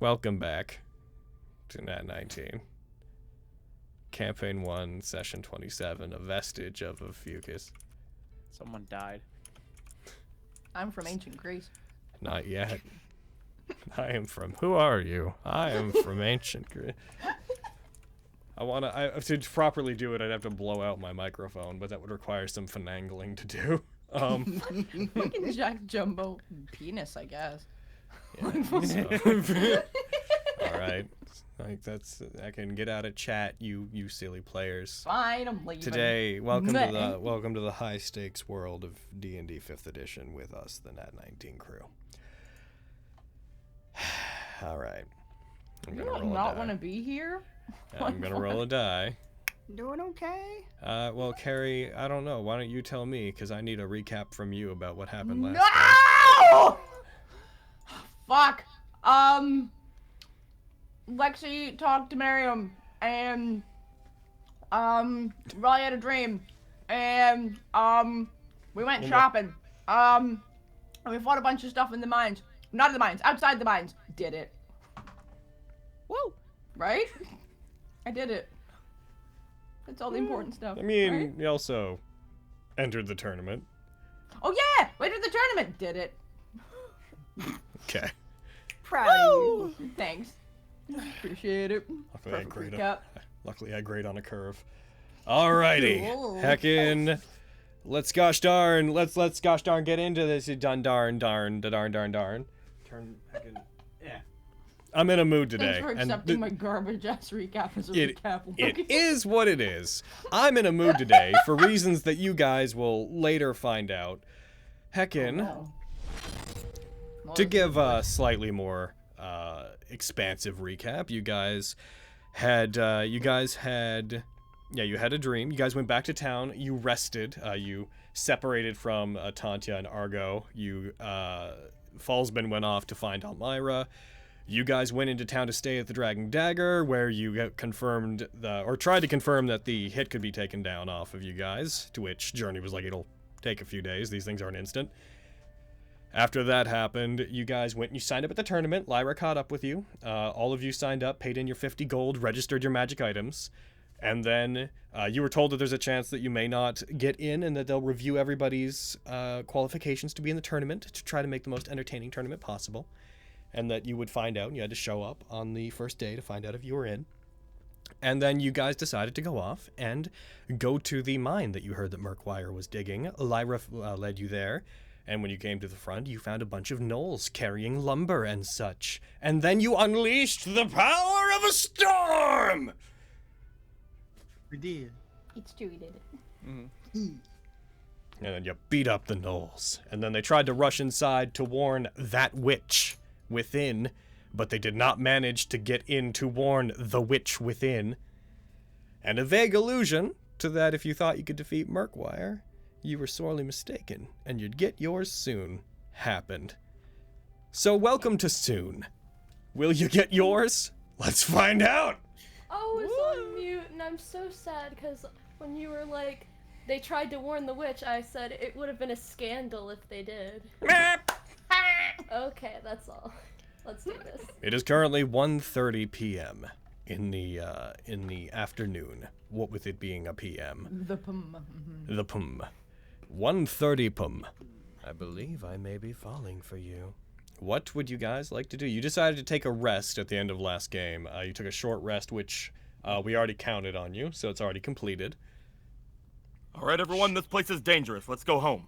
Welcome back to Nat19. Campaign 1, Session 27, A Vestige of Ophiuchus. Someone died. I'm from ancient Greece. Not yet. I am from... Who are you? I am from ancient Greece. To properly do it, I'd have to blow out my microphone, but that would require some finagling to do. Fucking Jack Jumbo penis, I guess. Yeah, alright. Like I can get out of chat, you silly players. Fine, I'm leaving. Today, welcome to the high stakes world of D&D 5th edition with us, the Nat19 crew. Alright. I'm gonna roll a die. Not want to be here? I'm gonna roll a die. Doing okay? Well, Carrie, I don't know. Why don't you tell me? Because I need a recap from you about what happened last No! Fuck. Lexi talked to Miriam, and, Riley had a dream, and, we went shopping, and we fought a bunch of stuff in the mines. Not in the mines, outside the mines. Did it. Woo! Right? I did it. That's all the important stuff. I mean, right? we also entered the tournament. Oh yeah! We entered the tournament! Did it. Okay. Proud of you. Thanks. Appreciate it. Luckily I grade on a curve. Alrighty. Cool. Heckin'. Let's gosh darn get into this darn. Turn heckin'. Yeah. I'm in a mood today. Thanks for accepting my garbage ass recap as a recap. It is what it is. I'm in a mood today for reasons that you guys will later find out. Heckin'. Oh, no. To give a slightly more expansive recap, you had a dream. You guys went back to town. You rested. You separated from Tantia and Argo. Fallsman went off to find Lyra. You guys went into town to stay at the Dragon Dagger, where you tried to confirm that the hit could be taken down off of you guys, to which Journey was like, it'll take a few days. These things aren't instant. After that happened, you guys went and you signed up at the tournament. Lyra caught up with you. All of you signed up, paid in your 50 gold, registered your magic items. And then you were told that there's a chance that you may not get in and that they'll review everybody's qualifications to be in the tournament to try to make the most entertaining tournament possible. And that you would find out, and you had to show up on the first day to find out if you were in. And then you guys decided to go off and go to the mine that you heard that Murkwire was digging. Lyra led you there. And when you came to the front, you found a bunch of gnolls carrying lumber and such. And then you unleashed the power of a storm! We did. It's true, we did it. Mm-hmm. And then you beat up the gnolls. And then they tried to rush inside to warn that witch within, but they did not manage to get in to warn the witch within. And a vague allusion to that if you thought you could defeat Murkwire, you were sorely mistaken, and you'd get yours soon happened. So welcome to soon. Will you get yours? Let's find out! Oh, it's on mute, and I'm so sad, because when you were like, they tried to warn the witch, I said it would have been a scandal if they did. Okay, that's all. Let's do this. It is currently 1:30 p.m. in the afternoon. What with it being a p.m. The pum. The pum. 1:30 pum. I believe I may be falling for you. What would you guys like to do? You decided to take a rest at the end of last game. You took a short rest, which we already counted on you, so it's already completed. All right, everyone, this place is dangerous. Let's go home.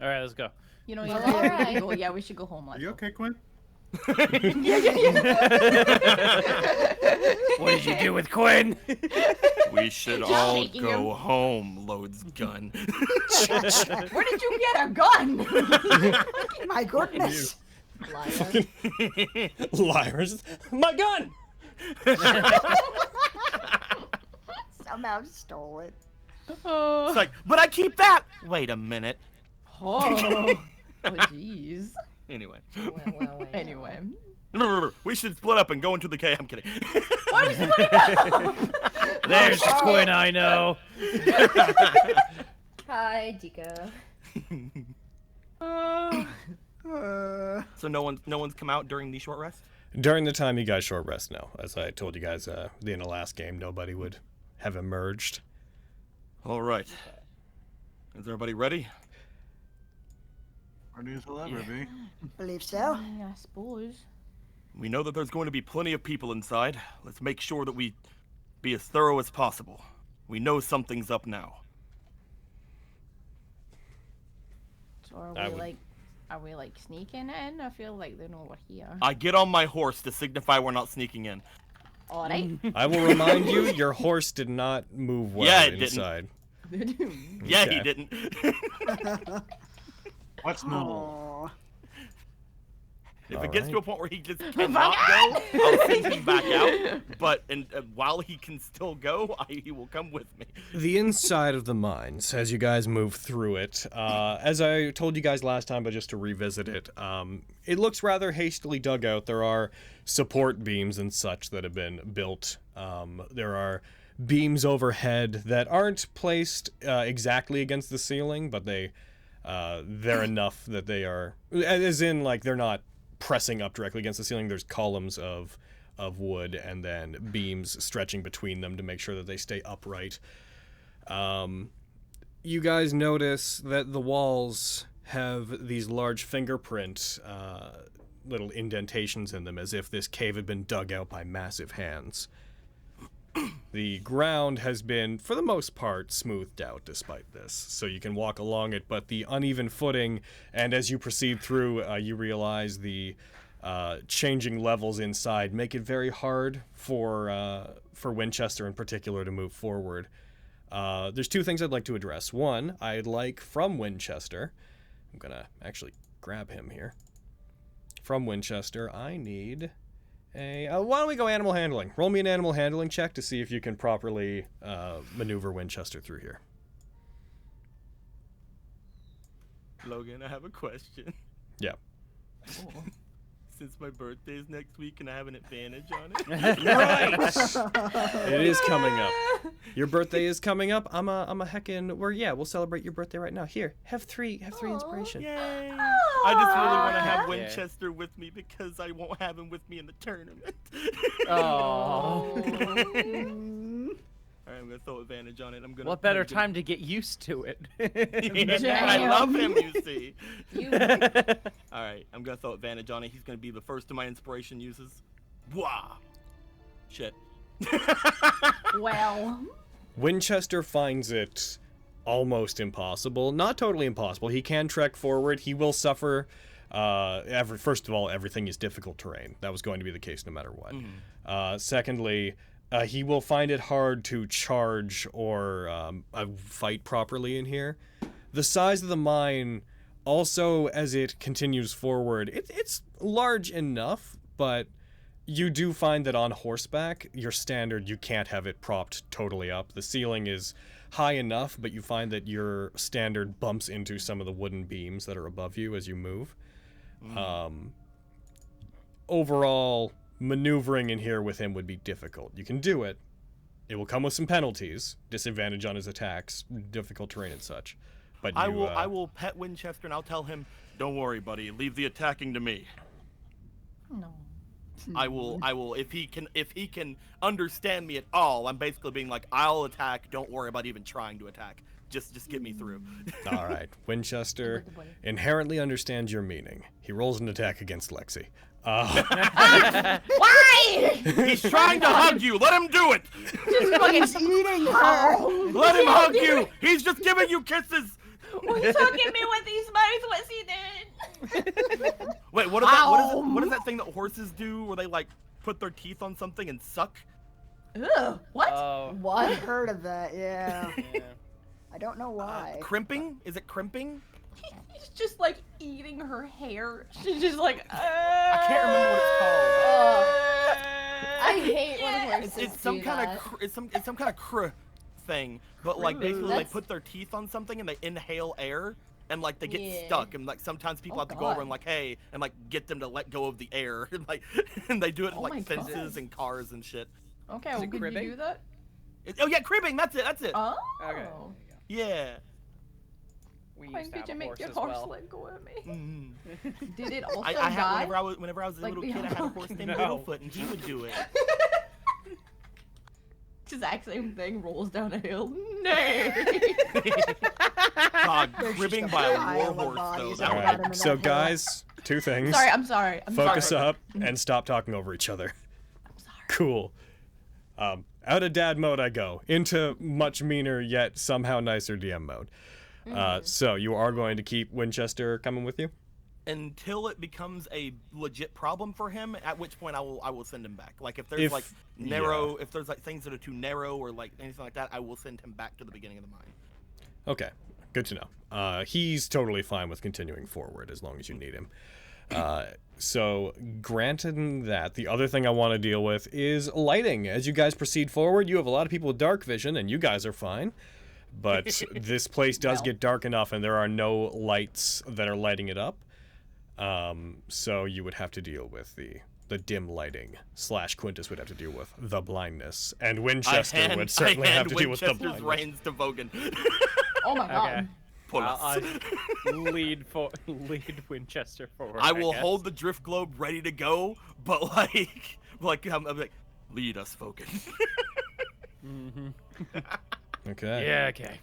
All right, let's go. You know, Alright. yeah, we should go home. Are you okay, Quinn? What did you do with Quinn? We should all go home, Load's gun. Where did you get a gun? My goodness. Liar. Lyra's my gun! Somehow stole it. It's like, but I keep that! Wait a minute. Oh, jeez. Anyway. Well. Anyway. We should split up and go into the cave. I'm kidding. Why are we splitting up? There's the Quinn I know. Hi, Dika. So no one's come out during the short rest? During the time you guys short rest, no. As I told you guys in the last game, nobody would have emerged. All right. Is everybody ready? Ready as I'll ever be. Believe so. Yeah, I suppose. We know that there's going to be plenty of people inside. Let's make sure that we be as thorough as possible. We know something's up now. So are we like sneaking in? I feel like they know we're here. I get on my horse to signify we're not sneaking in. All right. I will remind you, your horse did not move well Yeah, it inside. Yeah, Okay. he didn't. Let's know. Aw. If it gets to a Alright. point where he just cannot go, I'll send him back out. But while he can still go, he will come with me. The inside of the mines, as you guys move through it, as I told you guys last time, but just to revisit it, it looks rather hastily dug out. There are support beams and such that have been built. There are beams overhead that aren't placed exactly against the ceiling, but they're enough that they are, as in, like, they're not pressing up directly against the ceiling. There's columns of wood and then beams stretching between them to make sure that they stay upright. You guys notice that the walls have these large fingerprint little indentations in them, as if this cave had been dug out by massive hands. The ground has been, for the most part, smoothed out despite this, so you can walk along it, but the uneven footing, and as you proceed through, you realize the changing levels inside make it very hard for Winchester in particular to move forward. There's two things I'd like to address. One, I'd like from Winchester, I'm gonna actually grab him here. From Winchester, I need why don't we go animal handling? Roll me an animal handling check to see if you can properly maneuver Winchester through here. Logan, I have a question. Yeah. Since my birthday is next week, and I have an advantage on it? Right! It is coming up. Your birthday is coming up. I'm a heckin'. We'll celebrate your birthday right now. Here, have three inspiration. Yay! I just really want to have Winchester with me because I won't have him with me in the tournament. Oh. Alright, I'm gonna throw advantage on it. What better time to get used to it? I love him, you see. You- Alright, I'm gonna throw advantage on it. He's gonna be the first of my inspiration uses. Wah! Shit. Well. Winchester finds it almost impossible. Not totally impossible. He can trek forward. He will suffer. First of all, everything is difficult terrain. That was going to be the case no matter what. Secondly, he will find it hard to charge or fight properly in here. The size of the mine, also as it continues forward, it's large enough, but you do find that on horseback, your standard, you can't have it propped totally up. The ceiling is high enough, but you find that your standard bumps into some of the wooden beams that are above you as you move. Overall, maneuvering in here with him would be difficult. You can do it. It will come with some penalties, disadvantage on his attacks, difficult terrain and such. But I will pet Winchester and I'll tell him, "Don't worry, buddy. Leave the attacking to me." No. I will if he can understand me at all. I'm basically being like, "I'll attack. Don't worry about even trying to attack. Just get me through." All right. Winchester inherently understands your meaning. He rolls an attack against Lexi. Why? He's trying to hug you. Let him do it. Just fucking Eating her. Let him hug you. He's just giving you kisses. He's hugging me with these mouths. What's he doing? Wait, what is that thing that horses do where they like put their teeth on something and suck? Ugh. What? Oh. I've What? heard of that, yeah. Yeah. I don't know why. Crimping? Is it crimping? He's just like eating her hair. She's just like. I can't remember what it's called. I hate when horses It's some do kind that. of it's some kind of thing, but like basically they That's- put their teeth on something and they inhale air and like they get Yeah. stuck and like sometimes people Oh, have to go over God. and like hey and like get them to let go of the air and like and they do it in Oh my like God. fences and cars and shit. Okay, Is well, it could you cribbing? do that? Oh yeah, cribbing. That's it. Oh. Okay. Yeah. We Why used to did have you a make horse your as horse well. let go of me? Mm. Did it also I had die? whenever I was a Like little the kid, I had a other horse named No. Littlefoot, and he would do it. Exact same thing, rolls down a hill. Nay. God, There's cribbing just a by a pile of war horse, though. bodies That all would right. Alright, bottom of so that hill. guys, two things. I'm sorry. I'm Focus sorry. up and stop talking over each other. I'm sorry. Cool. Out of dad mode I go, into much meaner yet somehow nicer DM mode. So you are going to keep Winchester coming with you? until it becomes a legit problem for him, at which point I will send him back. Like if there's like narrow, if there's like things that are too narrow or like anything like that, I will send him back to the beginning of the mine. Okay, good to know. He's totally fine with continuing forward as long as you need him. So, granted that, the other thing I want to deal with is lighting. As you guys proceed forward, you have a lot of people with dark vision, and you guys are fine. But this place does get dark enough, and there are no lights that are lighting it up. So you would have to deal with the dim lighting. / Quintus would have to deal with the blindness. And Winchester would certainly have to deal with the Winchester's blindness. reins to Vogan. Oh my god. Okay. Pull us. I'll lead Winchester forward. I will guess. hold the drift globe ready to go, but I'm like, lead us, Vogan. Okay. Yeah. Okay.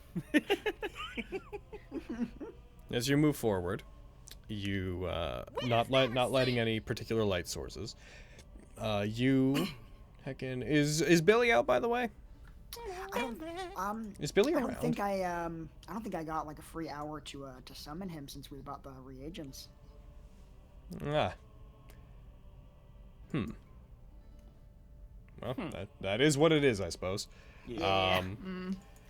As you move forward, you not lighting any particular light sources. Is Billy out, by the way? Is Billy I around? don't think I got like a free hour to summon him since we bought the reagents. Well, that is what it is, I suppose. Yeah.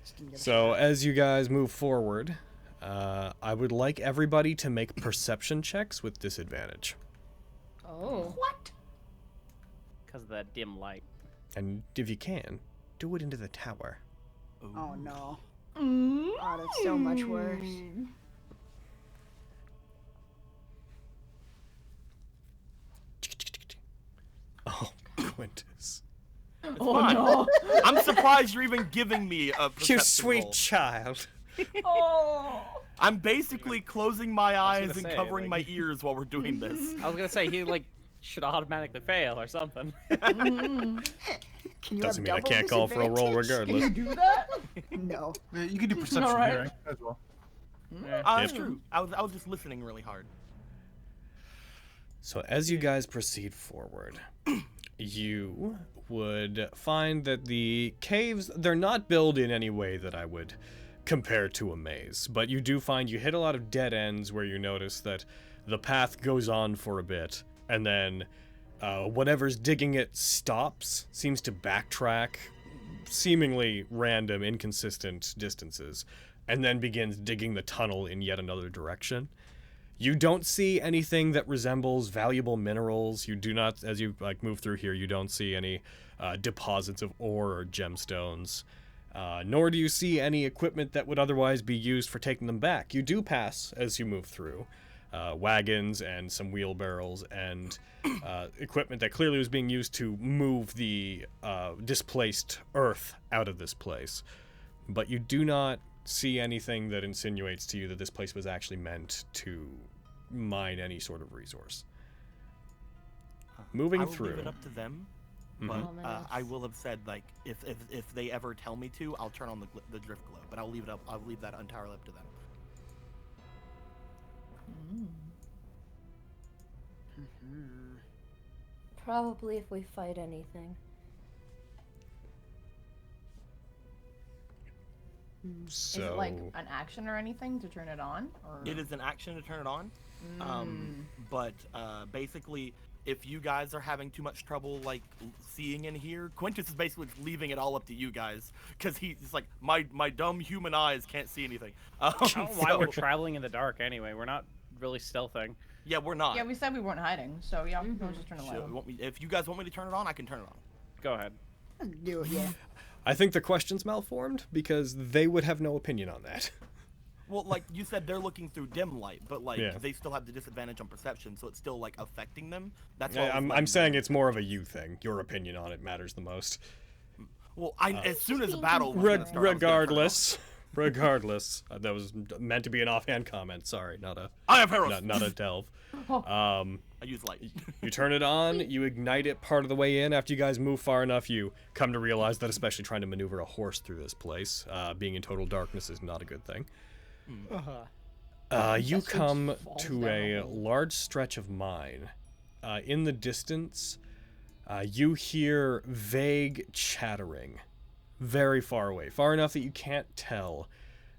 Just didn't get a So shot. as you guys move forward, I would like everybody to make perception checks with disadvantage. Oh. What? Because of that dim light. And if you can, do it into the tower. Oh no. Mm. Oh, that's so much worse. Oh, Quintus. Oh fine. no. I'm surprised you're even giving me a You perception sweet roll. child. Oh. I'm basically closing my eyes gonna and say, covering like- my ears while we're doing this. I was gonna say he should automatically fail or something. Can you Doesn't have mean I double can't call for a roll disadvantage? Can you regardless. do that? No. Yeah, you can do perception Alright. hearing as well. That's true. I was just listening really hard. So as you guys proceed forward, you would find that the caves, they're not built in any way that I would compare to a maze, but you do find you hit a lot of dead ends where you notice that the path goes on for a bit, and then whatever's digging it stops, seems to backtrack seemingly random, inconsistent distances, and then begins digging the tunnel in yet another direction. You don't see anything that resembles valuable minerals. You do not, as you move through here, you don't see any deposits of ore or gemstones. Nor do you see any equipment that would otherwise be used for taking them back. You do pass, as you move through, wagons and some wheelbarrows and equipment that clearly was being used to move the displaced earth out of this place. But you do not see anything that insinuates to you that this place was actually meant to mine any sort of resource. Moving I will through. leave it up to them, Mhm. but Ominous. I will have said like if they ever tell me to, I'll turn on the drift globe. But I'll leave it up. I'll leave that entirely up to them. Probably if we fight anything. So, Is it like an action or anything to turn it on? Or... It is an action to turn it on. But basically, if you guys are having too much trouble like seeing in here, Quintus is basically leaving it all up to you guys because he's like my dumb human eyes can't see anything. I don't know why so- we're traveling in the dark anyway. We're not really stealthing. Yeah, we're not. Yeah, we said we weren't hiding, so yeah, we'll just turn the light So, on. if you guys want me to turn it on, I can turn it on. Go ahead. Do it, yeah. I think the question's malformed because they would have no opinion on that. Well, like you said, they're looking through dim light, but like Yeah. they still have the disadvantage on perception, so it's still like affecting them. That's Yeah, why I was I'm letting saying them- it's more of a you thing. Your opinion on it matters the most. Well, as soon as the battle was gonna start, I was gonna turn it on. Regardless, Regardless, that was meant to be an offhand comment. Sorry, not a I have heroes. not a delve. I use light. You turn it on, you ignite it part of the way in. After you guys move far enough, you come to realize that especially trying to maneuver a horse through this place, being in total darkness is not a good thing. You come to a large stretch of mine. In the distance, you hear vague chattering, very far away, far enough that you can't tell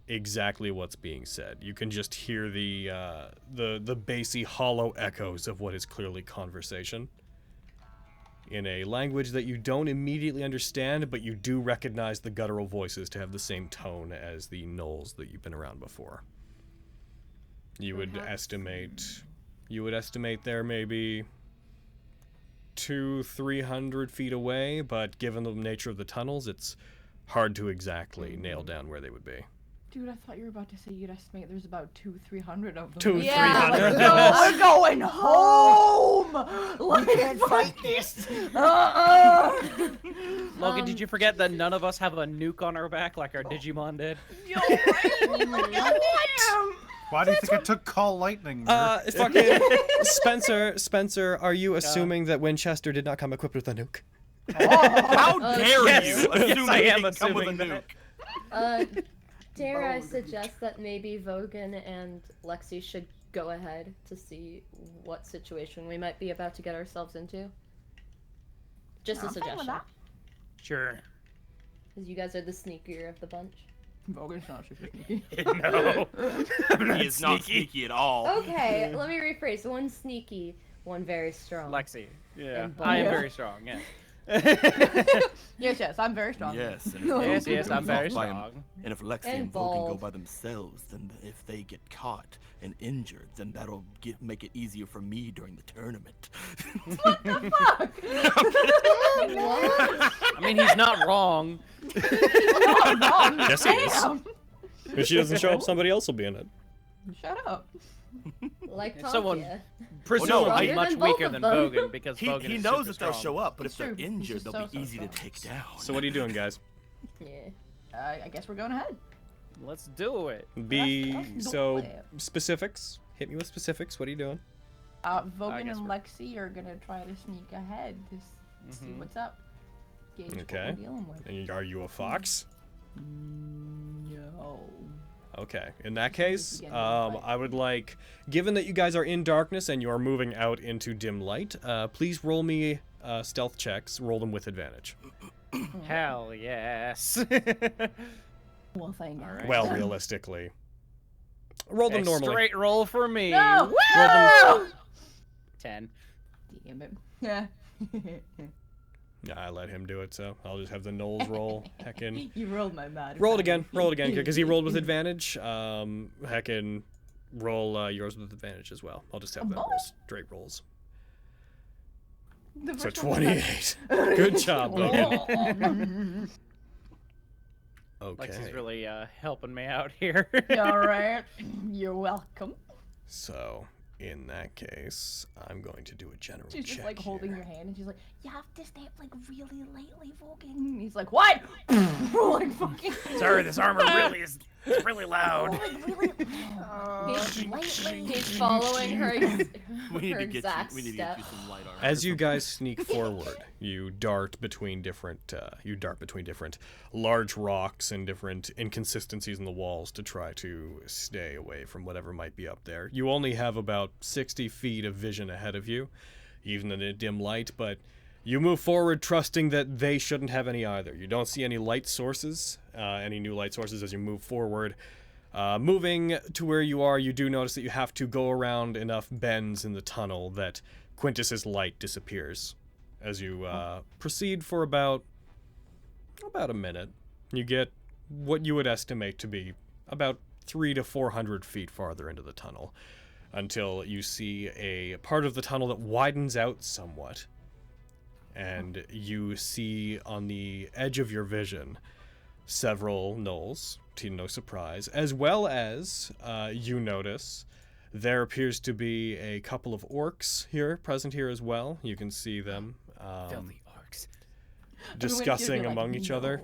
exactly what's being said. You can just hear the bassy, hollow echoes of what is clearly conversation in a language that you don't immediately understand, but you do recognize the guttural voices to have the same tone as the gnolls that you've been around before. You would estimate they're maybe 200-300 feet away, but given the nature of the tunnels, it's hard to exactly nail down where they would be. Dude, I thought you were about to say you'd estimate there's about 200-300 of them. 200-300. Yeah, we're going home! We can't fight this! Logan, did you forget that none of us have a nuke on our back like our Digimon did? Yo, what? Why do you think I took Call Lightning? Fucking Spencer, are you assuming that Winchester did not come equipped with a nuke? How dare you? Yes, I am come with a assuming nuke. Dare I suggest that maybe Vogan and Lexi should go ahead to see what situation we might be about to get ourselves into? Just a suggestion. Sure. Because you guys are the sneakier of the bunch. Vogan's not super sneaky. No. He is not sneaky at all. Okay, let me rephrase. One sneaky, one very strong. Lexi. Yeah. And I am Bob. very strong, yeah. Yes, I'm very strong. Yes, and Yes, I'm very by him- strong. And if Lexi And and Vogan go bald. by themselves, then if they get caught and injured, then that'll make it easier for me during the tournament. What the fuck? I mean, he's not wrong. Not wrong. Yes, he is. Damn. If she doesn't show up, somebody else will be in it. Shut up. Like Someone Tonkia. presumably Stronger much than both weaker of than them. Vogan because he Vogan he is knows super that they'll strong. show up, but if It's they're true. He's injured, just they'll be so easy to strong. take down. So what are you doing, guys? Yeah. I guess we're going ahead. Let's do it. Let's do So it. specifics. Hit me with specifics. What are you doing? Vogan guess and we're- Lexi are gonna try to sneak ahead to see what's up. Gauge Okay. what we're dealing with. And are you a fox? No. Okay. In that case, Again, fight. I would like, given that you guys are in darkness and you are moving out into dim light, please roll me stealth checks. Roll them with advantage. Hell yes. Well, thank God. Alright. Well, realistically, roll them A normally. straight roll for me. No! Roll them. 10. Damn it. Yeah. Yeah, I let him do it, so I'll just have the gnolls roll. Heckin'. You rolled my mad. Roll it again, because he rolled with advantage. Heckin', roll yours with advantage as well. I'll just have them roll straight rolls. The So first one was 28. Good job, Logan. Okay. Lexi's really helping me out here. All right. You're welcome. So, in that case, I'm going to do a general She's check just like holding here. your hand, and she's like, "You have to stay up like really lately, Vogan." And he's like, "What?" Like fucking. Sorry, this armor really is really loud. Like really. He's following her, We need her to get you. exact We need to step. get you some light armor. As you guys sneak forward, you dart between different large rocks and different inconsistencies in the walls to try to stay away from whatever might be up there. You only have about 60 feet of vision ahead of you, even in a dim light, but you move forward trusting that they shouldn't have any either. You don't see any light sources, any new light sources as you move forward. Moving to where you are, you do notice that you have to go around enough bends in the tunnel that Quintus's light disappears. As you proceed for about a minute, you get what you would estimate to be about 300 to 400 feet farther into the tunnel, until you see a part of the tunnel that widens out somewhat, and you see on the edge of your vision several gnolls, to no surprise, as well as you notice there appears to be a couple of orcs present here as well. You can see them Filthy orcs. discussing among each other.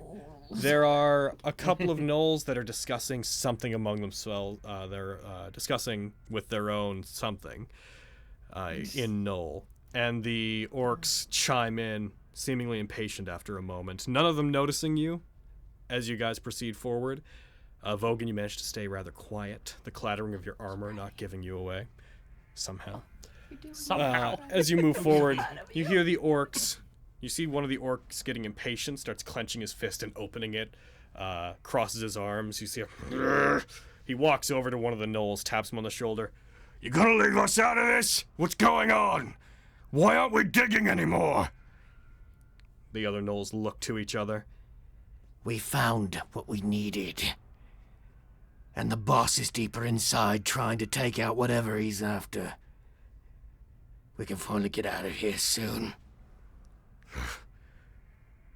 There are a couple of gnolls that are discussing something among themselves. They're discussing with their own something in gnoll. And the orcs chime in, seemingly impatient after a moment. None of them noticing you as you guys proceed forward. Vogan, you managed to stay rather quiet, the clattering of your armor not giving you away, somehow. Somehow. As you move forward, you hear the orcs. You see one of the orcs getting impatient, starts clenching his fist and opening it, crosses his arms. You see he walks over to one of the gnolls, taps him on the shoulder. You gonna leave us out of this? What's going on? Why aren't we digging anymore? The other gnolls look to each other. We found what we needed. And the boss is deeper inside trying to take out whatever he's after. We can finally get out of here soon.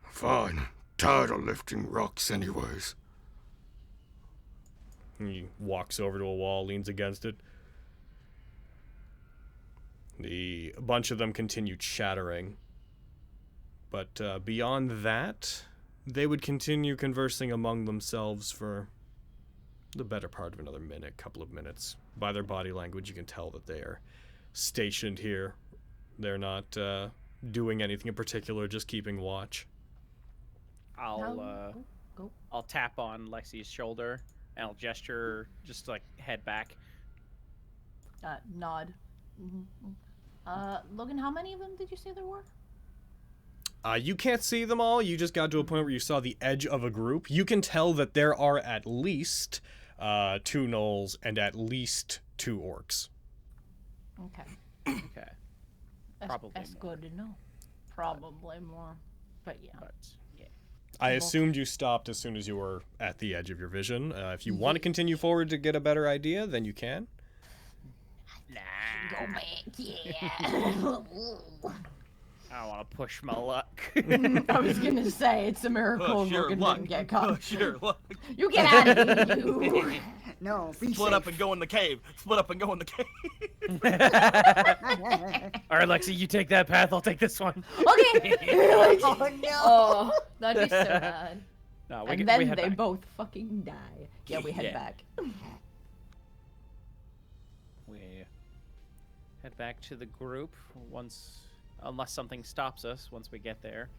Fine. Tired of lifting rocks anyways. He walks over to a wall, leans against it. A bunch of them continue chattering. But beyond that, they would continue conversing among themselves for the better part of another minute, couple of minutes. By their body language, you can tell that they are stationed here. They're not doing anything in particular, just keeping watch. I'll tap on Lexi's shoulder and I'll gesture, just like head back. Nod. Logan, how many of them did you say there were? You can't see them all. You just got to a point where you saw the edge of a group. You can tell that there are at least 2 gnolls and at least 2 orcs. Okay. Okay. Probably That's more. good to know. Probably more. But yeah. But yeah. I assumed you stopped as soon as you were at the edge of your vision. If you want to continue forward to get a better idea, then you can. Go back, yeah. I don't want to push my luck. I was gonna say, it's a miracle Push your Logan luck. didn't get caught. Push your luck. You get out of here, you. No, be Split safe. up and go in the cave. Split up and go in the cave. All right, Lexi, you take that path. I'll take this one. Okay. Oh no! Oh, that'd be so bad. No, And we then head they back. both fucking die. Yeah, we head Yeah. back. We head back to the group unless something stops us once we get there.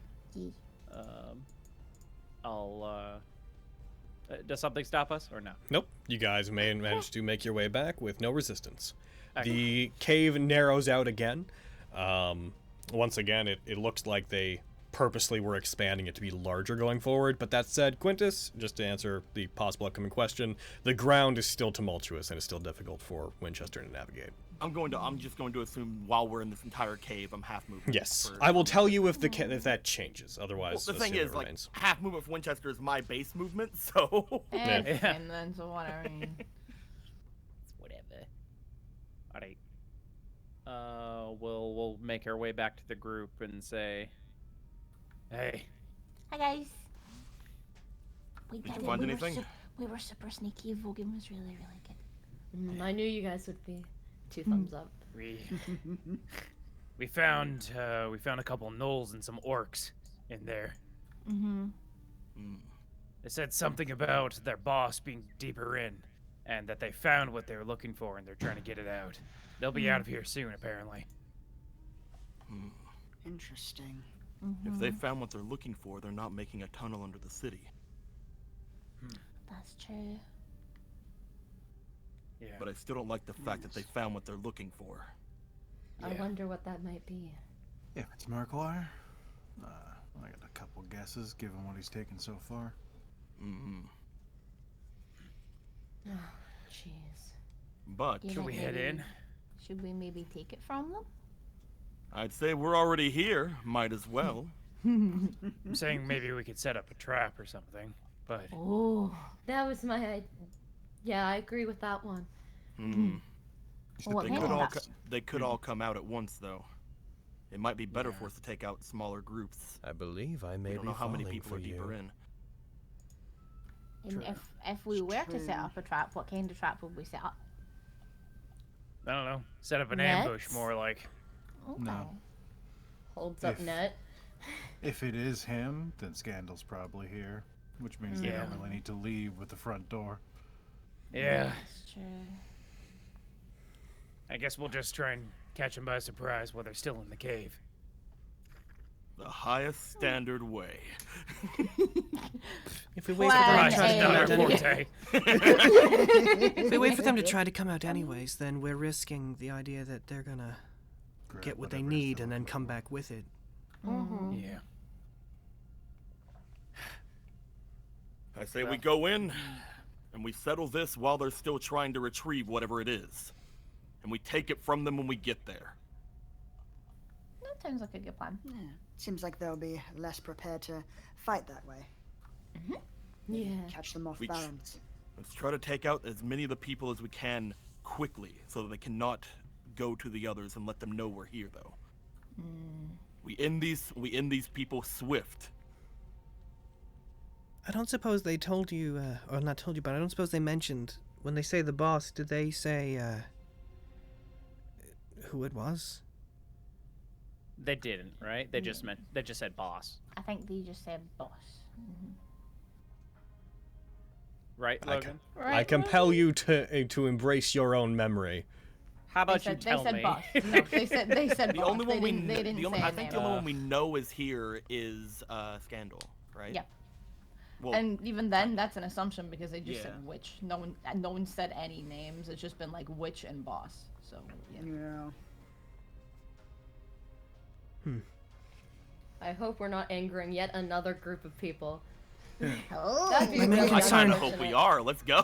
Does something stop us or no? Nope. You guys may manage to make your way back with no resistance. Okay. The cave narrows out again. Once again, it looks like they purposely were expanding it to be larger going forward. But that said, Quintus, just to answer the possible upcoming question, the ground is still tumultuous and it's still difficult for Winchester to navigate. I'm just going to assume while we're in this entire cave, I'm half moving. Yes, I will tell you if that changes. Otherwise, Well, the thing assume is, it like, remains. half movement for Winchester is my base movement, so. And Yeah. then so whatever. Whatever. Alright. We'll make our way back to the group and say, hey. Hi guys. Did you find anything? We were super sneaky. Vogan was really, really good. I knew you guys would be. 2 thumbs up. We found a couple gnolls and some orcs in there. Mm-hmm. They said something about their boss being deeper in, and that they found what they were looking for and they're trying to get it out. They'll be out of here soon, apparently. Interesting. If they found what they're looking for, they're not making a tunnel under the city. That's true. Yeah. But I still don't like the fact that they found what they're looking for. I wonder what that might be. If it's Markiplier, I got a couple guesses given what he's taken so far. Jeez. But You Should we head in? Should we maybe take it from them? I'd say we're already here. Might as well. I'm saying maybe we could set up a trap or something, but Oh. That was my idea. Yeah, I agree with that one. What They kind could of all traps? they could all come out at once, though. It might be better for us to take out smaller groups. I believe I may We don't know how many people are deeper in. And if we were to set True. up a trap, what kind of trap would we set up? I don't know. Set up an Nets? ambush more like. Okay. No. Holds up If- net. If it is him, then Scandal's probably here. which means they don't really need to leave with the front door. Yeah. That's true. I guess we'll just try and catch them by surprise while they're still in the cave. The highest standard way. If we wait for them to try to come out Forte. if we wait for them to try to come out anyways, then we're risking the idea that they're gonna get what they need and then come back with it. Yeah. I say we go in, and we settle this while they're still trying to retrieve whatever it is. And we take it from them when we get there. That sounds like a good plan. Yeah. Seems like they'll be less prepared to fight that way. Yeah. Catch them off We- balance. Let's try to take out as many of the people as we can quickly, so that they cannot go to the others and let them know we're here, though. We end these people swift. I don't suppose they told you, or not told you, but I don't suppose they mentioned, when they say the boss, did they say, who it was? They didn't, right? They just said boss. I think they just said boss. Right, Logan? I compel you to embrace your own memory. How about you They tell said me? boss. No, they said The boss. only one we they didn't say I a think name. the only one we know is here is Scandal, right? Yeah. Well, And even then, that's an assumption because they just Yeah. said witch. No one said any names. It's just been like witch and boss. So yeah. Yeah. I hope we're not angering yet another group of people. Oh. That'd be I mean, really I kind of concerned. hope we are. Let's go.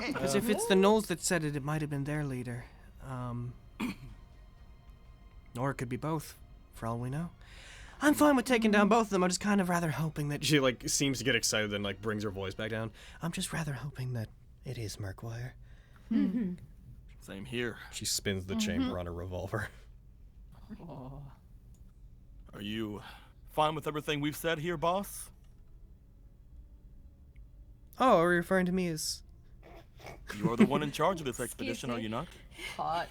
Because if it's the Knolls that said it, it might have been their leader. Or it could be both, for all we know. I'm fine with taking down both of them. I'm just kind of rather hoping that She like seems to get excited, then like brings her voice back down. I'm just rather hoping that it is Murkwire. Same here. She spins the chamber on her revolver. Are you fine with everything we've said here, boss? Oh, are you referring to me as... You are the one in charge of this expedition, are you not? Hot.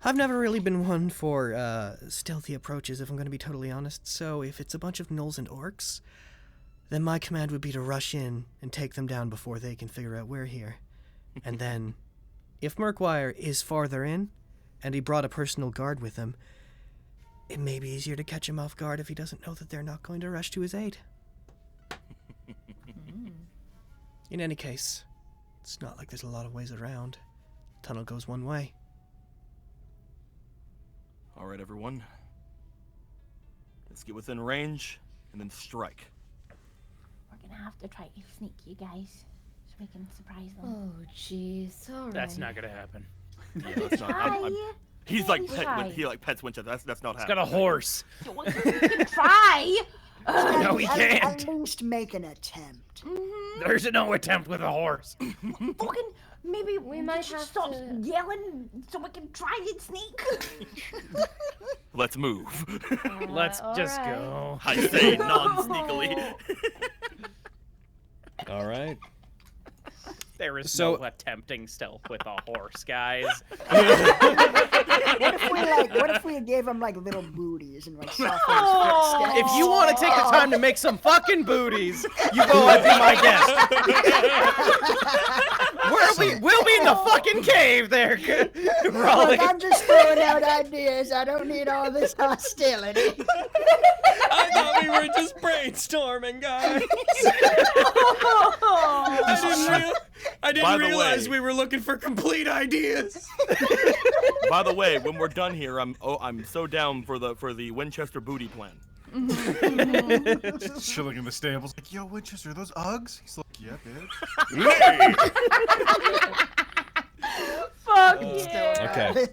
I've never really been one for stealthy approaches, if I'm going to be totally honest. So if it's a bunch of gnolls and orcs, then my command would be to rush in and take them down before they can figure out we're here. And then, if Murkwire is farther in, and he brought a personal guard with him, it may be easier to catch him off guard if he doesn't know that they're not going to rush to his aid. In any case, it's not like there's a lot of ways around. Tunnel goes one way. All right, everyone. Let's get within range and then strike. We're gonna have to try to sneak you guys so we can surprise them. Oh, jeez. Alright. That's not gonna happen. Yeah, that's not. He's like he like pets Winchester. That's not He's happening. got a horse. We can try. No, he can't. At least make an attempt. There's no attempt with a horse. Fucking maybe We might should have stop to- yelling so we can try and sneak. Let's move. Let's just alright. go. I say non-sneakily. All right. There is So- no attempting stealth with a horse, guys. What if we gave him like little booties and like softened his footsteps? If you want to take the time to make some fucking booties, you go and be my guest. We'll be in the fucking cave there, Raleigh. Look, I'm just throwing out ideas. I don't need all this hostility. I thought we were just brainstorming, guys. I By didn't the realize way- we were looking for complete ideas. By the way, when we're done here, I'm so down for the Winchester booty plan. Chilling in the stables, like, yo, Winchester, are those Uggs? He's like, yeah, bitch. Fuck yeah. Okay.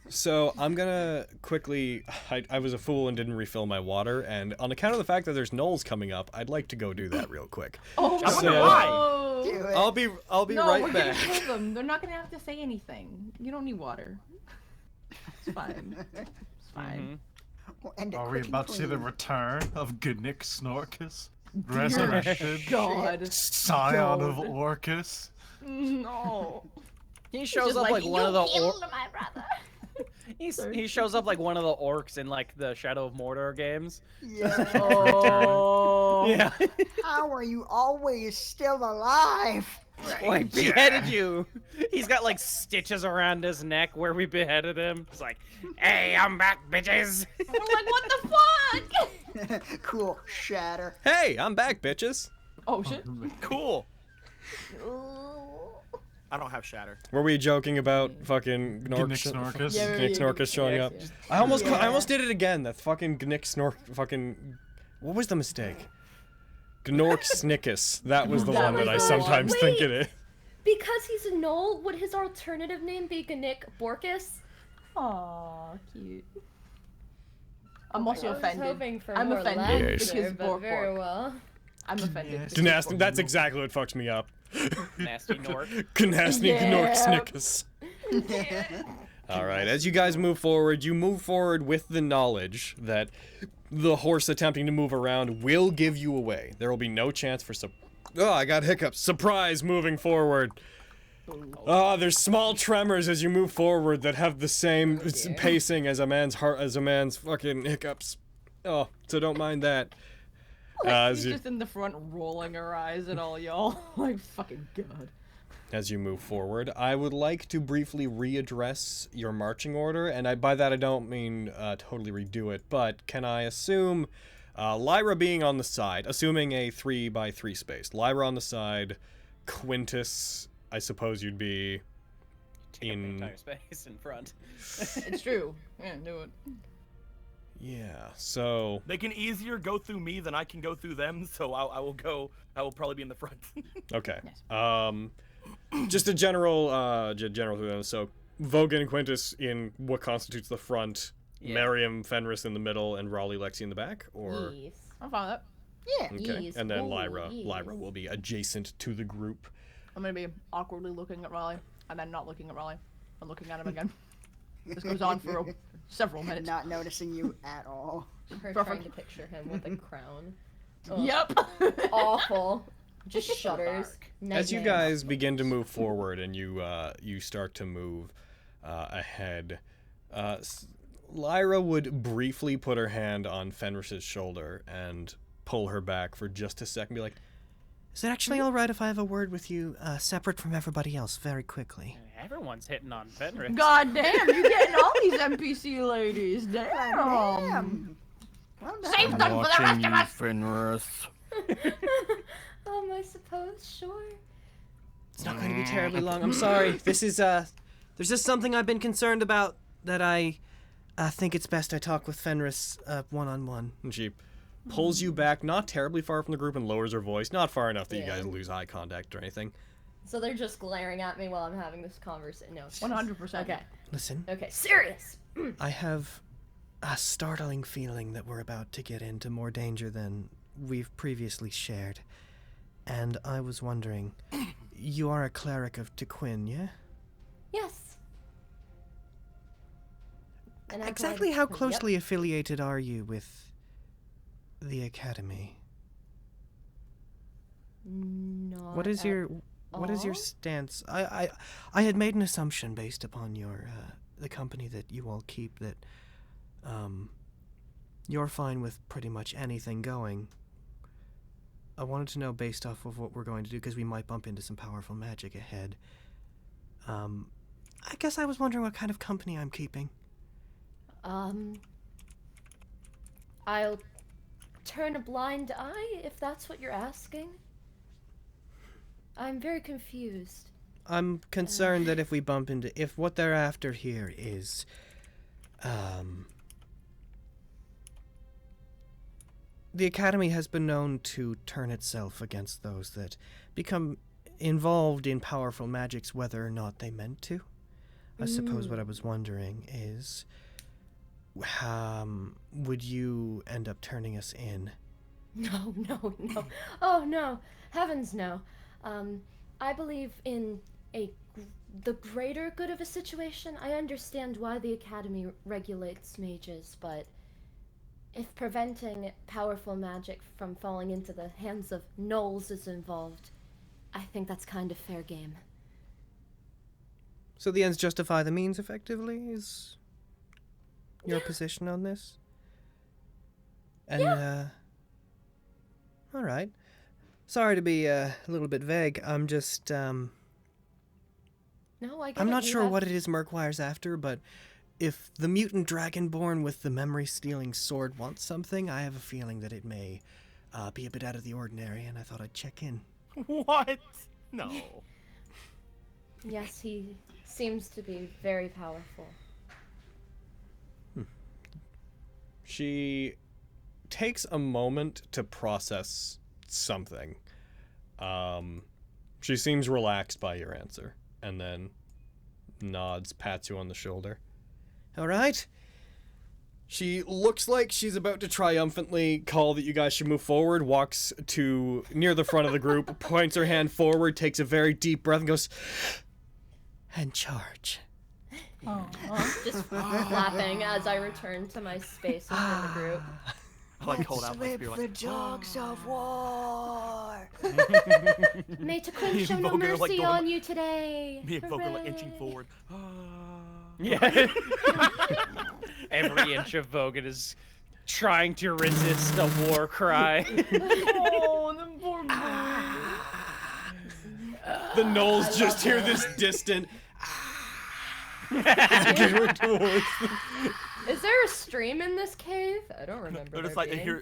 So I'm gonna quickly. I was a fool and didn't refill my water, and on account of the fact that there's gnolls coming up, I'd like to go do that real quick. Oh, I wonder So- why. Do it. I'll be no, right we're back. gonna kill them. They're not gonna have to say anything. You don't need water. It's fine. It's fine. We'll end it Are we quick and about to see the clean. return of Gnick Snorkus? Resurrected God. scion of Orcus? No. He shows Just up like one of the "You killed my brother." He shows up like one of the orcs in like the Shadow of Mordor games. Yeah. Oh. Yeah. How are you always still alive? Oh, I beheaded you. He's got like stitches around his neck where we beheaded him. It's like, hey, I'm back, bitches. I'm like, what the fuck? Cool. Shatter. Hey, I'm back, bitches. Oh shit. Cool. I don't have shatter. Were we joking about fucking Snorkus. Yeah, Gnick Snorkus showing up? I almost did it again. That fucking Gnick fucking. What was the mistake? Gnork Snickus. That was the one that I sometimes think it is. Because he's a gnoll, would his alternative name be Gnick Borkus? Aw, cute. I'm also I was offended. hoping for I'm more offended laughter, because but Bork very Bork. well. I'm offended. Yes. Gnasty, that's exactly what fucks me up. Nasty Nork. Gnasty Gnork Yeah. Snickus. Alright, as you guys move forward, you move forward with the knowledge that the horse attempting to move around will give you away. There will be no chance for I got hiccups. Surprise moving forward. There's small tremors as you move forward that have the same pacing as a man's heart, as a man's fucking hiccups. Oh, so don't mind that. She's just in the front rolling her eyes at all y'all. Like, fucking god. As you move forward, I would like to briefly readdress your marching order, and by that I don't mean totally redo it, but can I assume Lyra being on the side, assuming a 3x3 space, Lyra on the side, Quintus, I suppose you'd be Take up the entire space in front. It's true. Yeah, do it. Yeah, so They can easier go through me than I can go through them, so I will probably be in the front. okay. Just a general through them. So Vogan and Quintus in what constitutes the front, Yeah. Miriam, Fenris in the middle, and Raleigh Lexi in the back, or Yes. I'm fine with that. Yeah. okay, Yes. and then Oh, Lyra yes. will be adjacent to the group. I'm gonna be awkwardly looking at Raleigh, and then not looking at Raleigh, and looking at him again. This goes on for several minutes. Not noticing you at all. Her Perfect. trying to picture him with a crown. Ugh. Yep. Awful. Just shudders. As you Nightmares. guys begin to move forward and you start to move ahead, Lyra would briefly put her hand on Fenris's shoulder and pull her back for just a second, be like, Is it actually all right if I have a word with you, separate from everybody else, very quickly? Everyone's hitting on Fenris. God damn, you getting all these NPC ladies. Damn. Damn. Well done. Save them for the rest of us. Fenris. I suppose, sure. It's not going to be terribly long. I'm sorry. This is there's just something I've been concerned about that I think it's best I talk with Fenris one-on-one. and she pulls you back, not terribly far from the group, and lowers her voice, not far enough that you Yeah. guys lose eye contact or anything. So they're just glaring at me while I'm having this conversation. No. 100%. Okay. Listen, Okay. Serious. I have a startling feeling that we're about to get into more danger than we've previously shared. And I was wondering, you are a cleric of Tequin, yeah? Yes. And I'm Exactly glad- how Yep. closely affiliated are you with the Academy? Not What is at your all. stance? I had made an assumption based upon your the company that you all keep that you're fine with pretty much anything going. I wanted to know based off of what we're going to do because we might bump into some powerful magic ahead. I guess I was wondering what kind of company I'm keeping. I'll turn a blind eye if that's what you're asking. I'm very confused. I'm concerned that if we bump into if what they're after here is the Academy has been known to turn itself against those that become involved in powerful magics whether or not they meant to. I suppose what I was wondering is would you end up turning us in? No, no, no. Oh, no. Heavens, no. I believe in the greater good of a situation. I understand why the Academy regulates mages, but if preventing powerful magic from falling into the hands of gnolls is involved, I think that's kind of fair game. So the ends justify the means effectively is your position on this? And, all right. Sorry to be a little bit vague. I'm just, No, I get I'm it. not You sure have- what it is Murkwire's after, but if the mutant dragonborn with the memory-stealing sword wants something, I have a feeling that it may be a bit out of the ordinary, and I thought I'd check in. What? No. Yes, he seems to be very powerful. She takes a moment to process something. She seems relaxed by your answer, and then nods, pats you on the shoulder. All right. She looks like she's about to triumphantly call that you guys should move forward, walks to near the front of the group, points her hand forward, takes a very deep breath, and goes, and charge. Just flapping as I return to my space within the group. I like hold out my spear the like, dogs of war. May Taquin show no Vogue, like, mercy going on you today. me and Vogue are like Hooray. inching forward. Yeah. Every inch of Vogan is trying to resist a war cry. Oh, the poor The gnolls just hear this distant. Is there a stream in this cave? I don't remember. They're just there like they being. hear,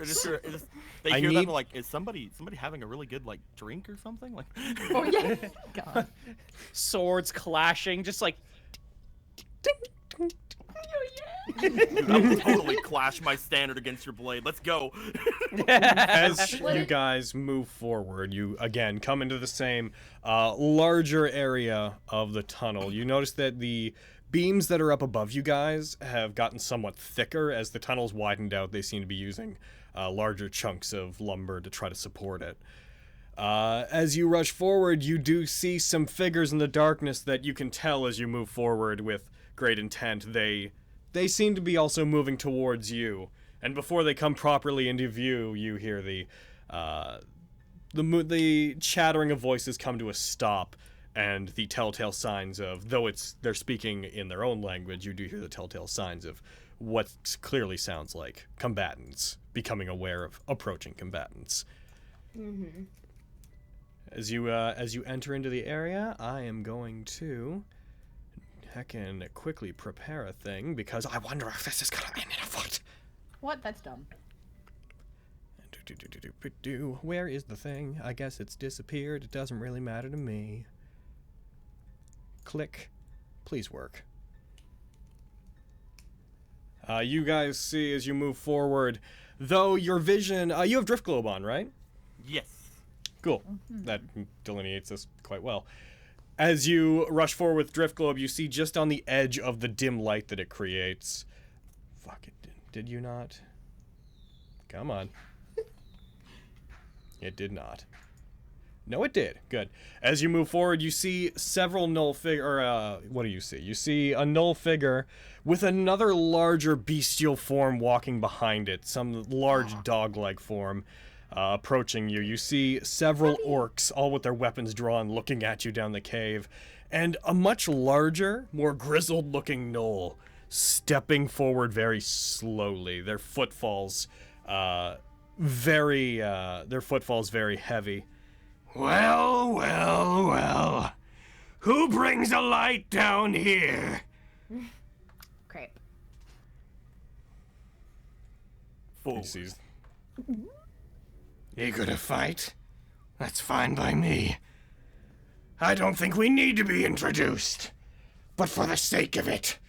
they I hear need- that like, is somebody having a really good like drink or something? Like, Oh yeah. God. Swords clashing, just like dude, I will totally clash my standard against your blade. Let's go. As What you did- guys move forward, you again come into the same larger area of the tunnel. You notice that the beams that are up above you guys have gotten somewhat thicker. As the tunnel's widened out, they seem to be using larger chunks of lumber to try to support it. As you rush forward, you do see some figures in the darkness that you can tell as you move forward with great intent. They seem to be also moving towards you. And before they come properly into view, you hear the chattering of voices come to a stop, and the telltale signs of, though they're speaking in their own language, you do hear the telltale signs of what clearly sounds like combatants becoming aware of approaching combatants. Mm-hmm. As you enter into the area, I am going to heckin' quickly prepare a thing, because I wonder if this is gonna end in a fight. What? That's dumb. Where is the thing? I guess it's disappeared. It doesn't really matter to me. Click. Please work. You guys see as you move forward, though your vision... you have Drift Globe on, right? Yes. Cool. That delineates this quite well. As you rush forward with Drift Globe, you see just on the edge of the dim light that it creates... Fuck it. Did you not? Come on. It did not. No, it did. Good. As you move forward, you see several null figure. What do you see? You see a null figure with another larger bestial form walking behind it, some large dog-like form approaching you. You see several orcs, all with their weapons drawn, looking at you down the cave, and a much larger, more grizzled-looking gnoll stepping forward very slowly. Their footfalls very heavy. Well, well, well. Who brings a light down here? Crepe. He sees Eager to fight? That's fine by me. I don't think we need to be introduced. But for the sake of it,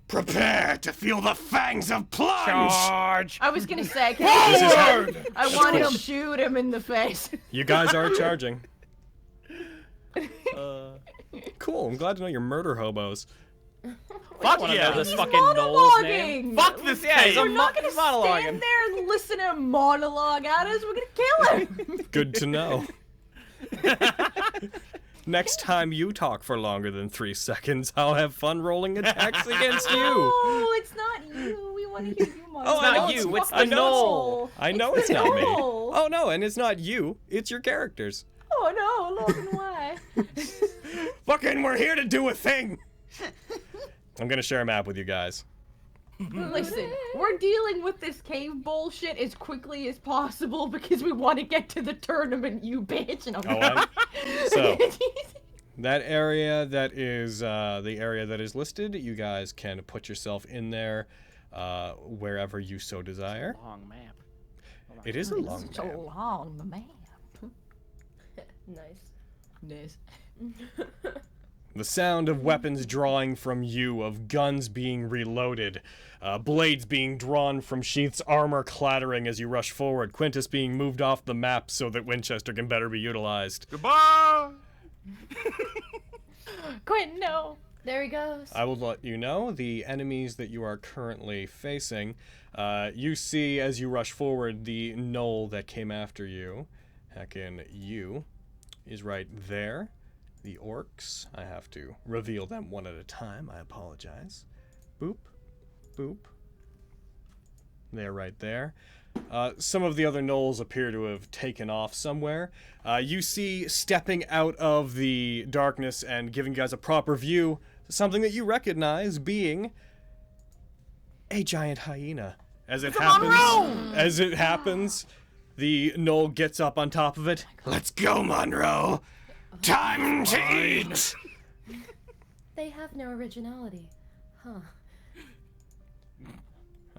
prepare to feel the fangs of Plunge! charge. I was gonna say, This is how- I want to shoot him in the face. You guys are charging. Cool. I'm glad to know you're murder hobos. Fuck Wanna yeah. know this fucking Noel's name? Monologuing. Fuck this Yeah, he's game. We're not gonna monologuing. stand there and listen to him monologue at us. We're gonna kill him. Good to know. Next time you talk for longer than 3 seconds, I'll have fun rolling attacks against you. No, it's not you. We want to hear you monologue. Oh, I know not you, it's fucking the Noel. I know the it's not me. Noel. Oh no, and it's not you. It's your characters. Oh no, Logan, why? Fucking, we're here to do a thing. I'm gonna share a map with you guys. Listen, we're dealing with this cave bullshit as quickly as possible because we want to get to the tournament, you bitch. And So, that area that is the area that is listed, you guys can put yourself in there wherever you so desire. Long map. It is a long It's so map. long, the map. Nice. The sound of weapons drawing from you, of guns being reloaded, blades being drawn from sheaths, armor clattering as you rush forward, Quintus being moved off the map so that Winchester can better be utilized. Goodbye! Quentin, no. There he goes. I will let you know the enemies that you are currently facing. You see as you rush forward the knoll that came after you. Heckin' you is right there. The orcs, I have to reveal them one at a time. I apologize. Boop, boop. They're right there. Some of the other gnolls appear to have taken off somewhere. You see stepping out of the darkness and giving you guys a proper view, something that you recognize being a giant hyena. As it happens, the gnoll gets up on top of it. Let's go, Monroe! Time to eat! They have no originality. Huh.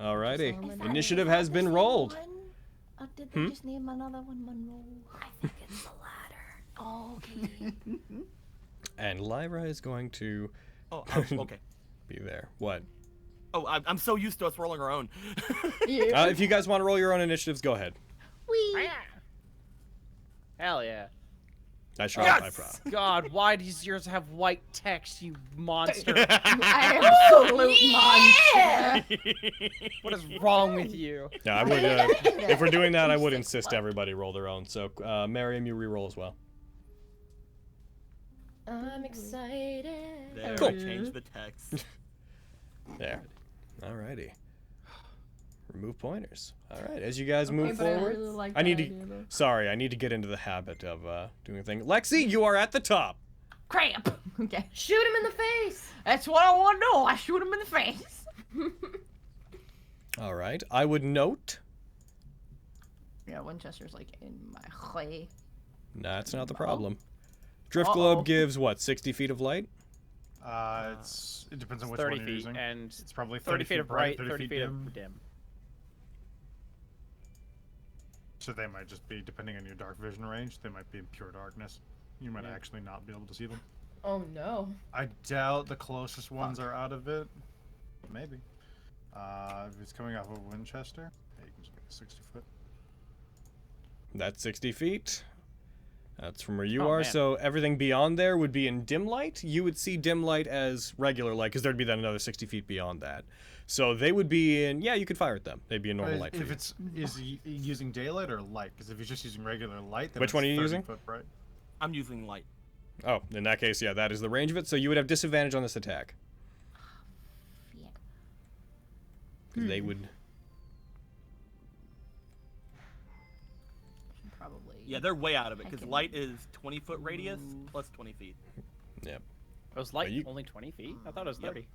Alrighty. Initiative has been rolled. Or did they just name another one Monroe? I think it's the latter. Oh, okay. And Lyra is going to Oh, okay. be there. What? Oh, I'm so used to us rolling our own. If you guys want to roll your own initiatives, go ahead. Hell yeah. Nice try, my prop. God, why does yours have white text, you monster? Absolute monster. What is wrong with you? Yeah, I would. If we're doing that, I would insist everybody roll their own. So, Miriam, you re-roll as well. I'm excited. There, Cool. I changed the text. There. Alrighty. Remove pointers. All right, as you guys move but I forward, really like I need that to. idea, though. Sorry, I need to get into the habit of doing a thing. Lexi, you are at the top. Cramp. Okay. Shoot him in the face. That's what I want to know. I shoot him in the face. All right. I would note. Yeah, Winchester's like in my way. That's not the problem. Drift globe gives what, 60 feet of light? It depends on which 30 one you're feet, using. and It's probably 30 feet of bright, 30 30 feet dim. of dim. So they might just be, depending on your dark vision range, they might be in pure darkness. You might actually not be able to see them. Oh no. I doubt the closest ones are out of it. Maybe. If it's coming off of Winchester, yeah, you can just make it 60 foot. That's 60 feet. That's from where you Oh, are. man. So everything beyond there would be in dim light. You would see dim light as regular light, because there'd be then another 60 feet beyond that. So they would be in, yeah, you could fire at them. They'd be in normal light for If you. it's, is he using daylight or light? Because if he's just using regular light, then Which it's one are you 30 using? foot bright. I'm using light. Oh, in that case, yeah, that is the range of it. So you would have disadvantage on this attack. Yeah. 'Cause they would. Probably. Yeah, they're way out of it, because Heckin' light is 20-foot radius plus 20 feet. Yep. Was light you- only 20 feet? I thought it was 30.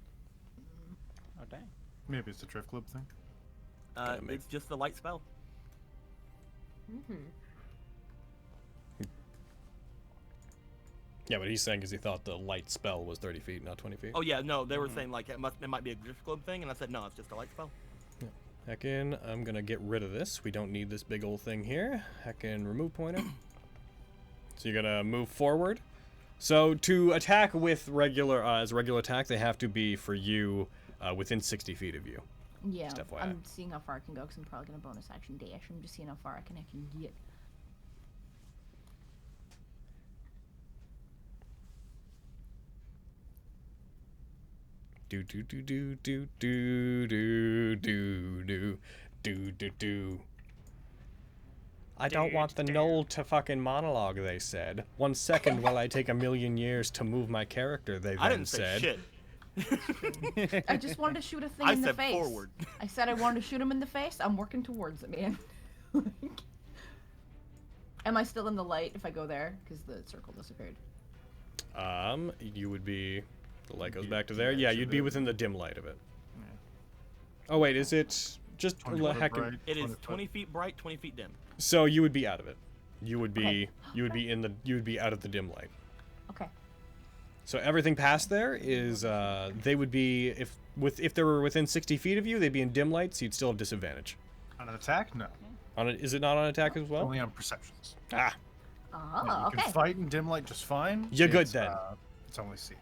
Oh, dang. Maybe it's the drift globe thing. It's just the light spell. Yeah, but he's saying because he thought the light spell was 30 feet, not 20 feet. Oh yeah, no, they were saying like it might be a drift globe thing, and I said no, it's just a light spell. Heckin, I'm gonna get rid of this. We don't need this big old thing here. Heckin, remove pointer. So you're gonna move forward. So to attack with regular, as a regular attack, they have to be for you within 60 feet of you. Yeah. Just FYI. I'm seeing how far I can go because I'm probably gonna bonus action dash. I'm just seeing how far I can get. Do do do do do do do do do do do do. I don't want the knoll to fucking monologue, they said. 1 second while I take 1,000,000 years to move my character, they then I didn't said. say shit. I just wanted to shoot a thing I in the said face. forward. I said I wanted to shoot him in the face. I'm working towards it, man. Am I still in the light if I go there? Because the circle disappeared. You would be. The light goes back to there. Yeah, you'd be within the dim light of it. Oh wait, is it just 20 the foot heck? bright, It is 20 foot. 20 feet bright, 20 feet dim. So you would be out of it. You would be Okay. you would be in the you would be out of the dim light. Okay. So everything past there is they would be if they were within 60 feet of you, they'd be in dim light, so you'd still have disadvantage. On an attack? No. Is it not on attack as well? Only on perceptions. Ah, Oh, Yeah, you okay. can fight in dim light just fine. You're good It's, then. It's only seeing.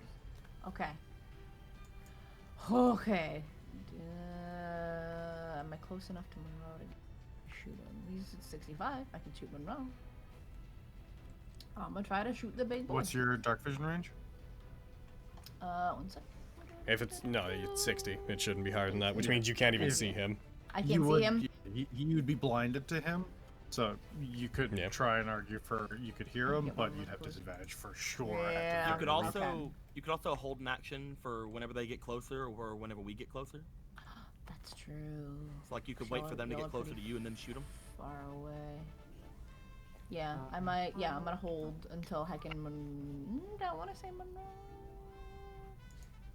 Okay. Okay. Am I close enough to Monroe to shoot him? He's at 65. I can shoot Monroe. I'm gonna try to shoot the big boy. What's your dark vision range? 1 sec. if it's it's 60. It shouldn't be higher than that, which means you can't even see him. I can't see him. You would be blinded to him, so you could Yeah. try and argue for you could hear him, Get but one you'd have close. disadvantage for sure. Yeah. At You the could very also least. Okay. you could also hold an action for whenever they get closer or whenever we get closer. That's true. So like you could wait for them to Y'all get are closer to pretty you and then shoot them. Far away. Yeah, I might. Yeah, I'm gonna hold until Heckin. Don't want to say Monroe.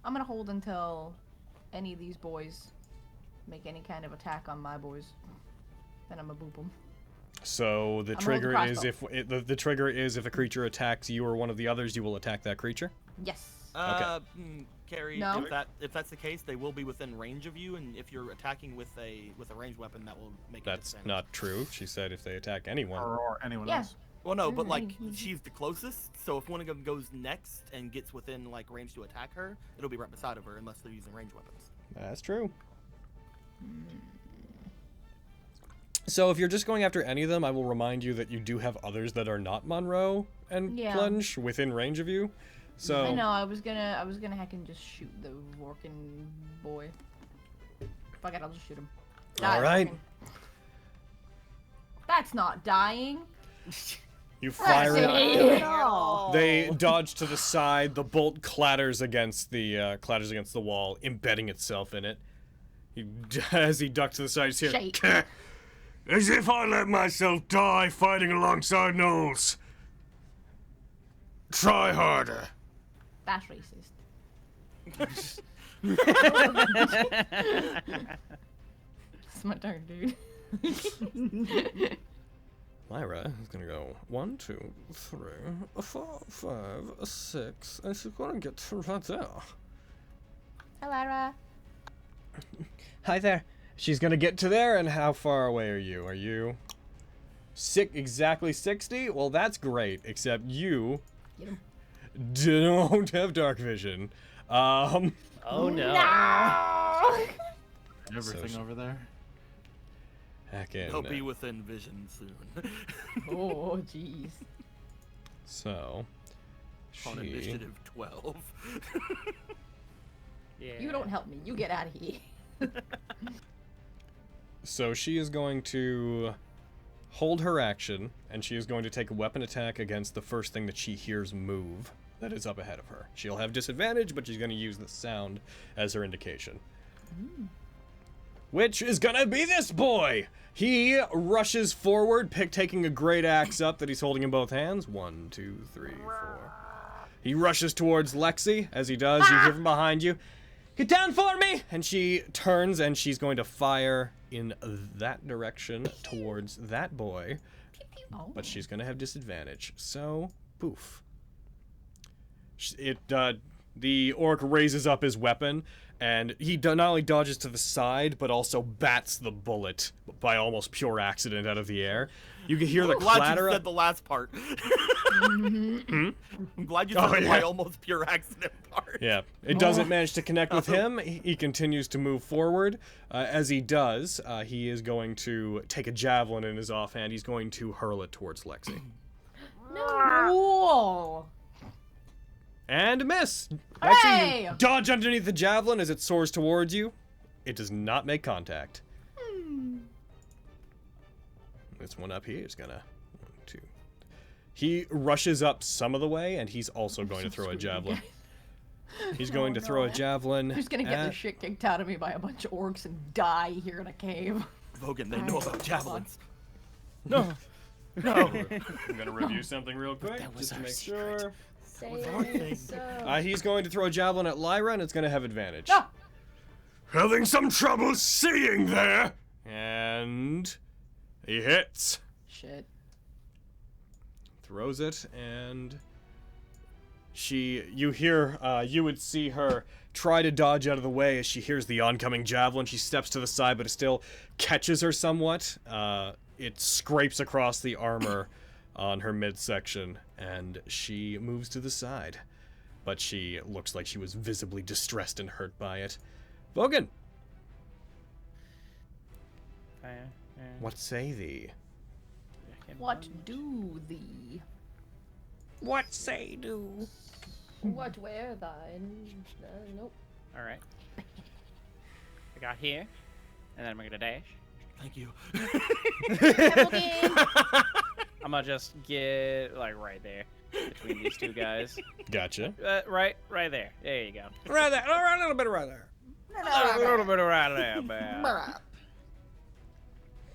I'm gonna hold until any of these boys make any kind of attack on my boys. Then I'm gonna boop them. So the I'm trigger holding is crossbow. the trigger is if a creature attacks you or one of the others, you will attack that creature. Yes. Carrie, No. if that's the case, they will be within range of you, and if you're attacking with a ranged weapon, that will make. That's a disadvantage. not true. She said if they attack anyone. Or anyone Yeah. else. Well, no, but like Mhm. she's the closest, so if one of them goes next and gets within like range to attack her, it'll be right beside of her unless they're using ranged weapons. That's true. So if you're just going after any of them, I will remind you that you do have others that are not Monroe and Yeah. Plunge within range of you. So I know. I was gonna Heckin just shoot the Vorkin boy. Fuck it, I'll just shoot him. All right. Vorkin. That's not dying. you fire it. Mercy. No. They dodge to the side. The bolt clatters against the wall, embedding itself in it. As he ducks to the side, you Shake. hear, as if I let myself die fighting alongside Knowles. Try harder. That's racist. It's my turn, dude. Lyra is gonna go 1, 2, 3, 4, 5, 6, and she's gonna get to right there. Hi, Lyra. Hi there. She's gonna get to there, and how far away are you? Are you exactly 60? Well, that's great. Except you Get him. don't have dark vision. Oh no. No! Everything So- over there. Heck in. They'll be within vision soon. Oh, jeez. So On she initiative 12. Yeah. You don't help me. You get out of here. So she is going to hold her action, and she is going to take a weapon attack against the first thing that she hears move that is up ahead of her. She'll have disadvantage, but she's going to use the sound as her indication. Which is going to be this boy! He rushes forward, taking a great axe up that he's holding in both hands. 1, 2, 3, 4. He rushes towards Lexi. As he does, you hear from behind you, "Get down for me!" And she turns and she's going to fire in that direction towards that boy. Oh. But she's going to have disadvantage. So, poof. The orc raises up his weapon, and he not only dodges to the side, but also bats the bullet by almost pure accident out of the air. You can hear the I'm glad clatter. you said the last part. I'm glad you said Oh, the yeah. by almost pure accident part. Yeah, it doesn't manage to connect with him. He continues to move forward. As he does, he is going to take a javelin in his offhand. He's going to hurl it towards Lexi. Whoa. And miss! Hooray! Lexi, you dodge underneath the javelin as it soars towards you. It does not make contact. This one up here is gonna... 1, 2... He rushes up some of the way, and he's also going to throw a javelin. He's going to throw a javelin. I'm just gonna get the at- shit kicked out of me by a bunch of orcs and die here in a cave. Vogan, they know about javelins. No. I'm gonna review something real quick, That was just to our make secret. sure. Say so. He's going to throw a javelin at Lyra, and it's gonna have advantage. Ah! Having some trouble seeing there. And he hits. Shit. Throws it, and you would see her try to dodge out of the way as she hears the oncoming javelin. She steps to the side, but it still catches her somewhat. It scrapes across the armor on her midsection, and she moves to the side. But she looks like she was visibly distressed and hurt by it. Vogan! What say thee? What do thee? What say do? What wear thine? Nope. All right. I got here, and then I'm gonna dash. Thank you. I'm gonna just get like right there between these two guys. Gotcha. Right there. There you go. Right there. A little bit right there. A little bit right there, man.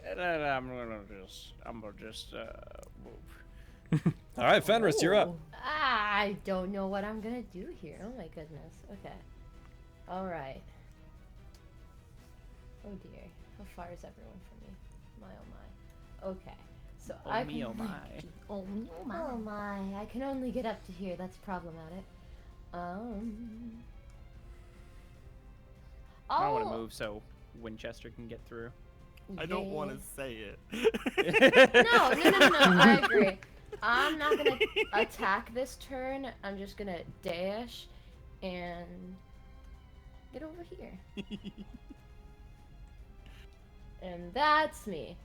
And then I'm gonna just move. All right, Fenris, you're up. I don't know what I'm gonna do here. Oh my goodness. Okay. All right. Oh dear. How far is everyone from me? My oh my. Okay. So Oh I me, can. oh my. Oh me, oh my. Oh my. I can only get up to here. That's problematic. I don't want to move so Winchester can get through. I don't want to say it. No. I agree. I'm not gonna attack this turn. I'm just gonna dash and get over here. And that's me.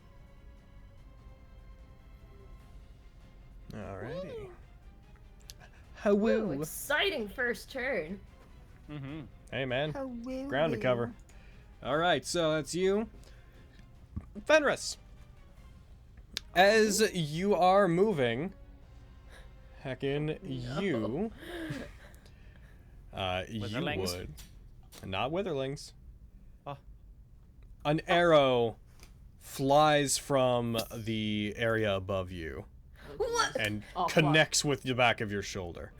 Alrighty. Ooh, exciting first turn. Mm-hmm. Hey, man. Ground to cover. All right, so that's you. Fenris. As you are moving, heckin', you Witherlings? would... Not witherlings. Oh. An arrow flies from the area above you What? and Oh, fuck. connects with the back of your shoulder.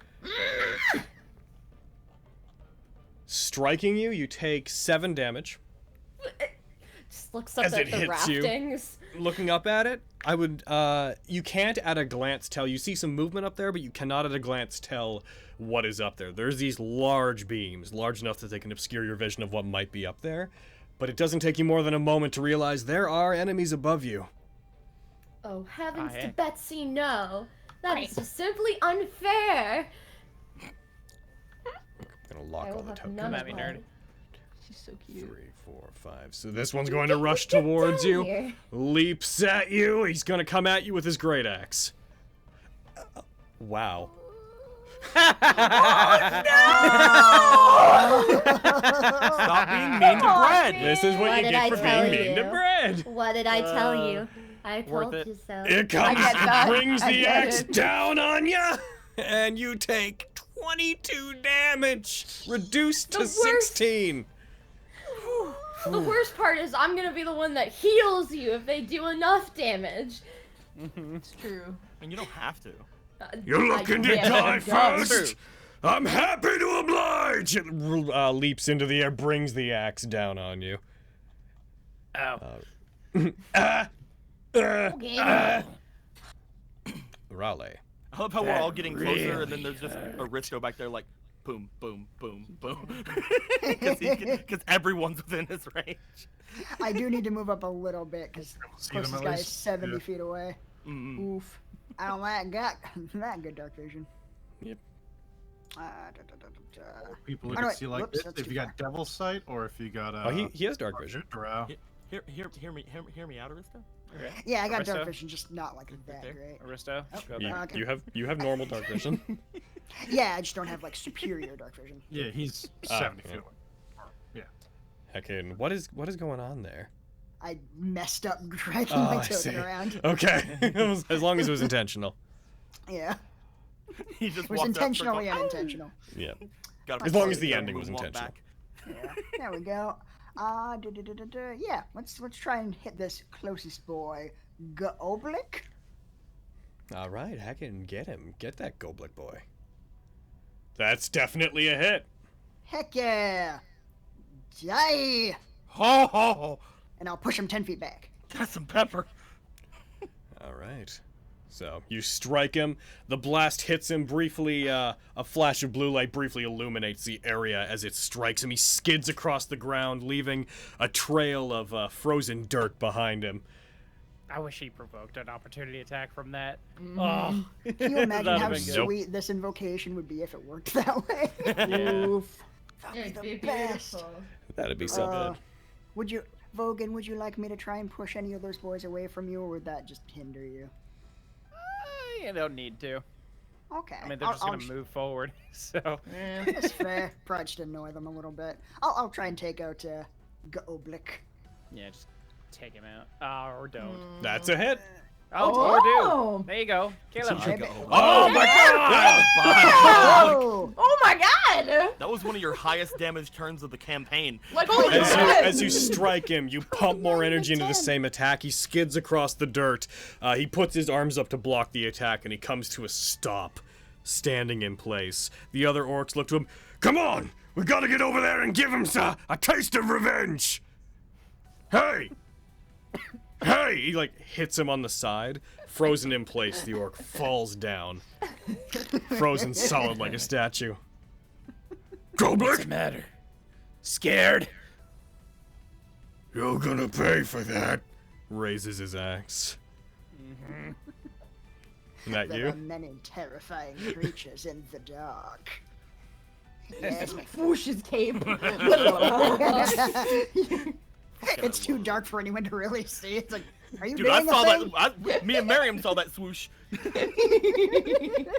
Striking you, you take 7 damage. Just looks up As at it the hits you. raftings. Looking up at it, I would, you can't at a glance tell. You see some movement up there, but you cannot at a glance tell what is up there. There's these large beams, large enough that they can obscure your vision of what might be up there. But it doesn't take you more than a moment to realize there are enemies above you. Oh, heavens Ah, to yeah. Betsy, no. That is just simply unfair. I'm gonna lock I all will the have tokens. none Come of at me, that. nerd. She's so cute. 3, 4, 5. So this one's going to rush towards down you. here. Leaps at you. He's gonna come at you with his great axe. Wow. Stop being mean to bread. This is what What you did get I for tell being mean to you? bread. What did I tell you? I worth told it. you so. It comes, get that. brings I the get axe it. down on you, and you take 22 damage, reduced to The worst. 16. The worst part is I'm gonna be the one that heals you if they do enough damage. It's true. And you don't have to. You're looking to yeah, die it does. first. I'm happy to oblige. It leaps into the air, brings the axe down on you. Oh. Raleigh. I love how we're all getting closer, and then there's just Aristo back there, like, boom, boom, boom, boom. Because everyone's within his range. I do need to move up a little bit because See them closest at guy is least? 70 Yeah. feet away. Oof. I don't like that good dark vision. Yep. People who Oh, can wait, see like whoops, this, that's if too you got Devil's Sight or if you got Oh, he has dark vision. Drow. Hear me out, Aristo. Okay. Yeah, I got Aristo? dark vision, just not like that there. great. Aristo, go You, back. okay. you have normal dark vision. Yeah, I just don't have like superior dark vision. Yeah, he's Ah, 70 yeah. feet away. Heckin', what is going on there? I messed up dragging Oh, my I see. token around. Okay, as long as it was intentional. Yeah, He just it was walked up, intentionally circled, unintentional. Yeah. got As long as gotta the ending move was and walk intentional. back. Yeah, there we go. Yeah, let's try and hit this closest boy, Goblik. All right, Heckin', get him. Get that Goblik boy. That's definitely a hit. Heck yeah! Die! Ho ho! And I'll push him 10 feet back. That's some pepper. All right. So you strike him. The blast hits him briefly. A flash of blue light briefly illuminates the area as it strikes him. He skids across the ground, leaving a trail of frozen dirt behind him. I wish he provoked an opportunity attack from that. Oh, Can you imagine That'd how have been good. sweet this invocation would be if it worked that way? Oof. That'd It'd be be the best. beautiful. That'd be something. Would you, Vogan, would you like me to try and push any of those boys away from you, or would that just hinder you? you don't need to. Okay. I mean, they're just gonna move forward, so. That's fair. Probably just annoy them a little bit. I'll try and take out Goblik. Yeah, just take him out. Or don't. That's a hit. Or do. There you go. Kill him. Oh my god! Oh! Oh my god! That was one of your highest damage turns of the campaign. Like, holy As shit! you strike him, you pump more energy into the same attack. He skids across the dirt. He puts his arms up to block the attack, and he comes to a stop, standing in place. The other orcs look to him. Come on! We gotta get over there and give him a taste of revenge! Hey! Hey! He, hits him on the side. Frozen in place, the orc falls down. Frozen solid like a statue. What's the matter? Scared? You're gonna pay for that. Raises his axe. Isn't that There are you? many terrifying creatures in the dark. Yes. Whoosh's cape. It's too dark for anyone to really see. It's like, are you Dude, I being a saw thing? that. Me and Miriam saw that swoosh.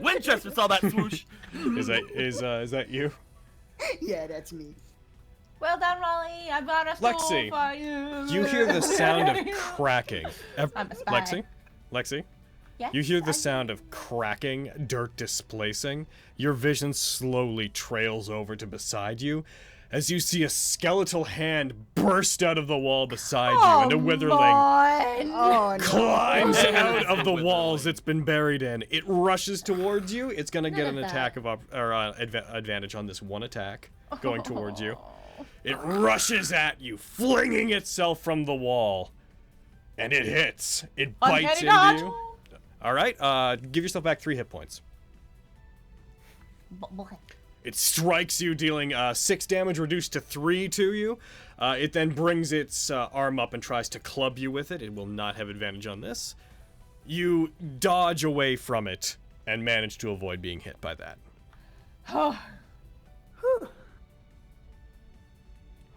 Winchester saw that swoosh. Is that you? Yeah, that's me. Well done, Raleigh. I've got a stool Lexi, for you. You hear the sound of cracking. I'm a spy. Lexi? Yes, You hear the I- sound of cracking, dirt displacing. Your vision slowly trails over to beside you as you see a skeletal hand burst out of the wall beside you, and a witherling Oh, no. climbs out of the walls it's been buried in. It rushes towards you. It's gonna get None an of attack of advantage on this one attack going towards you. It rushes at you, flinging itself from the wall, and it hits. It bites Uncanny into dodge. you. All right, give yourself back 3 hit points. It strikes you, dealing 6 damage, reduced to 3 to you. It then brings its arm up and tries to club you with it. It will not have advantage on this. You dodge away from it and manage to avoid being hit by that.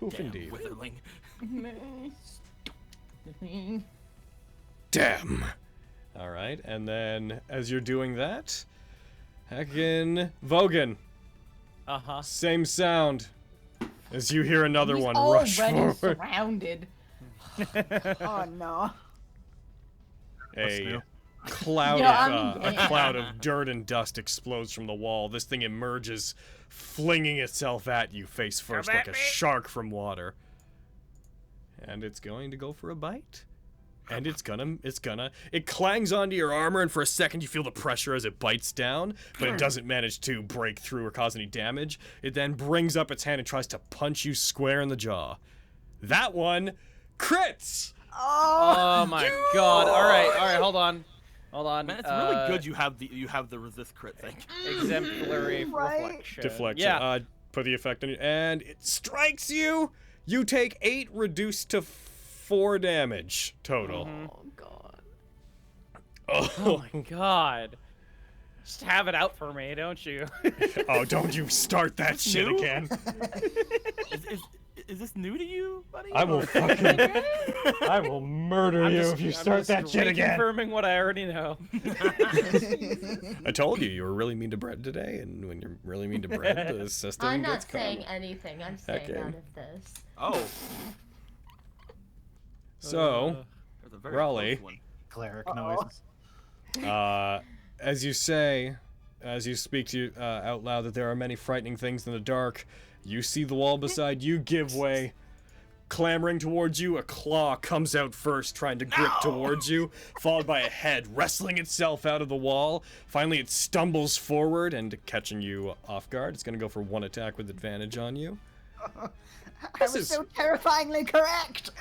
Oof, indeed. Witherling. Damn. All right, and then as you're doing that, again, Vogan. Same sound as you hear another He's one rush already forward. surrounded. Oh, no. A cloud Yeah, of a cloud of dirt and dust explodes from the wall. This thing emerges, flinging itself at you face first like a shark from water. And it's going to go for a bite. And it clangs onto your armor, and for a second you feel the pressure as it bites down, but it doesn't manage to break through or cause any damage. It then brings up its hand and tries to punch you square in the jaw. That one crits! Oh my god. Alright, hold on. Man, it's really good you have the resist crit thing. Exemplary Right? reflection. Deflection. Yeah. Put the effect on you, and it strikes you! You take 8 reduced to 4 damage total. Oh god. Oh my god. Just have it out for me, don't you? Oh, don't you start that shit New? again. Is this new to you, buddy? I will fucking... I will murder you if you start that shit again. Confirming what I already know. I told you were really mean to bread today, and when you're really mean to bread, the system I'm not gets saying calm. anything. I'm staying Okay. out of this. Oh, So, there's a very Raleigh. close one. Cleric noises. as you speak to out loud that there are many frightening things in the dark, you see the wall beside you give way. Clambering towards you, a claw comes out first, trying to grip towards you, followed by a head wrestling itself out of the wall. Finally, it stumbles forward and catching you off guard. It's going to go for 1 attack with advantage on you. I was so terrifyingly correct.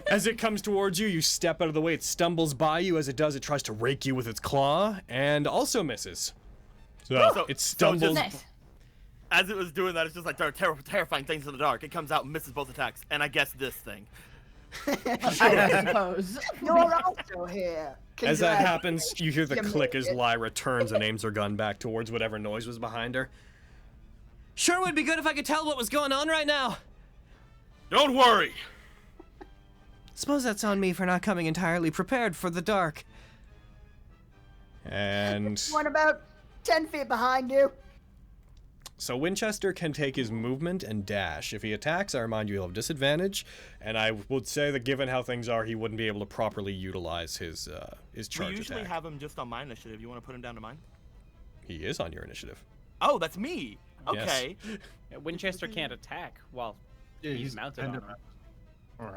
As it comes towards you, you step out of the way. It stumbles by you. As it does, it tries to rake you with its claw and also misses. So it stumbles. Nice. As it was doing that, it's just like terrifying things in the dark. It comes out and misses both attacks, and I guess this thing. I suppose. You're also here. As that happens, you hear the You click made as it. Lyra turns and aims her gun back towards whatever noise was behind her. Sure would be good if I could tell what was going on right now. Don't worry. Suppose that's on me for not coming entirely prepared for the dark. And One about 10 feet behind you. so Winchester can take his movement and dash. If he attacks, I remind you he'll have disadvantage. And I would say that given how things are, he wouldn't be able to properly utilize his charge We usually attack. have him just on my initiative. You want to put him down to mine? He is on your initiative. Oh, that's me. Yes. Okay. Yeah, Winchester can't attack while he's mounted on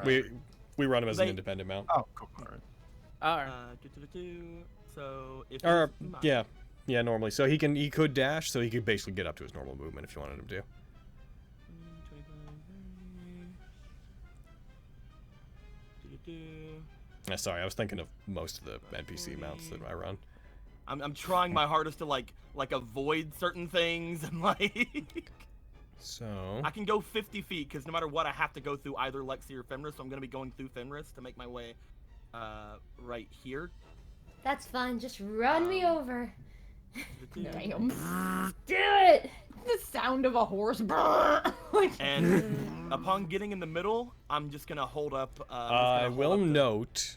him. We run him as an They- independent mount. Oh, cool. All right. Alright. So if Or he's mine- yeah, normally. So he could dash, so he could basically get up to his normal movement if you wanted him to. Sorry, I was thinking of most of the NPC mounts that I run. I'm trying my hardest to like avoid certain things and like So I can go 50 feet because no matter what I have to go through either Lexi or Fenris, so I'm gonna be going through Fenris to make my way right here. That's fine. Just run me over. Damn. Do it. The sound of a horse. Like, And upon getting in the middle, I'm just gonna hold up. I will note.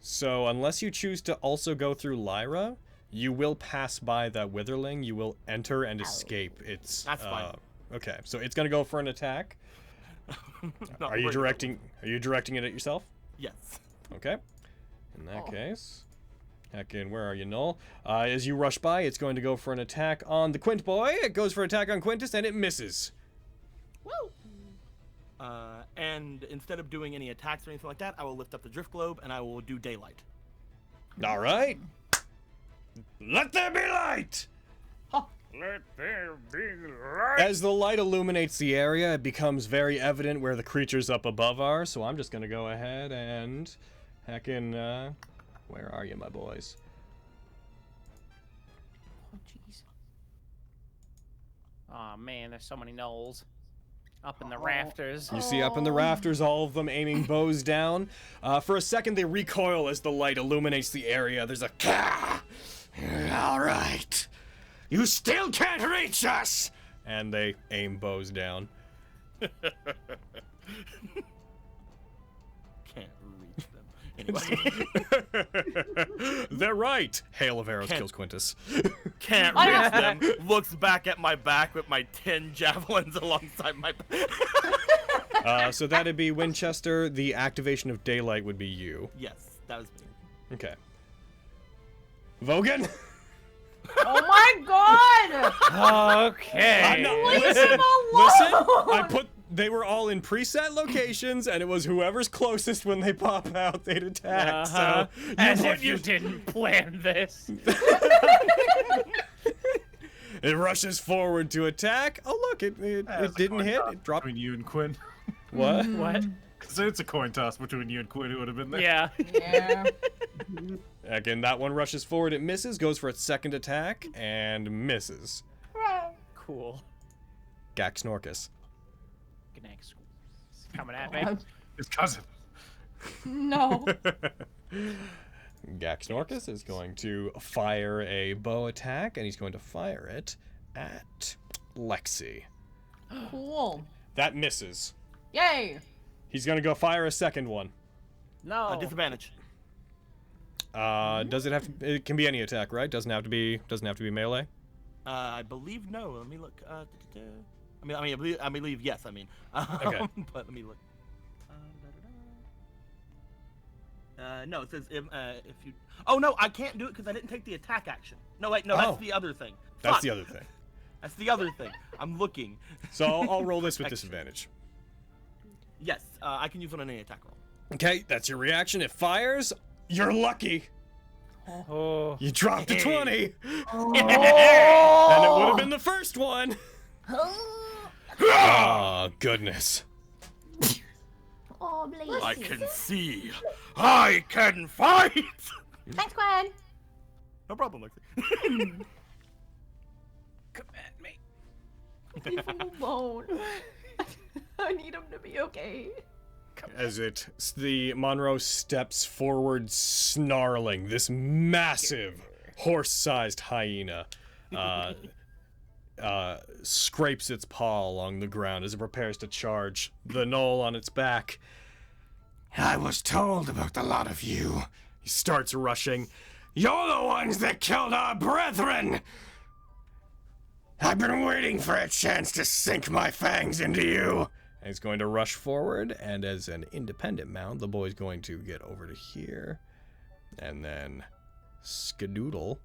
So unless you choose to also go through Lyra, you will pass by that witherling. You will enter and escape. It's That's fine. Okay, so it's gonna go for an attack. Are you directing it at yourself? Yes. Okay. In that case, heck in, where are you, Null? As you rush by, it's going to go for an attack on the Quint boy. It goes for an attack on Quintus, and it misses. Woo! And instead of doing any attacks or anything like that, I will lift up the drift globe and I will do daylight. All right. Let there be light! Let there be light. As the light illuminates the area, it becomes very evident where the creatures up above are, so I'm just going to go ahead and heckin', where are you, my boys? oh, jeez. Aw, man, there's so many gnolls. Up in the rafters. You see up in the rafters, all of them aiming bows down. For a second, they recoil as the light illuminates the area. There's a "Kah!" All right. You still can't reach us! And they aim bows down. Can't reach them. Anyway, They're right! Hail of arrows kills Quintus. can't reach them. Looks back at my back with my 10 javelins alongside my back. So that'd be Winchester. The activation of daylight would be you. Yes, that was me. Okay. Vogan? Oh my god! Okay. I'm not, Leave listen, him alone! they were all in preset locations, and it was whoever's closest when they pop out, they'd attack. So As if you didn't plan this. It rushes forward to attack. Oh look, it didn't hit. It dropped. Between you and Quinn. What? What? So it's a coin toss between you and Quinn who would have been there. Yeah. Yeah. Again, that one rushes forward. It misses. Goes for its second attack and misses. Cool. Gax Norcus. Gnax. Coming at me. His cousin. No. Gax Norcus is going to fire a bow attack, and he's going to fire it at Lexi. Cool. That misses. Yay! He's going to go fire a second one. No. Disadvantage. Does it have to? It can be any attack, right? Doesn't have to be melee. I believe no. Let me look. I believe yes. I mean. Okay. But let me look. No, it says if you. Oh no, I can't do it because I didn't take the attack action. No, wait, no, Oh. that's the other thing. That's Fuck. the other thing. That's the other thing. I'm looking. So I'll roll this with disadvantage. Yes, I can use one on any attack roll. Okay, that's your reaction. It fires. You're lucky. Oh. You dropped a 20. Oh. And it would have been the first one. Ah, goodness. Oh, bless I you. can see. I can fight. Thanks, Gwen. No problem, Lexi. Come at me. Leave him alone. I need him to be okay. As the Monroe steps forward, snarling, this massive horse-sized hyena scrapes its paw along the ground as it prepares to charge the knoll on its back. I was told about the lot of you. He starts rushing. You're the ones that killed our brethren! I've been waiting for a chance to sink my fangs into you. And he's going to rush forward, and as an independent mount, the boy's going to get over to here, and then skedoodle,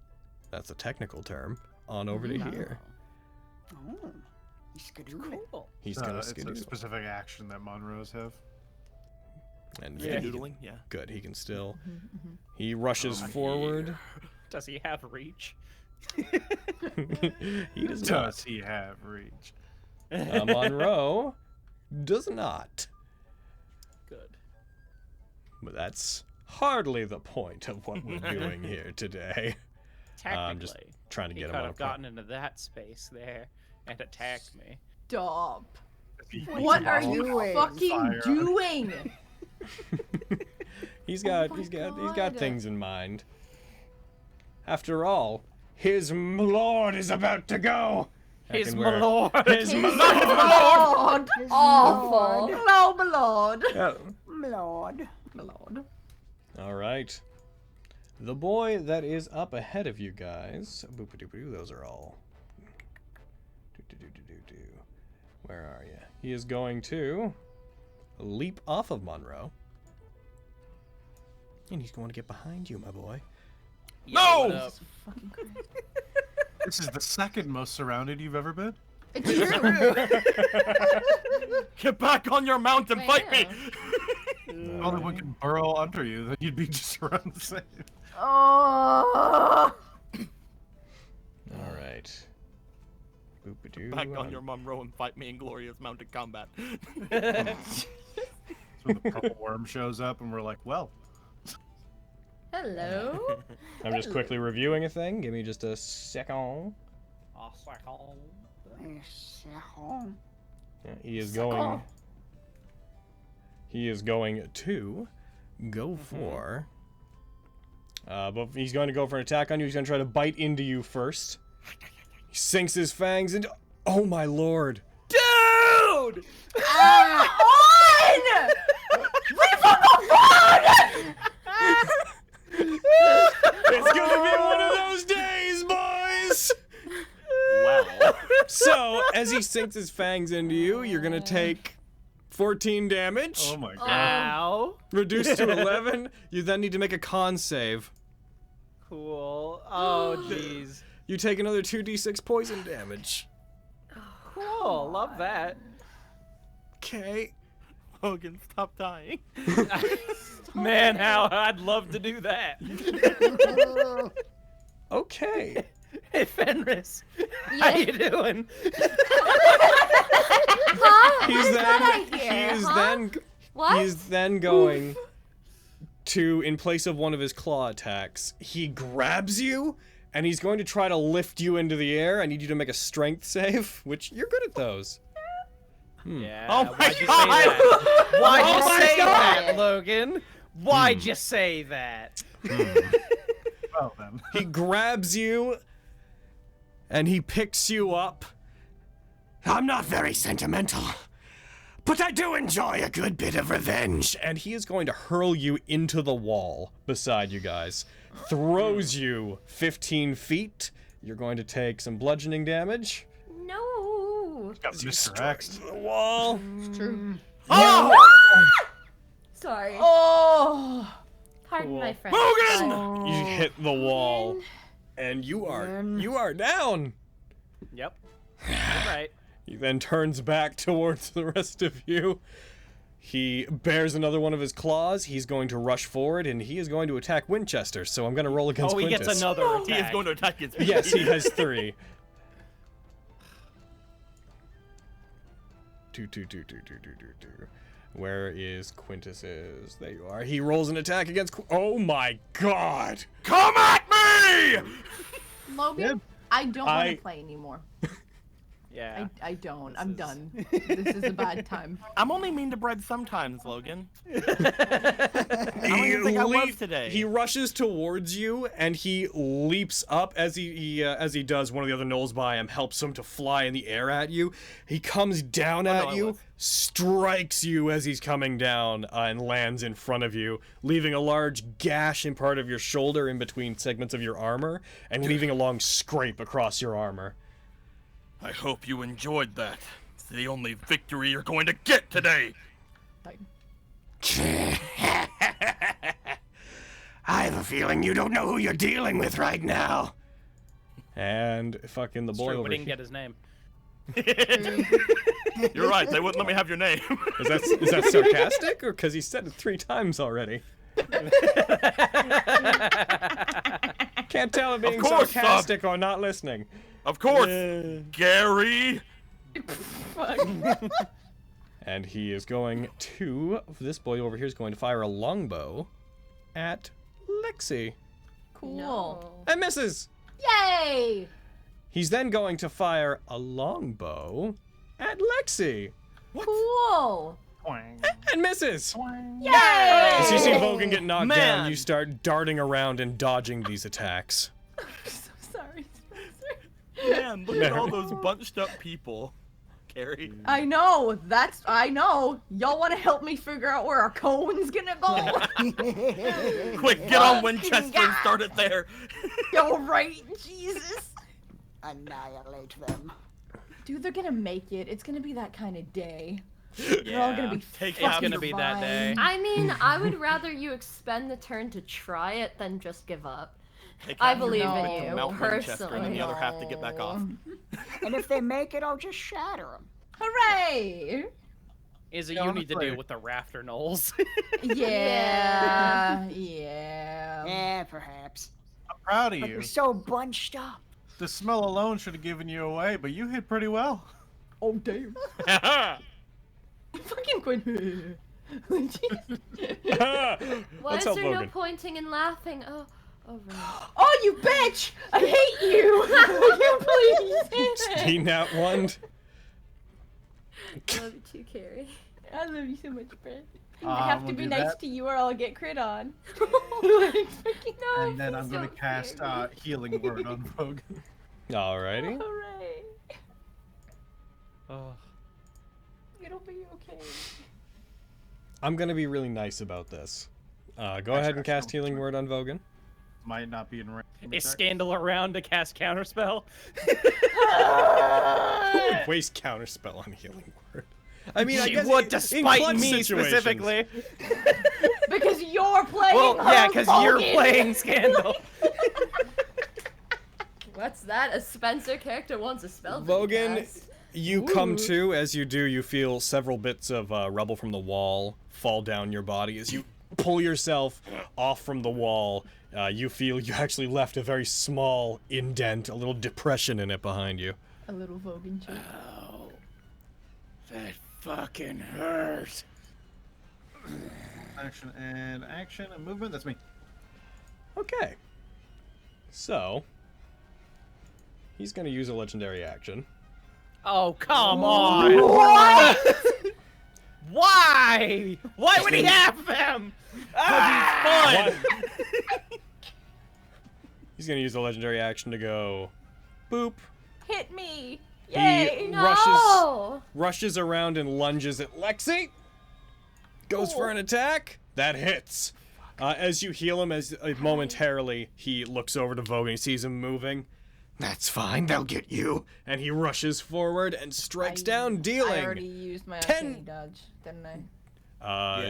that's a technical term, on over to here. Oh, he's skedoodling. Cool. He's going to It's a skedoodle. specific action that Monroes have. And Yeah, he can- doodling. Yeah. good, he can still. He rushes forward. Does he have reach? He does Does not. he have reach? Monroe does not. Good. But that's hardly the point of what we're doing here today. Technically, I'm just trying to he get him could on a have gotten into that space there and attacked me. Stop. If he What eats are all you the fucking fire- doing? He's Oh got my he's got God. things in mind. After all, his lord is about to go. His Fucking where- lord. His Lord. Awful. Hello, my lord. Lord. My lord. All right. The boy that is up ahead of you guys. Boop-a-doop-a-doo, those are all. Do-do-do-do-do-do. Where are you? He is going to leap off of Monroe. And he's going to get behind you, my boy. No! Jesus fucking Christ. This is the second most surrounded you've ever been. It's true. Get back on your mount and fight me. The only one can burrow under you, then you'd be just around the same. Oh. All right. Boop-a-doo. Back on your Monroe and fight me in glorious mounted combat. That's when the purple worm shows up and we're like, well, Hello. I'm just quickly reviewing a thing. Give me just a second. Yeah, he is going. He is going to go for. But he's going to go for an attack on you. He's going to try to bite into you first. He sinks his fangs into. Oh my lord! Dude! On! Leave him alone! It's gonna be one of those days, boys. Well. So as he sinks his fangs into you, you're gonna take 14 damage. oh my god. Ow. Reduced to 11. You then need to make a con save. Cool. Oh, jeez. You take another 2d6 poison damage. Cool. Love that. Okay. Hogan, stop dying. Man, how I'd love to do that. Okay. Hey, Fenris. How Yeah. you doing? Huh? He's What is that I then hear? he is Huh? then What? he's then going to, in place of one of his claw attacks, he grabs you and he's going to try to lift you into the air. I need you to make a strength save, which you're good at those. Yeah. Oh my why'd you God. say that? Why'd Oh you my say God. that, Logan? Why'd you say that? Well then. He grabs you and he picks you up. I'm not very sentimental, but I do enjoy a good bit of revenge. And he is going to hurl you into the wall beside you guys. Throws you 15 feet. You're going to take some bludgeoning damage. No. Got Mr. X. The wall. It's true. Sorry. Oh. Pardon my French. Hogan! You hit the wall. And you are down. Yep. You're right. He then turns back towards the rest of you. He bears another one of his claws. He's going to rush forward, and he is going to attack Winchester. So I'm going to roll against Oh, he Quintus. gets another attack. He is going to attack his Yes, he has 3. Where is Quintus's? There you are. He rolls an attack against. Oh my god! Come at me! Logan, I don't want to play anymore. Yeah. I don't. I'm done. This is a bad time. I'm only mean to Bread sometimes, Logan. I don't even think I was today. He rushes towards you and he leaps up as he does. One of the other gnolls by him helps him to fly in the air at you. He comes down at you, strikes you as he's coming down, and lands in front of you, leaving a large gash in part of your shoulder in between segments of your armor, and leaving a long scrape across your armor. I hope you enjoyed that. It's the only victory you're going to get today. I have a feeling you don't know who you're dealing with right now. And fucking the boy over we didn't here. get his name. You're right. They wouldn't let me have your name. Is that sarcastic, or because he said it 3 times already? Can't tell if being sarcastic or not listening. Of course, Gary. And he is going to. This boy over here is going to fire a longbow at Lexi. Cool. No. And misses. Yay! He's then going to fire a longbow at Lexi. Cool. And misses. Yay! As you see Vogan get knocked down, Man. you start darting around and dodging these attacks. I'm so sorry, Spencer. Man, look at all those bunched up people. Gary. I know. I know. Y'all want to help me figure out where our cone's gonna go? Quick, get on Winchester and start it there. Yo, right? Jesus. Annihilate them. Dude, they're gonna make it. It's gonna be that kind of day. They're all gonna be Take fucking out gonna be that day. fine. I mean, I would rather you expend the turn to try it than just give up. Take I out your believe in helmet to you, mount Winchester, and then the personally. other half to get back off. And if they make it, I'll just shatter them. Hooray! Izzy, Yeah, you I'm need to afraid. deal with the rafter gnolls. Yeah. Yeah, perhaps. I'm proud of But you. they're so bunched up. The smell alone should have given you away, but you hit pretty well. Oh, damn. Fucking quit. Let's Why is help there no Logan. pointing and laughing? Oh, right. Oh, you bitch! I hate you! Will you please? He nat one. Love you too, Carrie. I love you so much, Brett. I have to we'll be do nice that. to you or I'll get crit on. And then I'm gonna cast healing word on Vogue. Alrighty. Hooray. Oh. It'll be okay. I'm gonna be really nice about this. Go ahead and cast healing word on Vogan. Might not be in range. Is Scandal around to cast counterspell? Who would waste counterspell on healing word? I mean, I She guess would, in despite clutch me situations. specifically. Because you're playing Well, her, yeah, because you're Logan. playing Scandal. What's that? A Spencer character wants a spell. to be Vogan, cast. you come to. As you do, you feel several bits of rubble from the wall fall down your body. As you pull yourself off from the wall, you feel you actually left a very small indent, a little depression in it behind you. A little Vogan joke. Oh, that fucking hurt. Action and movement. That's me. Okay. So, he's going to use a legendary action. Oh, come on. What? Why? Why would he have them? Ah! He's fun. He's going to use a legendary action to go boop. Hit me. He Yay. No! rushes around and lunges at Lexi. Goes for an attack. That hits. As you heal him, momentarily he looks over to Vogue and he sees him moving. That's fine, they'll get you. And he rushes forward and strikes down, I dealing. already used my 10. arcane dodge, didn't I?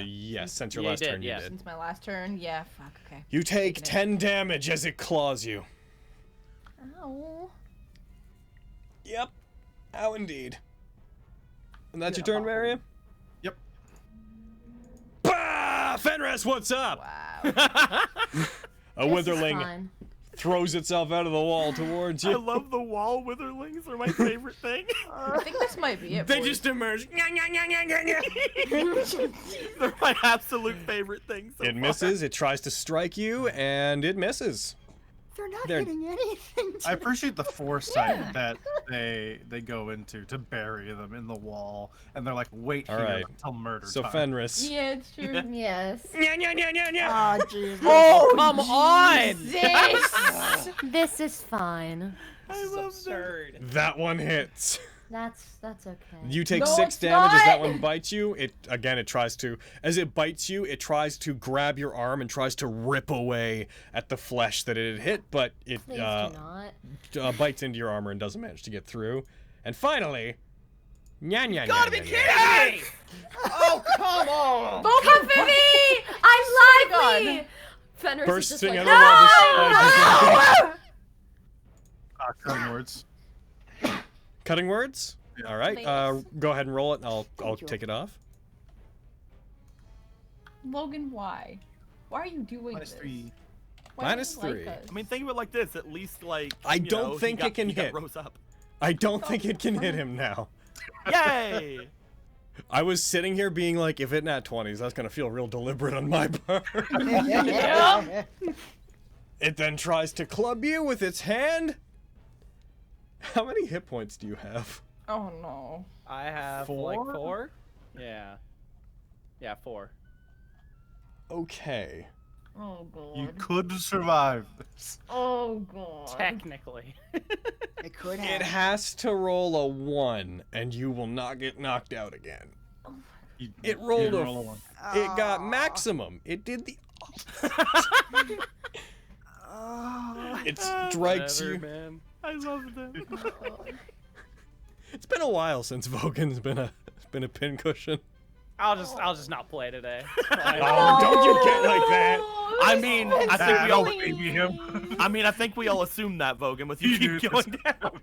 Yes, since your Yeah, you last did, turn yeah. you did. Since my last turn? Yeah, fuck, okay. You take Taking it. 10 damage as it claws you. Ow. Yep. Ow, indeed. And that's your You're turn, awful. Mariam? Yep. Bah! Fenris, what's up? Wow. A This is witherling fine. throws itself out of the wall towards I you. love the wall witherlings. Are my favorite thing. I think this might be it. They boys. just emerge. They're my absolute favorite thing. So It far. misses. It tries to strike you, and it misses. They're not They're- hitting anything. I appreciate the foresight that they go into to bury them in the wall, and they're like, wait All here right. until murder So time. Fenris. Yeah, it's true. Yes. Oh, Jesus. Oh, come on! This is fine. This is absurd. That one hits. That's okay. You take No, 6 it's damage as that not! one bites you. It tries to, as it bites you, it tries to grab your arm and tries to rip away at the flesh that it had hit, but it Please do not. bites into your armor and doesn't manage to get through. And finally, Gotta be kidding me! Oh, come on! Come for me! I'm lively! Fenris is just bursting like, out of all this. Cutting words. Cutting words. Yeah. All right. Please. Go ahead and roll it, and I'll Thank you. take it off. Logan, why? Why are you doing this? -3. Why don't Minus you like 3. us? I mean, think of it like this. At least, like, I you don't know, think he it can got hit. Rose up. I don't think it can hit him now. Yay! I was sitting here being like, if it nat 20s, that's gonna feel real deliberate on my part. It then tries to club you with its hand. How many hit points do you have? Oh no. I have 4? like 4. Yeah. Yeah, 4. Okay. Oh god. You could survive this. Oh god. Technically. It could It have. has to roll a 1, and you will not get knocked out again. It rolled you a roll a 1. It got maximum. It did the. It strikes Whatever, you. man. I love them. It's been a while since Vogan's been a pincushion. I'll just not play today. Oh, don't you get like that? I mean, I think we all. baby him. I mean, I think we all assumed that, Vogan, with you keep going down.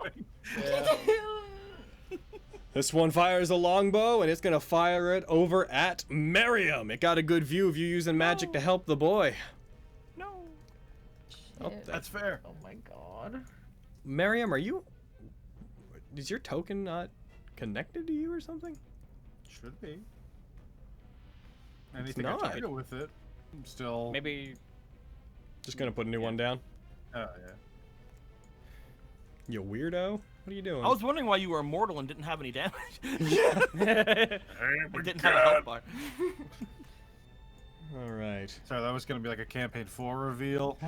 This one fires a longbow, and it's gonna fire it over at Miriam. It got a good view of you using magic to help the boy. No. Oh, Shit. That's fair. Oh my god. Miriam, are you? Is your token not connected to you or something? Should be. Anything not. I target with it, I'm still. Maybe. Just gonna put a new one down. Oh yeah. You weirdo. What are you doing? I was wondering why you were immortal and didn't have any damage. Yeah. Or didn't have a health bar. All right. Sorry, that was gonna be like a campaign 4 reveal.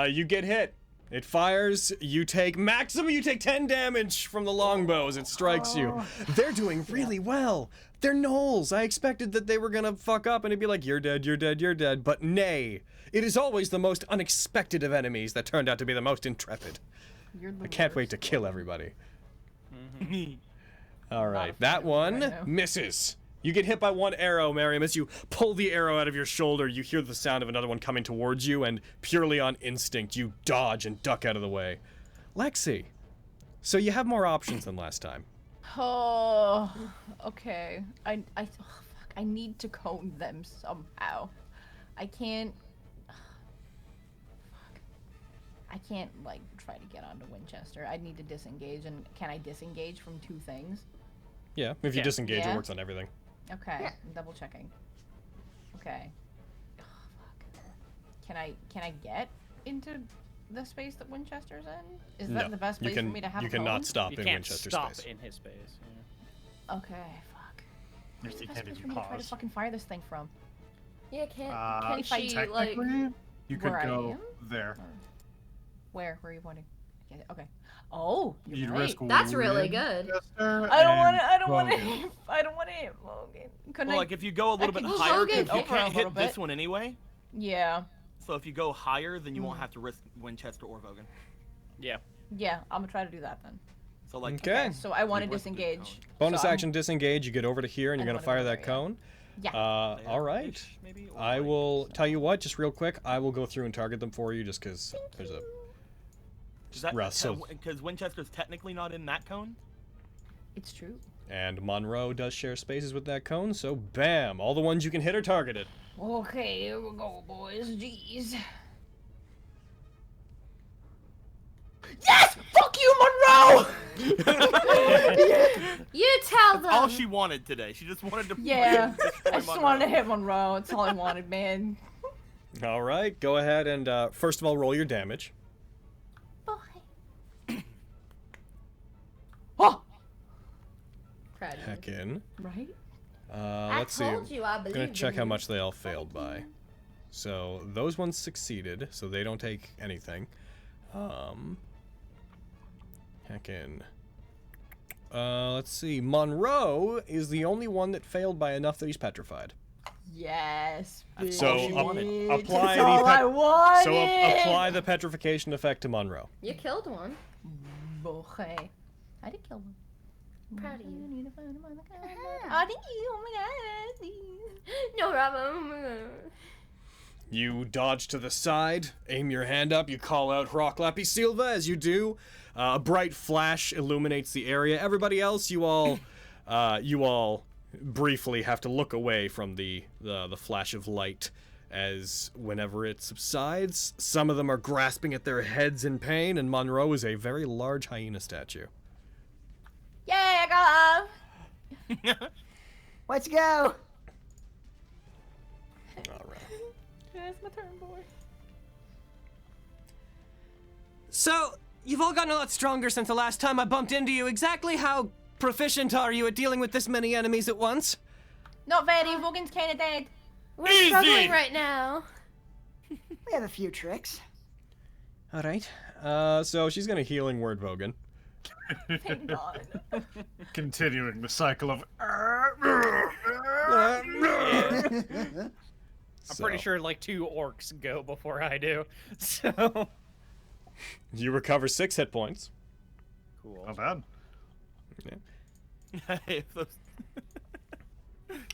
You get hit. It fires. You take 10 damage from the longbow as it strikes you. They're doing really well. They're gnolls. I expected that they were gonna fuck up and it'd be like, you're dead, you're dead, you're dead. But nay, it is always the most unexpected of enemies that turned out to be the most intrepid. You're the I can't wait worst. to kill everybody. Mm-hmm. All right, that one right now. misses. You get hit by one arrow, Miriam. As you pull the arrow out of your shoulder, you hear the sound of another one coming towards you, and purely on instinct, you dodge and duck out of the way. Lexi, so you have more options than last time. Oh, okay. Oh, fuck. I need to cone them somehow. I can't. Fuck. I can't like try to get onto Winchester. I need to disengage, and can I disengage from 2 things? Yeah, if you Yeah. disengage, it Yeah? works on everything. Okay, I'm double checking. Okay. Oh, fuck. Can I get into the space that Winchester's in? Is that No, the best you place can. for me to have You a cone? cannot stop You in can't Winchester stop space. in his space. Yeah. Okay, fuck. Where's the You best can't place even for me to try to pause. fucking fire this thing from? Yeah, Uh, can't she, like... Technically, you could where I go am? there. Where are you pointing? Okay. Oh, you're You'd right. risk That's really Wind, good. Chester, I don't want and to. I don't want to. Logan. I don't want to hit Logan. Couldn't Well, I? like, if you go a little I bit can higher, Logan because you over a can't little hit this bit. one anyway. Yeah. So if you go higher, then you won't have to risk Winchester or Vogan. Yeah. Yeah. I'm gonna try to do that then. So, like, Okay. So I want to You risk the disengage. cone. Bonus So I'm- action disengage. You get over to here, and I you're gonna wanna fire go that there, yeah. cone. Yeah. All right. Ish, maybe, or I like- will tell you what. Just real quick, I will go through and target them for you, just because there's a. Is that Russ, so- because Winchester's technically not in that cone? It's true. And Monroe does share spaces with that cone, so bam! All the ones you can hit are targeted. Okay, here we go, boys. Jeez. Yes! Fuck you, Monroe! You tell them. All she wanted today. She just wanted to. Yeah, destroy I just Monroe. wanted to hit Monroe. That's all I wanted, man. All right, go ahead and first of all roll your damage. Oh! Proud of you. Heck in. Right? Let's see. I told you I I'm believe gonna check in how you. much they all failed by. So those ones succeeded, so they don't take anything. Heck in. Let's see. Monroe is the only one that failed by enough that he's petrified. Yes, bitch. So apply That's all I wanted. So apply the petrification effect to Monroe. You killed one. Okay. I did kill one. Proud of you. Oh, thank you. Oh my god. No, Robin. You dodge to the side, aim your hand up, you call out Rock Lappy Silva as you do. A bright flash illuminates the area. Everybody else, you all briefly have to look away from the flash of light, as whenever it subsides, some of them are grasping at their heads in pain, and Monroe is a very large hyena statue. Yay, I got love. Let's go. All right. Yeah, it's my turn, boy. So, you've all gotten a lot stronger since the last time I bumped into you. Exactly how proficient are you at dealing with this many enemies at once? Not very. Vogan's kind of dead. We're struggling right now. We have a few tricks. All right. So she's gonna healing word Vogan. Thank God. Continuing the cycle of. I'm pretty sure like 2 orcs go before I do. So. You recover 6 hit points. Cool. Not bad. Yeah. Hey, those-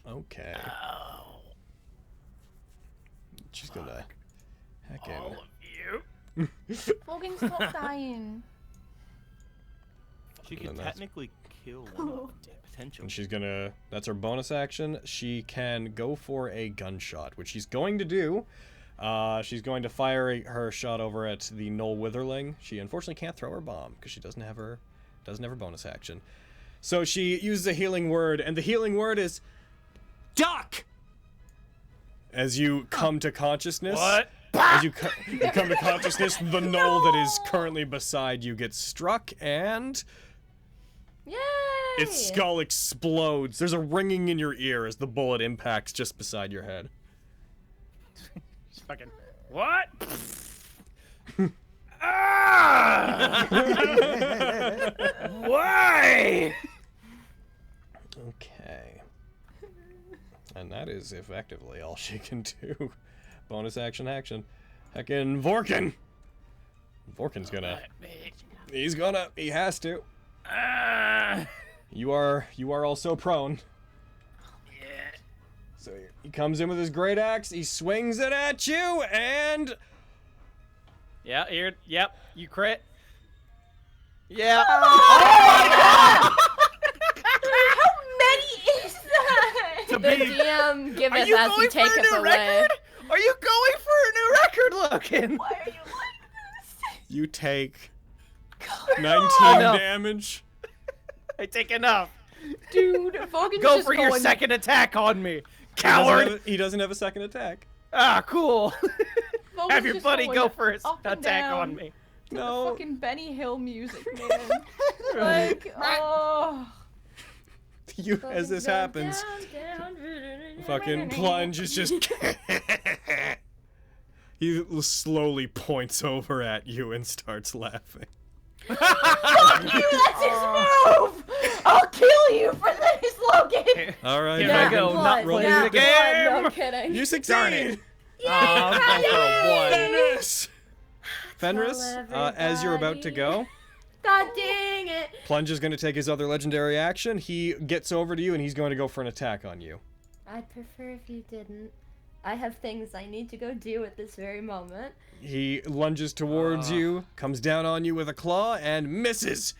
Okay. She's gonna heck in. All of you. Vogan, stop dying. she And could that's- technically kill one of them. Potential. And she's gonna, that's her bonus action. She can go for a gunshot, which she's going to do. She's going to fire her shot over at the Knoll Witherling. She unfortunately can't throw her bomb because she doesn't have her bonus action. So she uses a healing word, and the healing word is duck. As you come to consciousness. What? As you come to consciousness, the knoll that is currently beside you gets struck, and Yay! its skull explodes. There's a ringing in your ear as the bullet impacts just beside your head. Just fucking. What? Ah! Why? Okay. And that is effectively all she can do. Bonus action. Heckin' Vorkin! Vorkin's gonna... He has to. You are also prone. Yeah. So he comes in with his great axe, he swings it at you, and... Yeah, here. Yep, you crit. Yeah. How many is that? To The be, DM Are giveth you as he going for a taketh new away. record? Are you going for a new record, Logan? Why are you like this? You take God, 19 no. damage. I take enough. dude, Vogan's Go just for your going- second attack on me, He coward. doesn't have a second attack. Ah, cool. Vogan's Have your just buddy going go for his up and attack down on me. to No. the fucking Benny Hill music, man. Like, oh. You, as this happens, fucking Plunge is just... He slowly points over at you and starts laughing. Fuck you, that's his move! I'll kill you for this, Logan! Alright, Here Yeah, I go, blood, not roll playing yeah, the blood, game. no kidding. You succeed! Darn it. I'm going for a 1. Fenris! Fenris, as you're about to go, God dang it! Plunge is going to take his other legendary action. He gets over to you and he's going to go for an attack on you. I'd prefer if you didn't. I have things I need to go do at this very moment. He lunges towards you, comes down on you with a claw, and misses.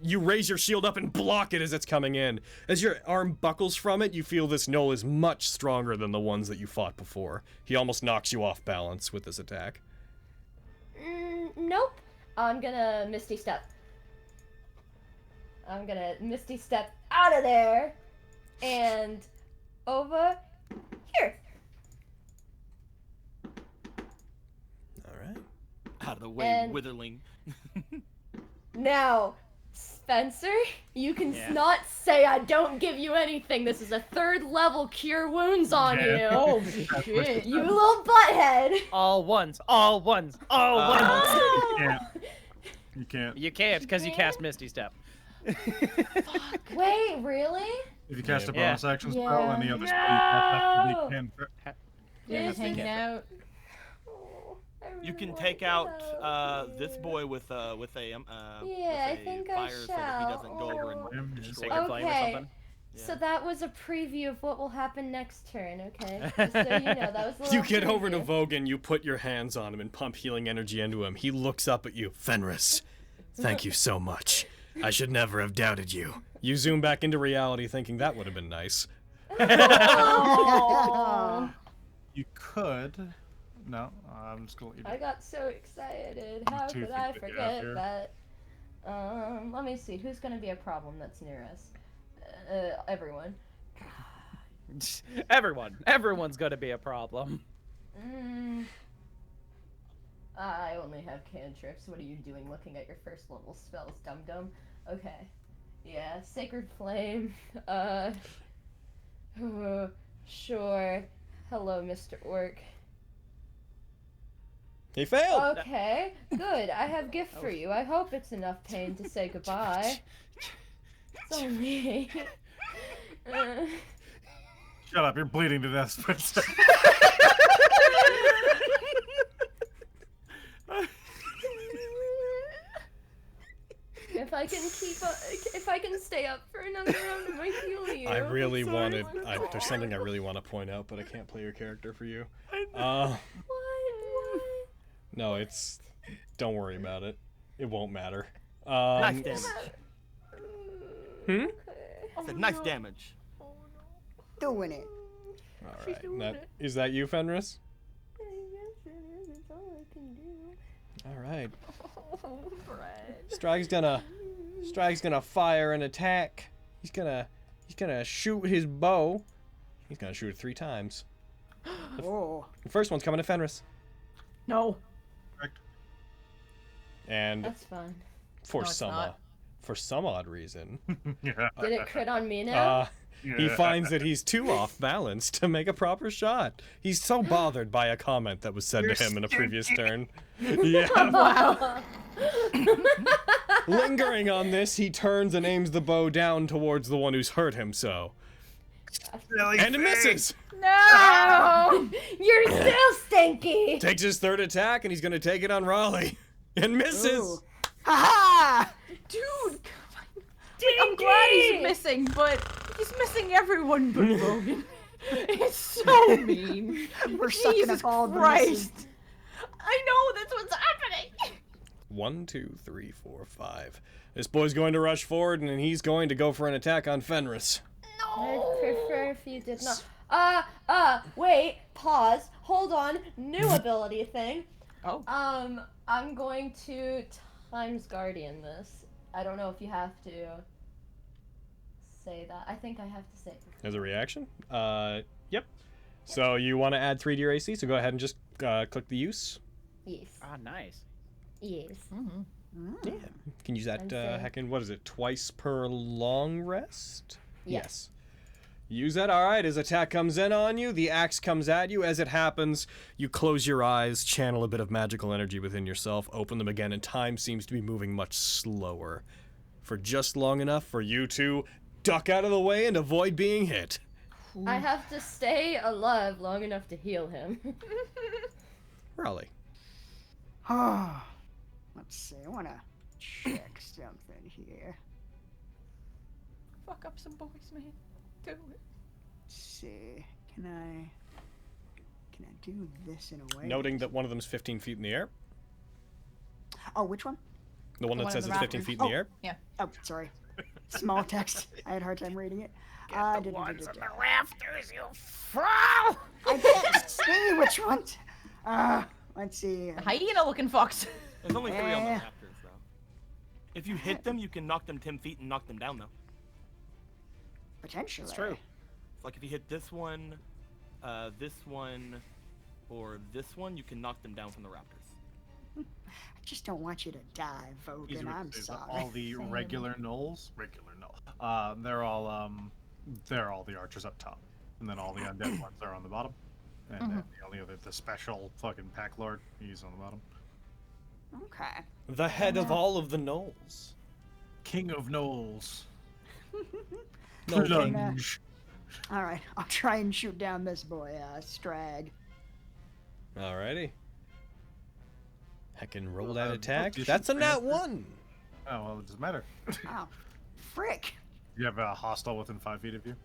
You raise your shield up and block it as it's coming in. As your arm buckles from it, you feel this knoll is much stronger than the ones that you fought before. He almost knocks you off balance with this attack. Nope. I'm gonna Misty Step. I'm gonna Misty Step out of there and over here. All right. Out of the way, And- Witherling. Now, Spencer, you can not say I don't give you anything. This is a 3rd level cure wounds on you. Oh shit. You little butthead. All ones, all ones, all ones. Oh! You can't. You can't because you cast Misty Step. Wait, really? If you cast a Yeah. bonus action spell, Yeah. any other spell you cast after No! they can. Yeah, This hanging is- out. Oh, I really You can want take to out help this you. boy with Yeah, with I a think I fire so that he doesn't go over shall. and Just destroy Sacred it. Flame or Okay. something. So that was a preview of what will happen next turn, okay? Just so you know, that was a You little get over to preview. Vogan, you put your hands on him and pump healing energy into him. He looks up at you. Fenris, thank you so much. I should never have doubted you. You zoom back into reality thinking that would have been nice. Oh, You could. No, I'm just gonna let you do I it. got so excited. How Two could feet I to get out forget here. that? Let me see. Who's gonna be a problem that's near us? Everyone. Everyone's gonna be a problem. I only have cantrips. What are you doing looking at your 1st level spells, dum-dum? Okay. Yeah, Sacred Flame. Sure. Hello, Mr. Orc. He failed. Okay, good. I have gift for you. I hope it's enough pain to say goodbye. It's only... Shut up! You're bleeding to death, Spencer. If I can stay up for another round, I might heal you. I really I'm sorry. wanted. There's something I really want to point out, but I can't play your character for you. What? No, it's. Don't worry about it. It won't matter. Nice damage. Hmm? I said nice damage. Doing it. All right. Is that you, Fenris? Yes, it is. It's all I can do. All right. Oh, Brad. Strike's gonna fire an attack. He's gonna shoot his bow. He's gonna shoot it 3 times. Oh. The first one's coming to Fenris. No. Correct. And That's fun. for No, it's some not. for some odd reason, Yeah. Did it crit on me now? he finds that he's too off balance to make a proper shot. He's so bothered by a comment that was said to him in a previous turn. Yeah. Wow. Lingering on this, he turns and aims the bow down towards the one who's hurt him so. And it misses! No. You're still stinky! Takes his 3rd attack and he's gonna take it on Raleigh. And misses! Ooh. Ha Dude. I'm glad he's missing, but he's missing everyone but Logan. It's so mean. We're sucking Jesus up all the Christ. misses. I know that's what's happening. 1, 2, 3, 4, 5. This boy's going to rush forward and he's going to go for an attack on Fenris. I'd prefer if you did not. Wait, pause, hold on, new ability thing. Oh. I'm going to Times Guardian this. I don't know if you have to say that. I think I have to say it. As a reaction? Yep. So you want to add 3 to your AC, so go ahead and just click the use. Yes. Ah, nice. Yes. Yeah. You can use that, And say- heck in, what is it, twice per long rest? Yes. Use that. All right. His attack comes in on you. The axe comes at you. As it happens, you close your eyes, channel a bit of magical energy within yourself, open them again, and time seems to be moving much slower. For just long enough for you to duck out of the way and avoid being hit. I have to stay alive long enough to heal him. Raleigh. Let's see. I want to check something here. Fuck up some boys, man. Do it. Let's see. Can I do this in a way? Noting that one of them's 15 feet in the air. Oh, which one? The one that one says in it's the 15 rafters. feet in the air. Yeah. Oh, sorry. Small text. I had a hard time reading it. The ones on the rafters, you fool! I can't see which ones. Let's see. Hyena looking fox. There's only 3 on the Eh. rafters. If you hit them, you can knock them 10 feet and knock them down, though. Potentially. It's true. It's like if you hit this one, or this one, you can knock them down from the raptors. I just don't want you to die, Vogan. I'm sorry. All the regular gnolls, they're all the archers up top, and then all the undead ones are on the bottom, and then the only other, the special fucking pack lord, he's on the bottom. Okay. The head of all of the gnolls. King of gnolls. Plunge. All right, I'll try and shoot down this boy, Strag. Alrighty. Heckin' roll that attack. That's a nat 1. Oh, well, it doesn't matter. Oh, frick. You have a hostile within 5 feet of you?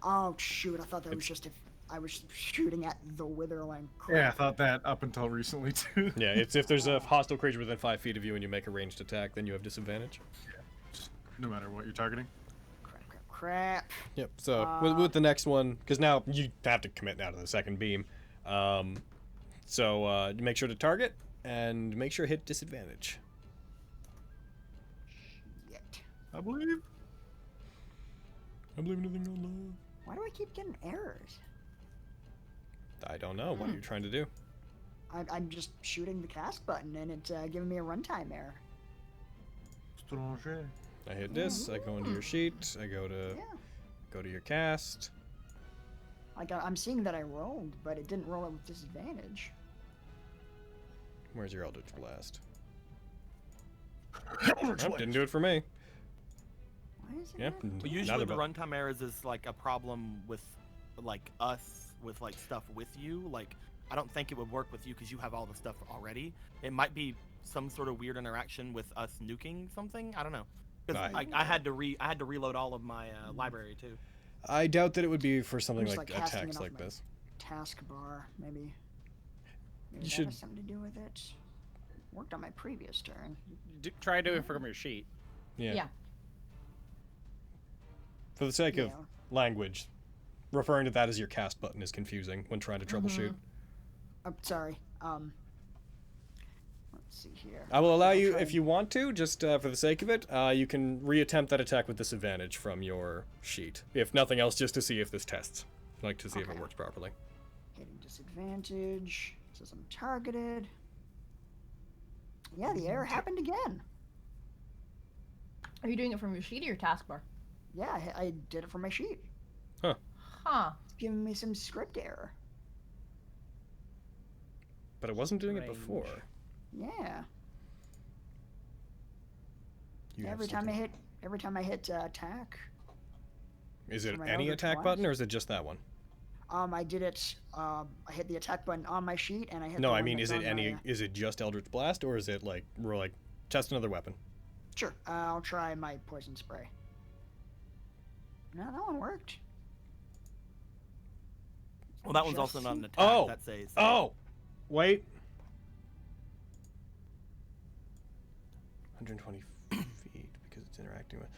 Oh, shoot, I thought that was just if I was shooting at the witherling. Crap. Yeah, I thought that up until recently, too. Yeah, it's if there's a hostile creature within 5 feet of you and you make a ranged attack, then you have disadvantage. Yeah, just no matter what you're targeting. Crap. Yep, so with the next one, because now you have to commit now to the second beam. So make sure to target and make sure to hit disadvantage. Shit. I believe nothing on love. Why do I keep getting errors? I don't know. What are you trying to do? I'm just shooting the cast button and it's giving me a runtime error. Strange. I hit this. I go into your sheet. I go to your cast. I'm seeing that I rolled, but it didn't roll it with disadvantage. Where's your Eldritch Blast? Nope, didn't do it for me. Why is it? Yep. But usually the runtime errors is like a problem with like us with like stuff with you. Like I don't think it would work with you because you have all the stuff already. It might be some sort of weird interaction with us nuking something. I don't know. Because I had to reload all of my library too. I doubt that it would be for something Just like casting attacks it off like my this. Taskbar, maybe. Maybe You that should- has something to do with it. Worked on my previous turn. Try doing it from your sheet. Yeah. For the sake of Yeah. language, referring to that as your cast button is confusing when trying to troubleshoot. Oh, sorry. Let's see here. I will allow I'll you, try if you want to, just for the sake of it, you can reattempt that attack with disadvantage from your sheet. If nothing else, just to see if this tests. Like to see if it Okay. works properly. Hitting disadvantage. Says I'm targeted. Yeah, the error happened again. Are you doing it from your sheet or your taskbar? Yeah, I did it from my sheet. Huh. It's giving me some script error. But it wasn't doing it Strange. before. Yeah. You have Every time something- I hit attack. Is it for my any Eldritch attack Blast. button or is it just that one? I did it. I hit the attack button on my sheet, and I hit. No, the I one mean, that's is it on my, any? Is it just Eldritch Blast or is it like we're like test another weapon? Sure. I'll try my poison spray. No, that one worked. Well, that one's also not an attack. Oh. That's a Oh, wait. 120 feet because it's interacting with.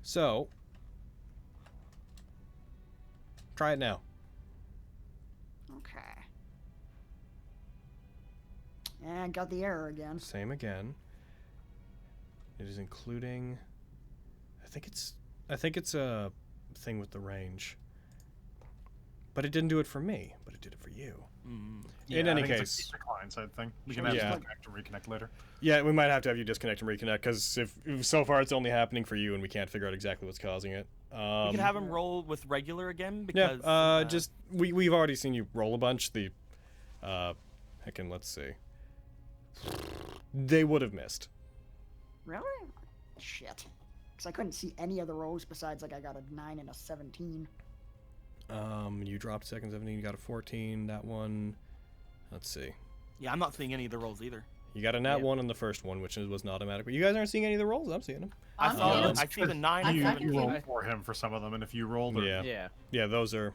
So, try it now. Okay. And got the error again. Same again. It is including. I think it's a thing with the range. But it didn't do it for me. But it did it for you. In any case, it's a client side thing. We can Sure. have Yeah. to disconnect and reconnect later. yeah, we might have to have you disconnect and reconnect because if so far it's only happening for you and we can't figure out exactly what's causing it. We could have him roll with regular again Yeah, because just we've already seen you roll a bunch. Let's see. They would have missed. Really? Shit. Because I couldn't see any of the rolls besides like I got a 9 and a 17. You dropped second 17. You got a 14. That one. Let's see. yeah, I'm not seeing any of the rolls either. You got a nat Yeah. 1 on the first one, which was not automatic. But you guys aren't seeing any of the rolls. I'm seeing them. I I'm saw seeing the, it. I see the 9 and I You, can 17. see rolled it. for him for some of them, and if you rolled, Yeah. Yeah. Yeah, those are.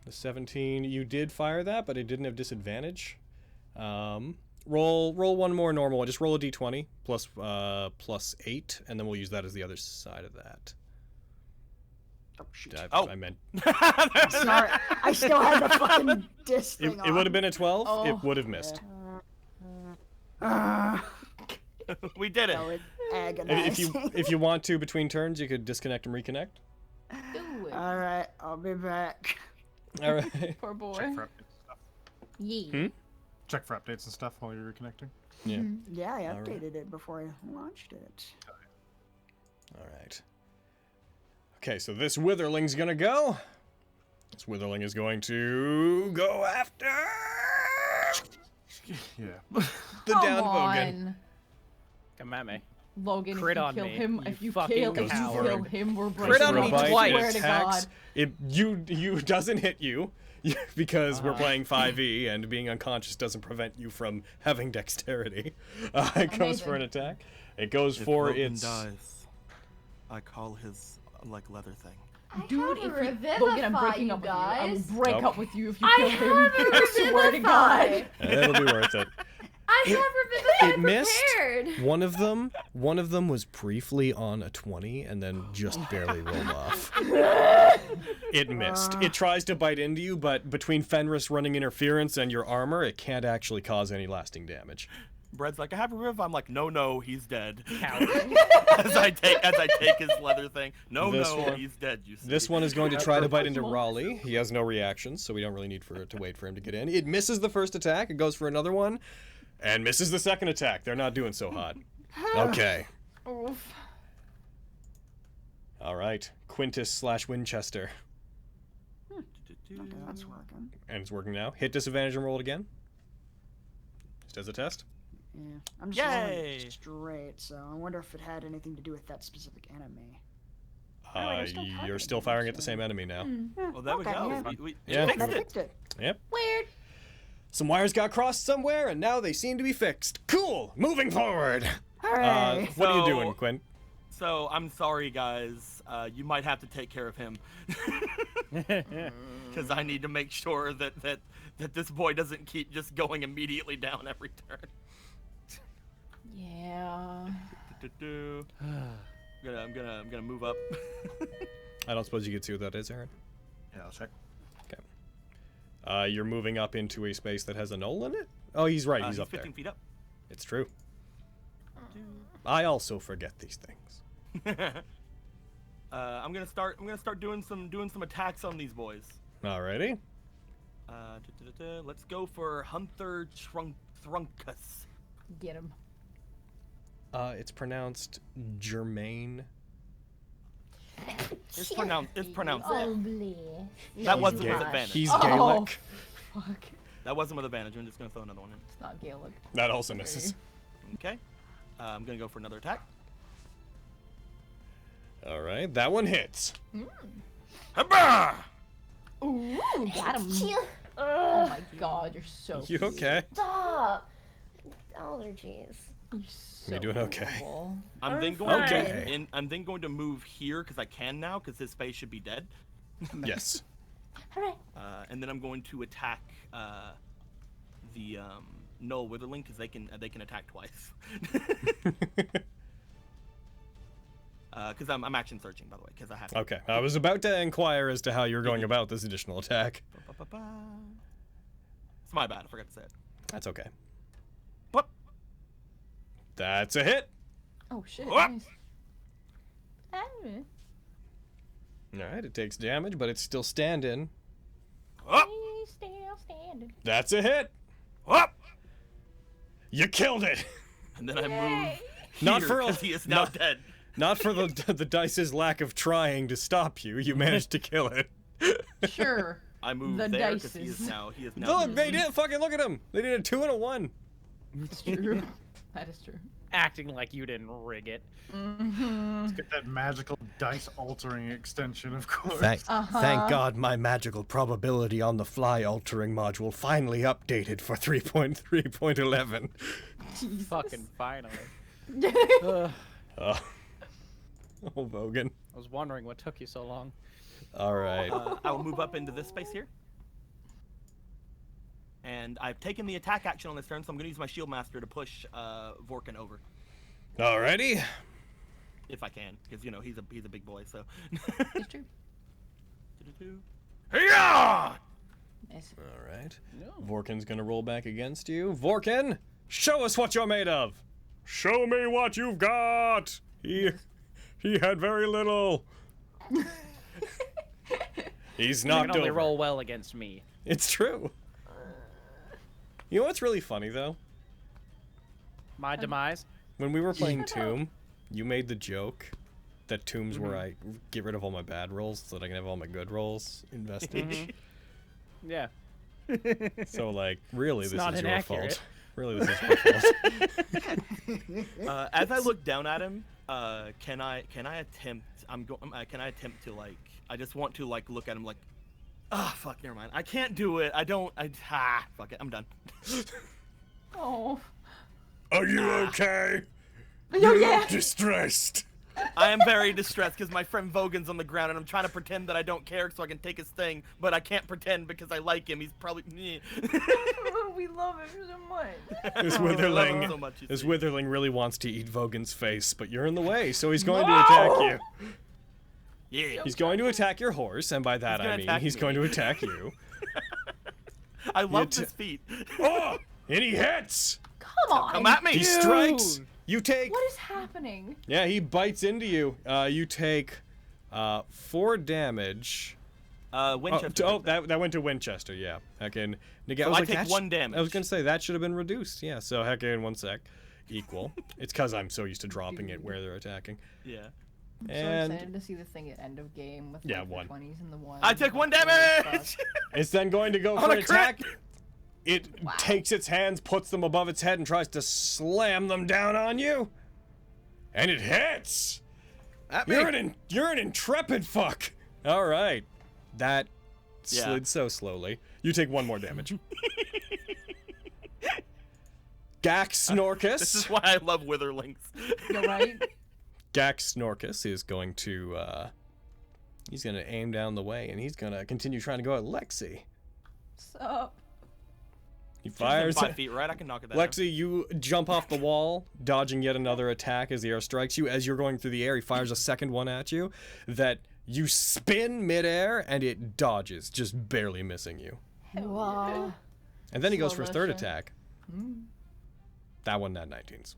The 17. You did fire that, but it didn't have disadvantage. Roll one more normal. Just roll a d20 plus 8, and then we'll use that as the other side of that. Oh, shoot. I meant Sorry. I still had the fucking disc it thing would on. have been a 12. Oh. It would have missed. Uh, We did it. So it's And agonizing. if you want to between turns, you could disconnect and reconnect. Do it. All right, I'll be back. All right. Poor boy. Check for updates and stuff. Yeah. Check for updates and stuff while you're reconnecting. Yeah. Yeah, I All right. updated it before I launched it. All right. Okay, so this Witherling's gonna go. This Witherling is going to go after Yeah. the Come down on. Vogan. Come at me. Logan, Crit if you on kill me, him, you if you fucking kill, coward. him, we're breaking Crit on For a me up. bite, twice. it Swear to attacks. God. It you doesn't hit you because we're playing 5e and being unconscious doesn't prevent you from having dexterity. It goes for an attack. It goes for its. dies, I call his leather thing. Dude, have if a you revivify, Logan, I'm breaking you up with you. I will guys. break Nope. up with you if you I kill have him. a I swear to God. revivify. It'll be worth it. I have It revivify missed. prepared. One of them was briefly on a 20 and then just barely rolled off. It missed. It tries to bite into you, but between Fenris running interference and your armor, it can't actually cause any lasting damage. Bread's like, I have a riv. I'm like, no, he's dead. Coward. as I take his leather thing. No, This one- he's dead. You see. This one is going to try to bite into Raleigh. He has no reactions, so we don't really need for it to wait for him to get in. It misses the first attack. It goes for another one, and misses the second attack. They're not doing so hot. Okay. Oof. All right. Quintus/Winchester. Okay, that's working. And it's working now. Hit disadvantage and roll it again. Just as a test. Yeah, I'm just Yay! rolling straight, so I wonder if it had anything to do with that specific enemy. You're still firing at the same enemy now. Well, there we Okay, go. yeah. We Yeah. fixed I it. fixed it. Yep. Weird. Some wires got crossed somewhere, and now they seem to be fixed. Cool. Moving forward. Hooray! What are you So- doing, Quinn? So I'm sorry, guys. You might have to take care of him, because I need to make sure that this boy doesn't keep just going immediately down every turn. Yeah. I'm gonna move up. I don't suppose you can see what that is, Aaron. Yeah, I'll check. You're moving up into a space that has a knoll in it? Oh, he's right. He's up 15 there. feet up. It's true. I also forget these things. I'm gonna start doing some attacks on these boys. Alrighty. Let's go for Hunter Thrunkus. Get him. It's pronounced Germain. It's pronounced. Ugly. That wasn't Ga- with advantage. He's Oh. Gaelic. Fuck. That wasn't with advantage. I'm just gonna throw another one in. It's not Gaelic. That also misses. Okay. I'm gonna go for another attack. Alright, that one hits. Habba! Ooh, got him. Chill. Oh my God, you're so. You okay? Stop. Allergies. You're so You doing okay? horrible. I'm then I'm going fine. to I'm then going to move here because I can now because his face should be dead. Yes. Hooray. And then I'm going to attack the Null Witherling because they can attack twice. Because I'm action searching, by the way, because I have to. Okay, I was about to inquire as to how you're going about this additional attack. Ba-ba-ba-ba. It's my bad. I forgot to say it. That's okay. What? That's a hit. Oh shit. What? Nice. Hey. Alright, it takes damage, but it's still standing. Oh! He's still standing. That's a hit. Oh! You killed it. And then I move Not here for a- because he is now not- dead. Not for the dice's lack of trying to stop you. You managed to kill it. Sure. I move The there because he dices. is now. Look, they did fucking look at him. They did a 2 and a 1. It's true. That is true. Acting like you didn't rig it. Let's get that magical dice altering extension, of course. Thank God my magical probability on the fly altering module finally updated for 3.3.11. Fucking finally. Oh, Vogan. I was wondering what took you so long. All right. I will move up into this space here. And I've taken the attack action on this turn, so I'm going to use my Shield Master to push Vorkin over. Alrighty. If I can, because, you know, he's a big boy, so. It's true. Hiya! Nice. All right. Vorkin's gonna roll back against you. Vorkin, show us what you're made of. Show me what you've got. He had very little. He's You knocked can only over. roll well against me. It's true. You know what's really funny though? My demise. When we were playing Tomb, you made the joke that Tomb's where I get rid of all my bad rolls so that I can have all my good rolls in Vestige. Yeah. So like, really, It's this not is your inaccurate. fault. Really, this is your fault. As I look down at him, can I attempt? Can I attempt to like? I just want to like look at him like, ah, fuck, never mind. I can't do it. Fuck it. I'm done. Oh. Are you okay? Oh, yeah. Distressed. I am very distressed because my friend Vogan's on the ground and I'm trying to pretend that I don't care so I can take his thing, but I can't pretend because I like him. He's probably. We love him so much. This I love him Witherling, so much, you this see. Witherling really wants to eat Vogan's face, but you're in the way, so he's going to attack you. Yeah. He's going to attack your horse, and by that He's gonna I mean attack he's me. going to attack you. I love t- this feat. Oh! And he hits! Come on. Come at me. He strikes! You take... What is happening? Yeah, he bites into you. You take 4 damage. Winchester. That went to Winchester, yeah. Heckin. So I take 1 I damage. was gonna say, that should have been reduced. Yeah, so Heckin, 1 sec. Equal. It's because I'm so used to dropping it where they're attacking. Yeah. I'm so And excited to see this thing at end of game with Yeah, like, one. the 20s and the 1s. I took 1 Holy damage. fuck. it's then going to go On for a an crit! attack. It takes its hands, puts them above its head, and tries to slam them down on you. And it hits! At me. You're an intrepid fuck! Alright. That Yeah. slid so slowly. You take 1 more damage. Gax Snorkus. This is why I love Witherlings. You're right. Gax Snorkus is going to, he's gonna aim down the way, and he's gonna continue trying to go at Lexi. Sup? He She's fires within at 5 feet, right? I can knock it down. Lexi, you jump off the wall, dodging yet another attack as the arrow strikes you. As you're going through the air, he fires a second one at you that you spin midair, and it dodges, just barely missing you. Wow. And then he goes for his Slow third motion. attack. That one, Nat 19s.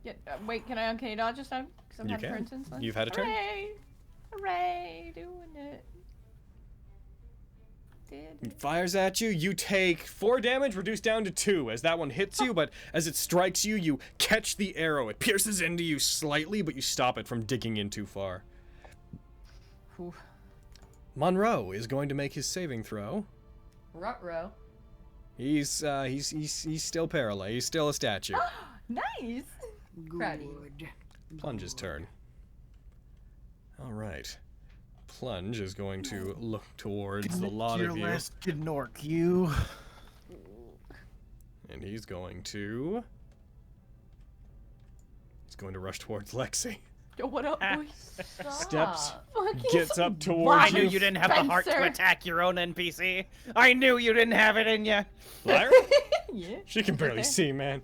Yeah, wait, can you dodge this time? Because I've You had can. turn since then. You've had a turn. Hooray! Hooray! Doing it. Did He it. fires at you. You take 4 damage, reduced down to 2 as that one hits you, but as it strikes you, you catch the arrow. It pierces into you slightly, but you stop it from digging in too far. Whew. Monroe is going to make his saving throw. Ruh-roh. He's still paralyzed. He's still a statue. Nice! Crowdy. Good. Plunge's turn. All right. Plunge is going to look towards the lot of you, Gnork, you. and he's going to rush towards Lexi. Yo, what up, boy? Steps, Fucking gets up I towards knew you. you didn't have the heart to Spencer. attack your own NPC. I knew you didn't have it in you. Lyra? Yeah. She can barely Okay. see, man.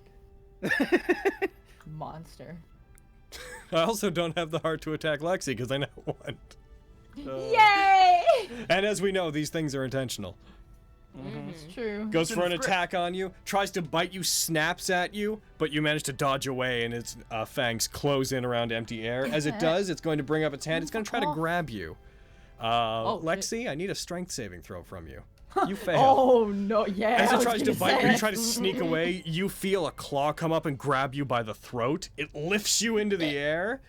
Monster. I also don't have the heart to attack Lexi because I know one. Yay! And as we know, these things are intentional. It's true. Goes in for the an script. attack on you, tries to bite you, snaps at you, but you manage to dodge away, and its fangs close in around empty air. As it does, it's going to bring up its hand. It's going to try to grab you. shit. Lexi, I need a strength saving throw from you. You fail. Oh no, yeah. As I it was tries to gonna bite say. you, you try to sneak away, you feel a claw come up and grab you by the throat. It lifts you into the air,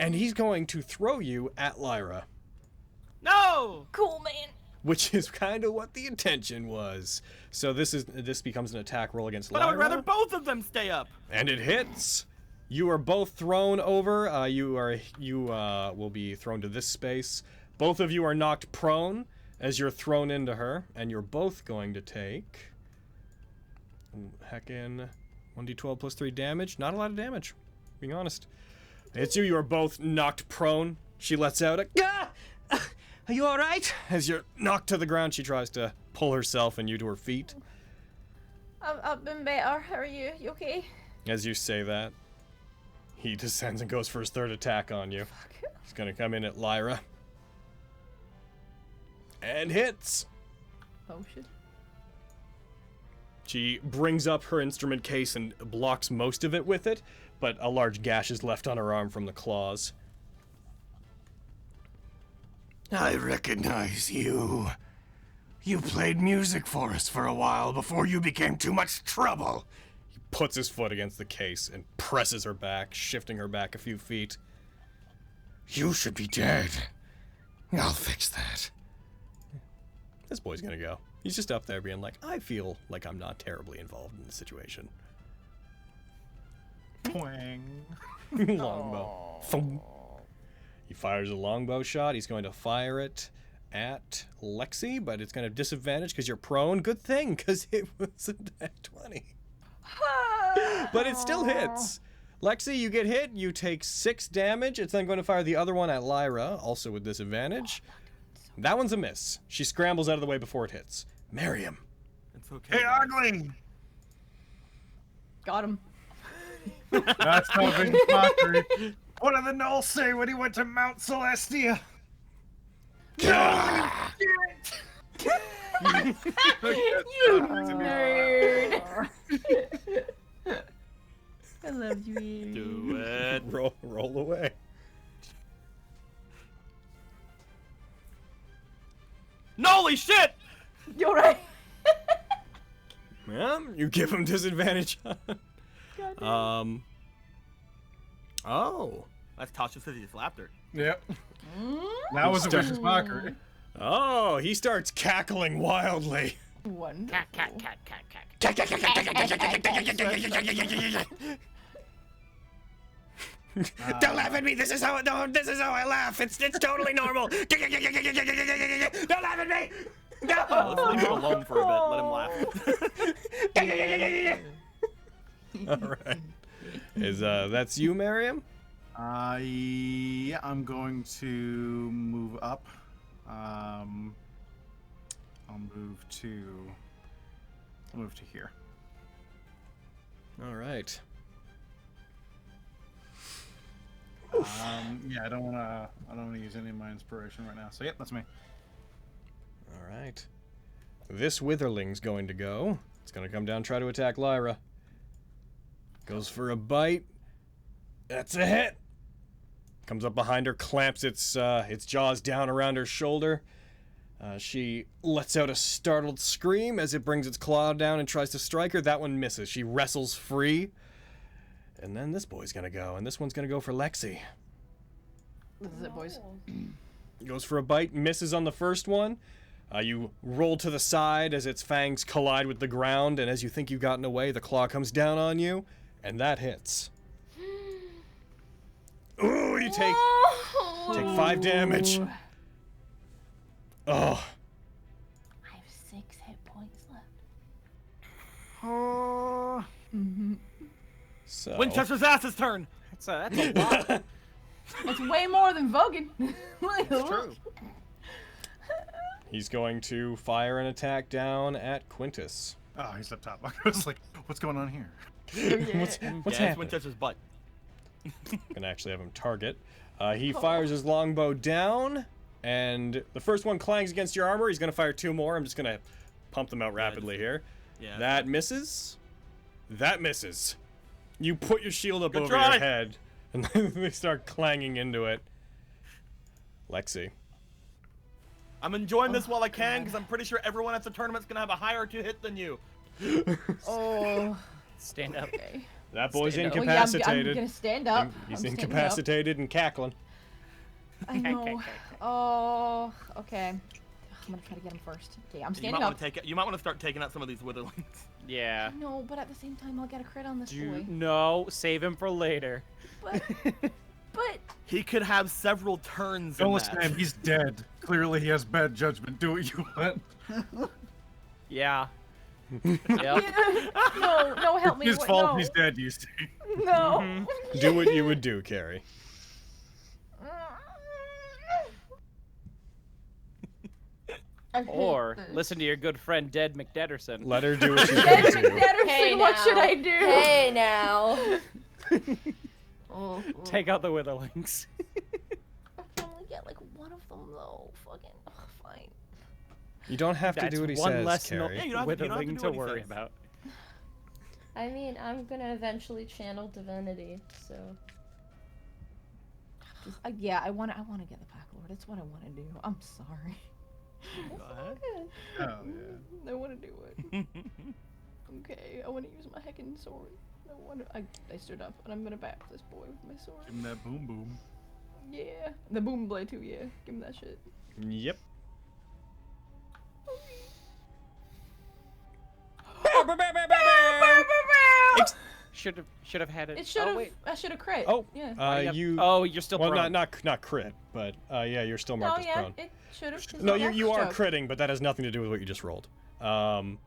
and he's going to throw you at Lyra, No! Cool, man. which is kind of what the intention was. So this becomes an attack roll against But Lyra. I would rather both of them stay up. And it hits. You are both thrown over. You will be thrown to this space. Both of you are knocked prone as you're thrown into her, and you're both going to take. Heckin' 1d12 plus 3 damage. Not a lot of damage, being honest. It's you. You are both knocked prone. She lets out a "Gah! Are you all right?" As you're knocked to the ground, she tries to pull herself and you to her feet. I've been better. How are you? You okay? As you say that, he descends and goes for his third attack on you. He's gonna come in at Lyra. And hits! Oh shit. She brings up her instrument case and blocks most of it with it, but a large gash is left on her arm from the claws. I recognize you. You played music for us for a while before you became too much trouble. He puts his foot against the case and presses her back, shifting her back a few feet. You should be dead. I'll fix that. This boy's gonna go. He's just up there being like, I feel like I'm not terribly involved in the situation. Twang. Longbow. Thump. He fires a longbow shot. He's going to fire it at Lexi, but it's going to have disadvantage because you're prone. Good thing, because it was a nat 20. But it still hits. Lexi, you get hit. You take 6 damage. It's then going to fire the other one at Lyra, also with disadvantage. That one's a miss. She scrambles out of the way before it hits. Miriam. It's okay. Hey, guys. ugly! Got him. That's not big mockery. What did the Gnolls say when he went to Mount Celestia? You nerd. I love you. Do it. Roll away. Holy shit! You're right. Yeah, you give him disadvantage. Oh. That's Tasha says he slapped her. Yep. That was a vicious mockery. Oh, he starts cackling wildly. Wonderful. Don't laugh at me. This is how I laugh. It's totally normal. Don't laugh at me. No. Let's leave him alone for a bit. Let him laugh. All right. Is that's you, Miriam? Yeah, I'm going to move up. I'll move to here. All right. Yeah, I don't wanna use any of my inspiration right now. So yep, that's me. All right. This witherling's going to go. It's going to come down and try to attack Lyra. Goes for a bite. That's a hit. Comes up behind her, clamps its jaws down around her shoulder. She lets out a startled scream as it brings its claw down and tries to strike her. That one misses. She wrestles free. And then this boy's going to go, and this one's going to go for Lexi. This is it, boys. Goes for a bite, misses on the first one. You roll to the side as its fangs collide with the ground, and as you think you've gotten away, the claw comes down on you, and that hits. Ooh, you take 5 damage. Oh. I have 6 hit points left. Oh. So. Winchester's ass's turn. That's a lot. It's way more than Vogan. It's true. He's going to fire an attack down at Quintus. Oh, he's up top. I was like, what's going on here? What's Yeah, it's happening? Winchester's butt. Gonna actually have him target. He fires his longbow down, and the first one clangs against your armor. He's gonna fire 2 more. I'm just gonna pump them out rapidly here. Yeah. That misses. That misses. You put your shield up Good over try. your head, and then they start clanging into it. Lexi. I'm enjoying this while I can because I'm pretty sure everyone at the tournament's gonna have a higher 2 hit than you. Oh. Stand up. Okay. That boy's Stand up. incapacitated. I'm gonna stand up. He's I'm standing up. incapacitated and cackling. I know. Oh, okay. I'm gonna try to get him first. Okay, I'm You standing might want up. to take it. You might want to start taking out some of these witherlings. Yeah. No, but at the same time, I'll get a crit on this boy. No, save him for later. But He could have several turns. Don't in listen to that. him. He's dead. Clearly, he has bad judgment. Do what you want. Yeah. Yep. no, help me. His What- fault. No. He's dead. You see. No. Do what you would do, Carrie. I hate Or this. listen to your good friend Dead McDederson. Let her do what she's Dead going to do. McDederson, Hey what now. should I do? Hey now. Oh, Take out the witherlings. I can only get like one of them though. Fucking fine. You don't have to That's do what he one says, less Carrie. Yeah, you don't have to witherling do to what he worry says. about. I mean, I'm gonna eventually channel divinity, so. Yeah, I wanna get the Pack Lord. That's what I wanna do. I'm sorry. Go ahead. Oh yeah. I wanna do it. Okay, I wanna use my heckin' sword. I stood up and I'm gonna back this boy with my sword. Give him that boom boom. Yeah, the boom blade too. Yeah, give him that shit. Yep. Should have had it. It should Oh, have. wait. I should have crit. Oh, yeah. you're still well, prone. not crit, but yeah, you're still marked No, as yeah, prone. it should have. No, you are critting, but that has nothing to do with what you just rolled. Heckin',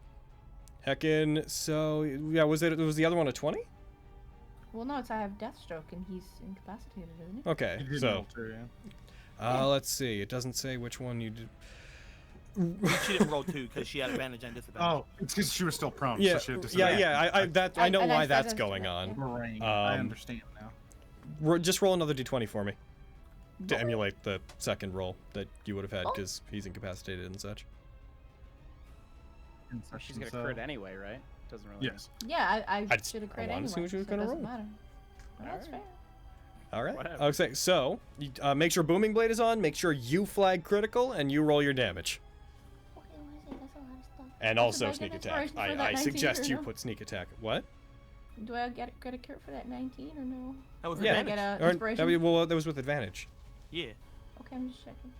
so yeah, was the other one a 20? Well, no, it's I have Deathstroke and he's incapacitated, isn't he? Okay, He did so roll too, yeah. let's see. It doesn't say which one you did. She didn't roll 2 because she had advantage and disadvantage. Oh, it's because she was still prone. Yeah, So she had I know and why I that's said going that, on. Meringue. I understand now. Just roll another d20 for me to emulate the second roll that you would have had because he's incapacitated and such. She's gonna crit anyway, right? Doesn't really. Yes. Yeah, I I just- should have I crit wanted anyway. to see what she was so gonna it doesn't roll. matter. Well, that's fair. All right. Whatever. I was saying, so you, make sure Booming Blade is on. Make sure you flag critical and you roll your damage. Okay, what is it? That's a lot of stuff. And That's also a big sneak attack. inspiration for that I 19 suggest or you no? put sneak attack. What? Do I get a crit for that 19 or no? That was Or did I advantage. get a Or- inspiration? well, that was with advantage. Yeah. Okay, I'm just checking.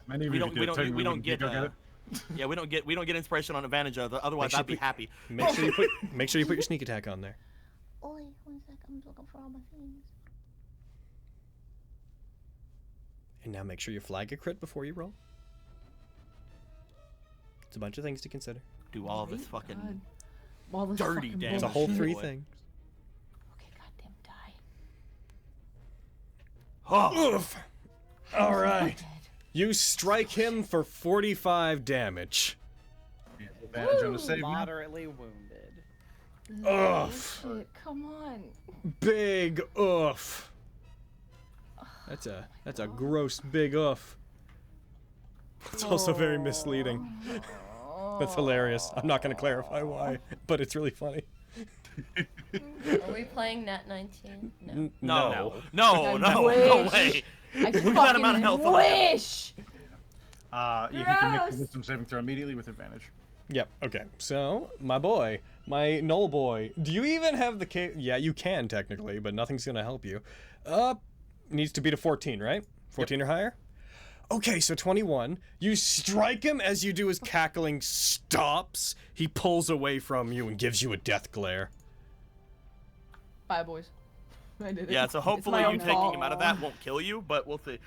Many of We you don't did, so we don't wouldn't get go get it. yeah, we don't get inspiration on advantage of otherwise sure I'd be put- happy. Make sure you put your sneak attack on there. Oi, 1 sec, I'm looking for all my things. And now make sure you flag a crit before you roll. It's a bunch of things to consider. Do all this Great fucking God. All this dirty fucking damage. It's a whole bullshit. 3 boy. things. Okay, goddamn die. Oh, Oof. All right. Dead. You strike him for 45 damage. Yeah, advantage on the save now. Moderately wounded. Ugh. Shit, come on. Big oof. That's a gross big oof. It's also very misleading. That's hilarious. I'm not going to clarify why, but it's really funny. Are we playing Nat19? No. no way. I Look at that amount of health on that. wish. Yeah, he can make Gross. the wisdom saving throw immediately with advantage. Yep. Okay. So, my boy, my Null boy, do you even have the Yeah, you can technically, but nothing's gonna help you. Needs to beat a 14, right? 14 or higher. Okay, so 21. You strike him as you do his cackling stops. He pulls away from you and gives you a death glare. Bye, boys. I did it. Yeah, so It's hopefully my you own taking fault. him out of that won't kill you, but we'll see.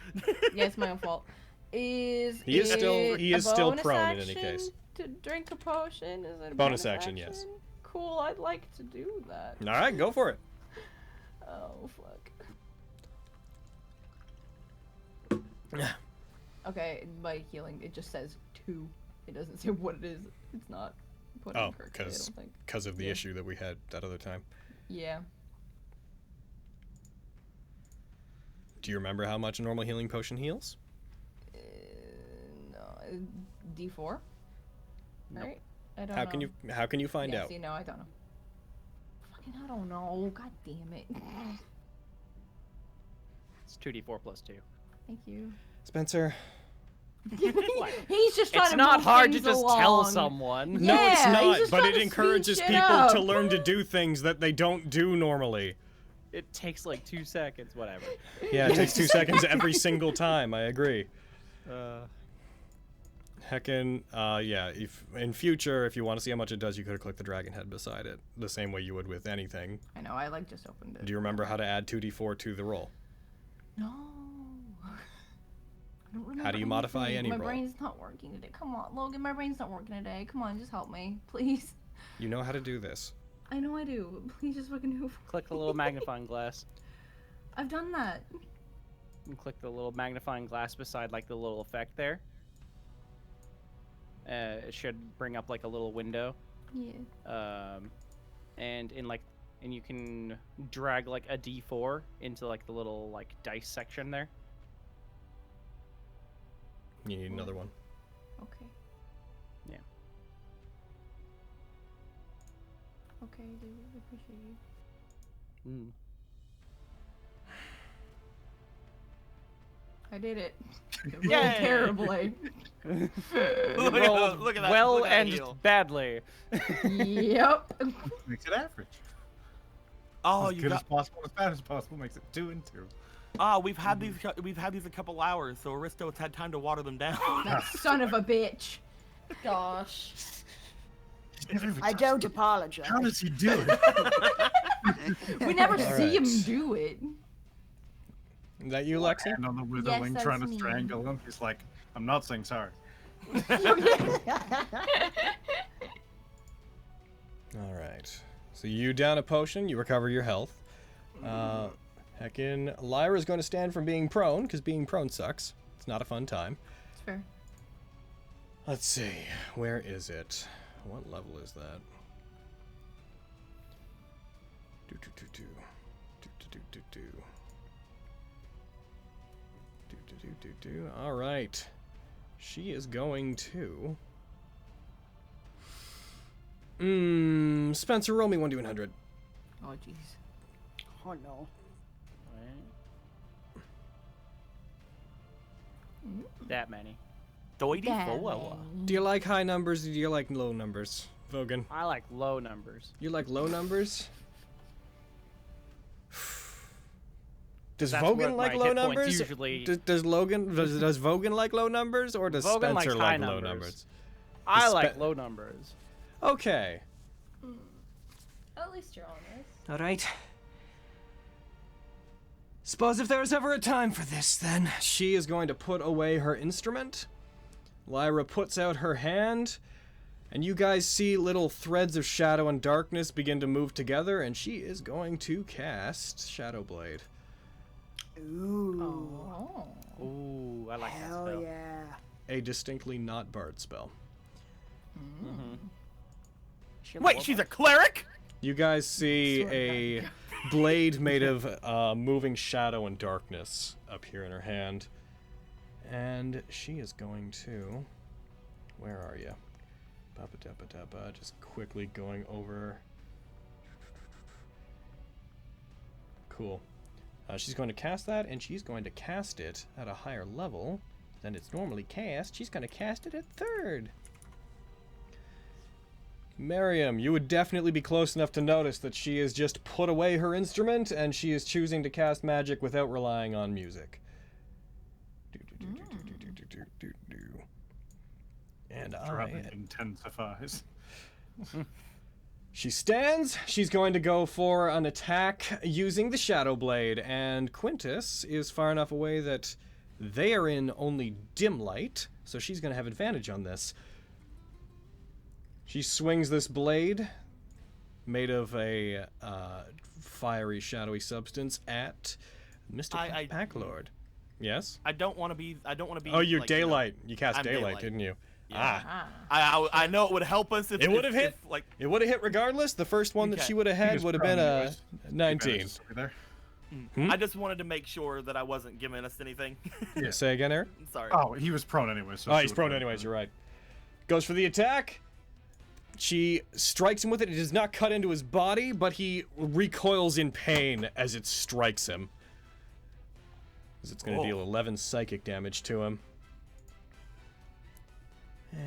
Yeah, it's my own fault. He is it still a bonus prone in any action case. To drink a potion? Is it a Bonus action, yes. Cool, I'd like to do that. All right, go for it. Oh, fuck. Okay, by healing, it just says 2. It doesn't say what it is. It's not put Oh, in correctly, I don't think. because of the Yeah. issue that we had that other time. Yeah. Do you remember how much a normal healing potion heals? No, D4? Right? I don't How can you find yeah, out? See, no, I don't know. Fucking, I don't know. God damn it. It's 2d4 plus 2. Thank you. Spencer. He's just trying It's to not move hard to things just tell along. someone. No, it's Yeah, he's not, just but trying it to encourages speed people shit to up. learn to do things that they don't do normally. It takes like 2 seconds, whatever. Yeah, it takes 2 seconds every single time, I agree. Heckin', yeah, if in future, if you want to see how much it does, you could have clicked the dragon head beside it, the same way you would with anything. I know, I like just opened it. Do you remember how to add 2d4 to the roll? No. I don't remember How do you modify anything. any My roll? brain's not working today. Come on, Logan, my brain's not working today. Come on, just help me, please. You know how to do this. I know I do. But please just fucking do. Click the little magnifying glass. I've done that. And click the little magnifying glass beside like the little effect there. It should bring up like a little window. Yeah. And you can drag like a D4 into like the little like dice section there. You need another one. Okay. Yeah. Okay, dude. I appreciate you. Mm. I did it. Yay! Terribly. Rolled look at that. well Look at that and heal. badly. Yep. Makes it average. Oh, As you good got. as possible, as bad as possible, makes it 2 and 2. We've had these a couple hours, so Aristo's had time to water them down. That son of a bitch. Gosh. I don't apologize. How does he do it? We never All see him right. do it. Is that you, Lexi? And on the withering, that's trying to me. strangle him. He's like, I'm not saying sorry. All right. So you down a potion, you recover your health. Heckin' Lyra's going to stand from being prone, because being prone sucks. It's not a fun time. It's fair. Let's see. Where is it? What level is that? Do do do do. Do do do do do. Do do do do do. All right. She is going to. Spencer, roll me 1d100. Oh, jeez. Oh no. That many. Doity Damn. Foa. Do you like high numbers or do you like low numbers, Vogan? I like low numbers. You like low numbers? Does That's Vogan what like my low hit points numbers? usually- Does Vogan like low numbers or does Vogan Spencer likes like high low numbers. numbers? I Spe- like low numbers. Okay. At least you're honest. All right. Suppose if there was ever a time for this, then. She is going to put away her instrument. Lyra puts out her hand, and you guys see little threads of shadow and darkness begin to move together, and she is going to cast Shadow Blade. Ooh. Oh. Ooh, I like that Hell spell. yeah. A distinctly not bard spell. Wait, she's a cleric? You guys see a blade made of moving shadow and darkness up here in her hand. And she is going to... Where are you? Just quickly going over... Cool. She's going to cast that, and she's going to cast it at a higher level than it's normally cast. She's going to cast it at 3rd. Miriam, you would definitely be close enough to notice that she has just put away her instrument and she is choosing to cast magic without relying on music. And Drumming intensifies. She stands. She's going to go for an attack using the Shadow Blade, and Quintus is far enough away that they are in only dim light, so she's going to have advantage on this. She swings this blade, made of a fiery, shadowy substance, at Mr. Packlord. Yes? I don't want to be. Oh, you're like, daylight. You cast I'm daylight, didn't you? Yeah. Ah. I know it would help us if It would have hit. if, like, It would have hit regardless. The first one that Okay. she would have had would have been a 19. There. I just wanted to make sure that I wasn't giving us anything. Yeah. Say again, Eric? Sorry. Oh, he was prone anyway. So Oh, she he's would've prone been anyways. fine. You're right. Goes for the attack. She strikes him with it. It does not cut into his body, but he recoils in pain as it strikes him. As it's going to deal 11 psychic damage to him.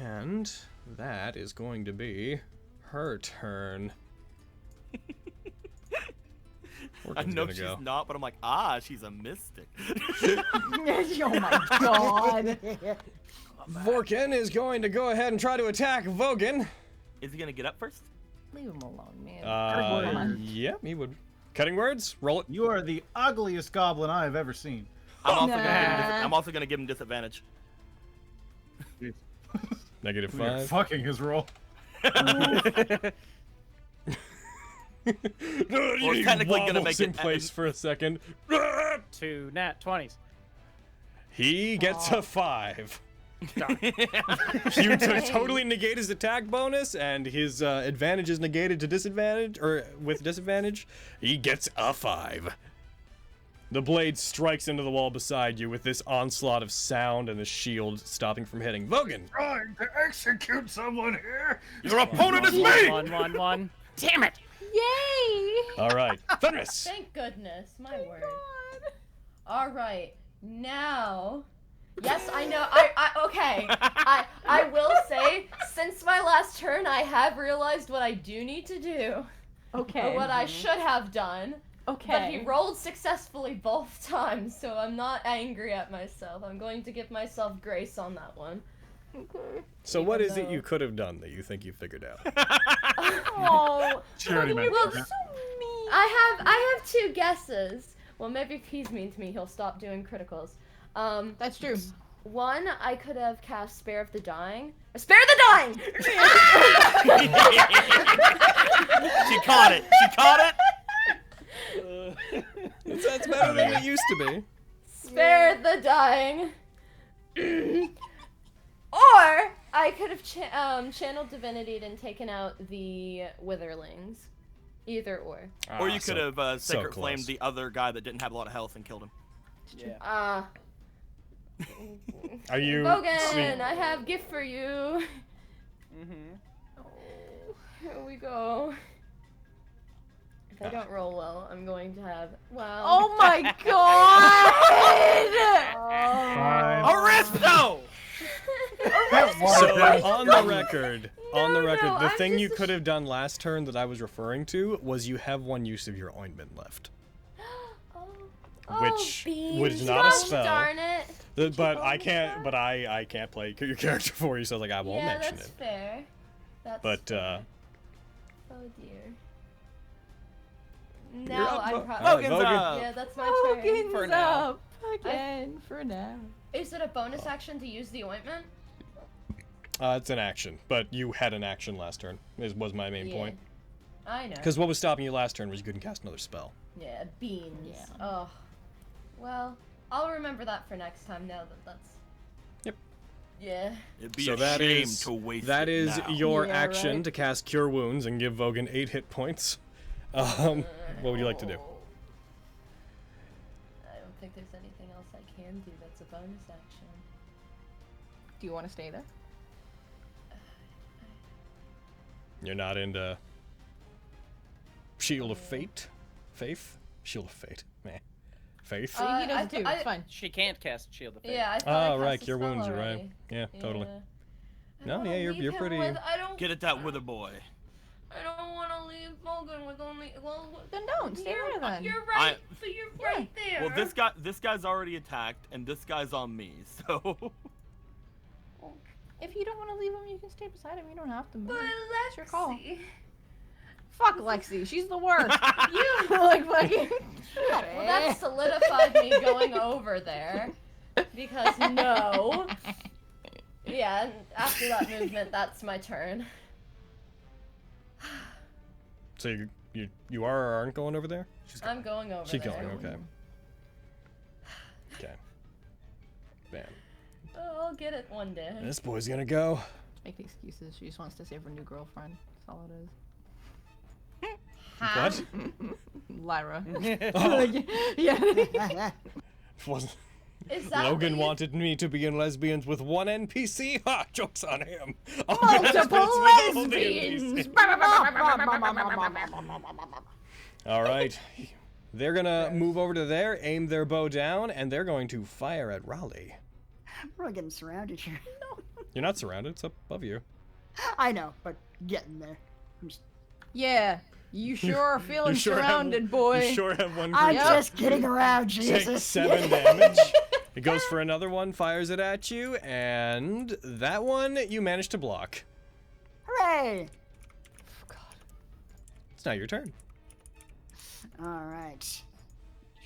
And that is going to be her turn. I know she's not, but I'm like, she's a mystic. Oh my god. Vorkin is going to go ahead and try to attack Vogan. Is he gonna get up first? Leave him alone, man. Yeah, he would. Cutting words? Roll it. You are the ugliest goblin I have ever seen. I'm also gonna give him disadvantage. Jeez. Negative We are 5. fucking his roll. We're technically gonna make in it place for a second. 2 nat 20s. He gets a 5. You totally negate his attack bonus, and his advantage is negated to disadvantage, or with disadvantage. He gets a 5. The blade strikes into the wall beside you with this onslaught of sound and the shield stopping from hitting. Vogan! Trying to execute someone here. Your opponent is me! 1, 1, 1. Damn it! Yay! All right, Fenris. Thank goodness, my word. All right, now. Yes, I know. Okay. I will say, since my last turn, I have realized what I do need to do. Okay. Or what I should have done. Okay. But he rolled successfully both times, so I'm not angry at myself. I'm going to give myself grace on that one. Okay. So what is it you could have done that you think you figured out? Oh, She already you're mentioned so that. mean. I have 2 guesses. Well, maybe if he's mean to me, he'll stop doing criticals. That's true. One, I could have cast Spare of the Dying. Spare the Dying! She caught it. She caught it. That's better than it used to be. Spare the Dying. Or I could have channeled Divinity and taken out the Witherlings. Either or. Or you could have so Sacred close. Flamed the other guy that didn't have a lot of health and killed him. Yeah. Are you? Bogan, I have gift for you. Mm-hmm. Oh, here we go. If I don't roll well, I'm going to have. Wow. Oh my god! Aristo! So on the record, No, the I'm thing you just- could have done last turn that I was referring to was you have 1 use of your ointment left. Which was not a Gosh spell. Darn it. But I can't. But I can't play your character for you, so I was like, I won't Yeah, mention that's it. fair. That's But fair. Oh dear. You're No, up, I'm Bo- probably. Logan's up. Yeah, that's my turn. Logan's For now. up again for now. Is it a bonus action to use the ointment? It's an action, but you had an action last turn. Was my main Yeah. point. I know. Because what was stopping you last turn was you couldn't cast another spell. Yeah, beans. Yeah. Oh. Well, I'll remember that for next time now that that's. Yep. Yeah. It'd be So a that shame is to waste that it is now. your Yeah, action right. to cast Cure Wounds and give Vogan 8 hit points. What would you like to do? I don't think there's anything else I can do that's a bonus action. Do you want to stay there? You're not into Shield of Fate? Faith? Shield of Fate. Meh. Faith? He does I it too. th- I- It's fine. She can't cast Shield of Fate. Yeah, I thought I Oh, cast right, a Cure spell Wounds, you're right. already. Yeah, totally. I No, don't yeah, wanna you're leave him pretty. With, I don't. Get at that Wither boy. I don't want to leave Vogan with only. Well, Then don't. Stay you're, there then. You're right. But you're right there. Well, this guy's already attacked, and this guy's on me. So If you don't want to leave him, you can stay beside him. You don't have to move. But It's your call. Lexi. Fuck Lexi. She's the worst. You. Like fucking. Well, that solidified me going over there. Because no. Yeah, and after that movement, that's my turn. So you are or aren't going over there? I'm going over She's there. going, okay. Okay. Bam. Oh, I'll get it one day. This boy's gonna go. Make excuses. She just wants to save her new girlfriend. That's all it is. What? Lyra. Oh, Yeah. wasn't. Is that Logan what you- wanted me to be in lesbians with 1 NPC? Ha! Joke's on him. Multiple With all the lesbians. NPCs. All right. They're gonna move over to there, aim their bow down, and they're going to fire at Raleigh. We're all getting surrounded here. You're not surrounded. It's up above you. I know, but getting there. I'm just, Yeah. You sure are feeling You sure have- surrounded, boy. You sure have one I'm creature. just getting around, Take Jesus. 7 damage. It goes for another one, fires it at you, and that one you managed to block. Hooray! It's now your turn. All right.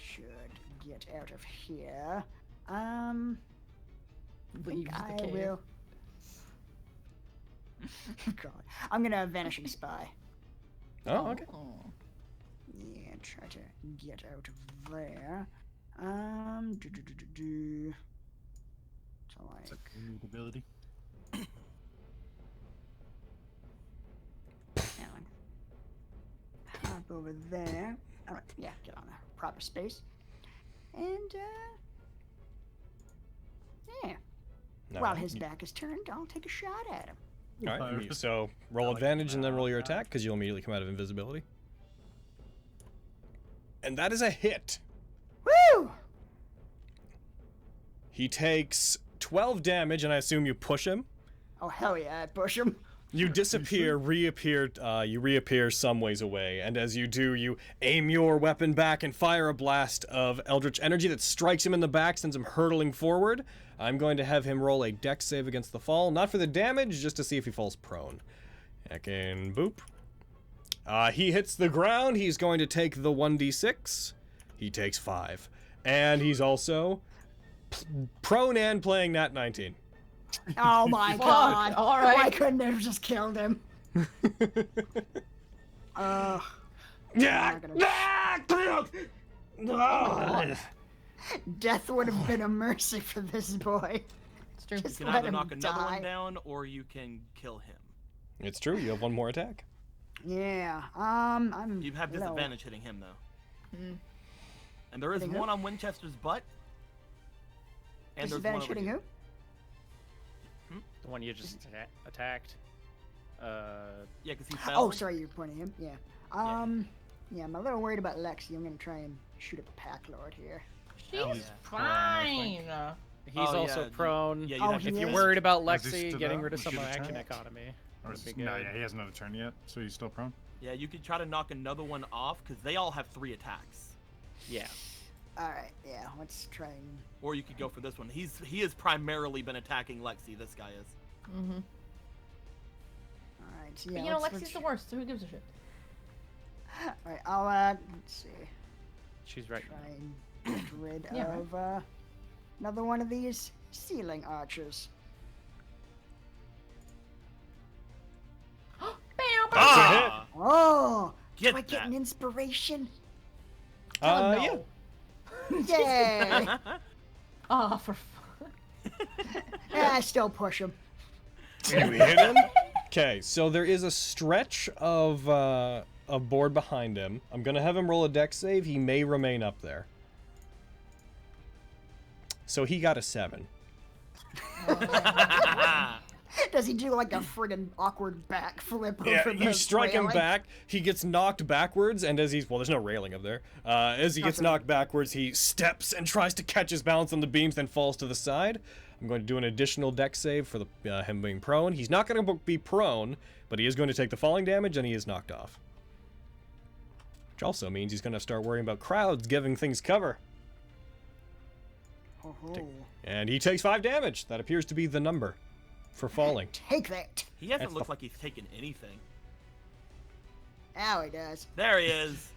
Should get out of here. Leaves the I cave. will. God, I'm gonna vanishing spy. Oh, okay. Oh. Yeah, try to get out of there. So It's a good ability. hop over there. All right, yeah, get on a proper space. And yeah. No, While his you- back is turned, I'll take a shot at him. All right, so roll advantage and then roll your attack because you'll immediately come out of invisibility. And that is a hit. Woo! He takes 12 damage, and I assume you push him. Oh hell yeah, I push him. You disappear, you reappear some ways away, and as you do, you aim your weapon back and fire a blast of eldritch energy that strikes him in the back, sends him hurtling forward. I'm going to have him roll a dex save against the fall, not for the damage, just to see if he falls prone. Heckin' boop. He hits the ground. He's going to take the 1d6. He takes 5. And he's also prone and playing Nat19. Oh my god. All right. Why couldn't I have just killed him? Death would have been a mercy for this boy. It's true. You Just can let either him knock another die. one down, or you can kill him. It's true. You have one more attack. Yeah. I'm. You have low. disadvantage hitting him, though. Mm. And there is Hitting who? one on Winchester's butt. And there's one Disadvantage over hitting here. who? The one you just attacked. Yeah, because he fell. Oh, sorry, you're pointing him. Yeah. Yeah, I'm a little worried about Lexi. I'm gonna try and shoot up a pack lord here. She's yeah. fine. He's Oh, also yeah, prone. yeah, Oh, have he If to you're is? worried about Is he Lexi stood getting up? rid of We some should action attack. economy. Or would is, be no, good. yeah, he hasn't another turn yet, so he's still prone. Yeah, you could try to knock another one off, because they all have 3 attacks. Yeah. All right. Yeah. Let's try and. Or you could go for this one. He has primarily been attacking Lexi. This guy is. Mm-hmm. All right. So yeah. But you know, let's Lexi's the worst, so who gives a shit? All right. I'll let's see. She's right. Try and get rid Yeah, right. of another one of these ceiling archers. Bam! That's a hit. Oh! Get do I get that. an inspiration? Tell him Yeah. no. Yay! Oh, for fun. Yeah, I still push him. You hit him? Okay, so there is a stretch of board behind him. I'm going to have him roll a dex save. He may remain up there. So he got a 7. Does he do like a friggin' awkward backflip Yeah, over the you strike him railing? back. He gets knocked backwards, and as he's there's no railing up there. As he gets Okay. knocked backwards, he steps and tries to catch his balance on the beams, then falls to the side. I'm going to do an additional dex save for the him being prone. He's not going to be prone, but he is going to take the falling damage, and he is knocked off. Which also means he's going to start worrying about crowds giving things cover. Oh, And he takes 5 damage. That appears to be the number for falling. take that. He hasn't That's looked the- like he's taken anything. Now he does. There he is.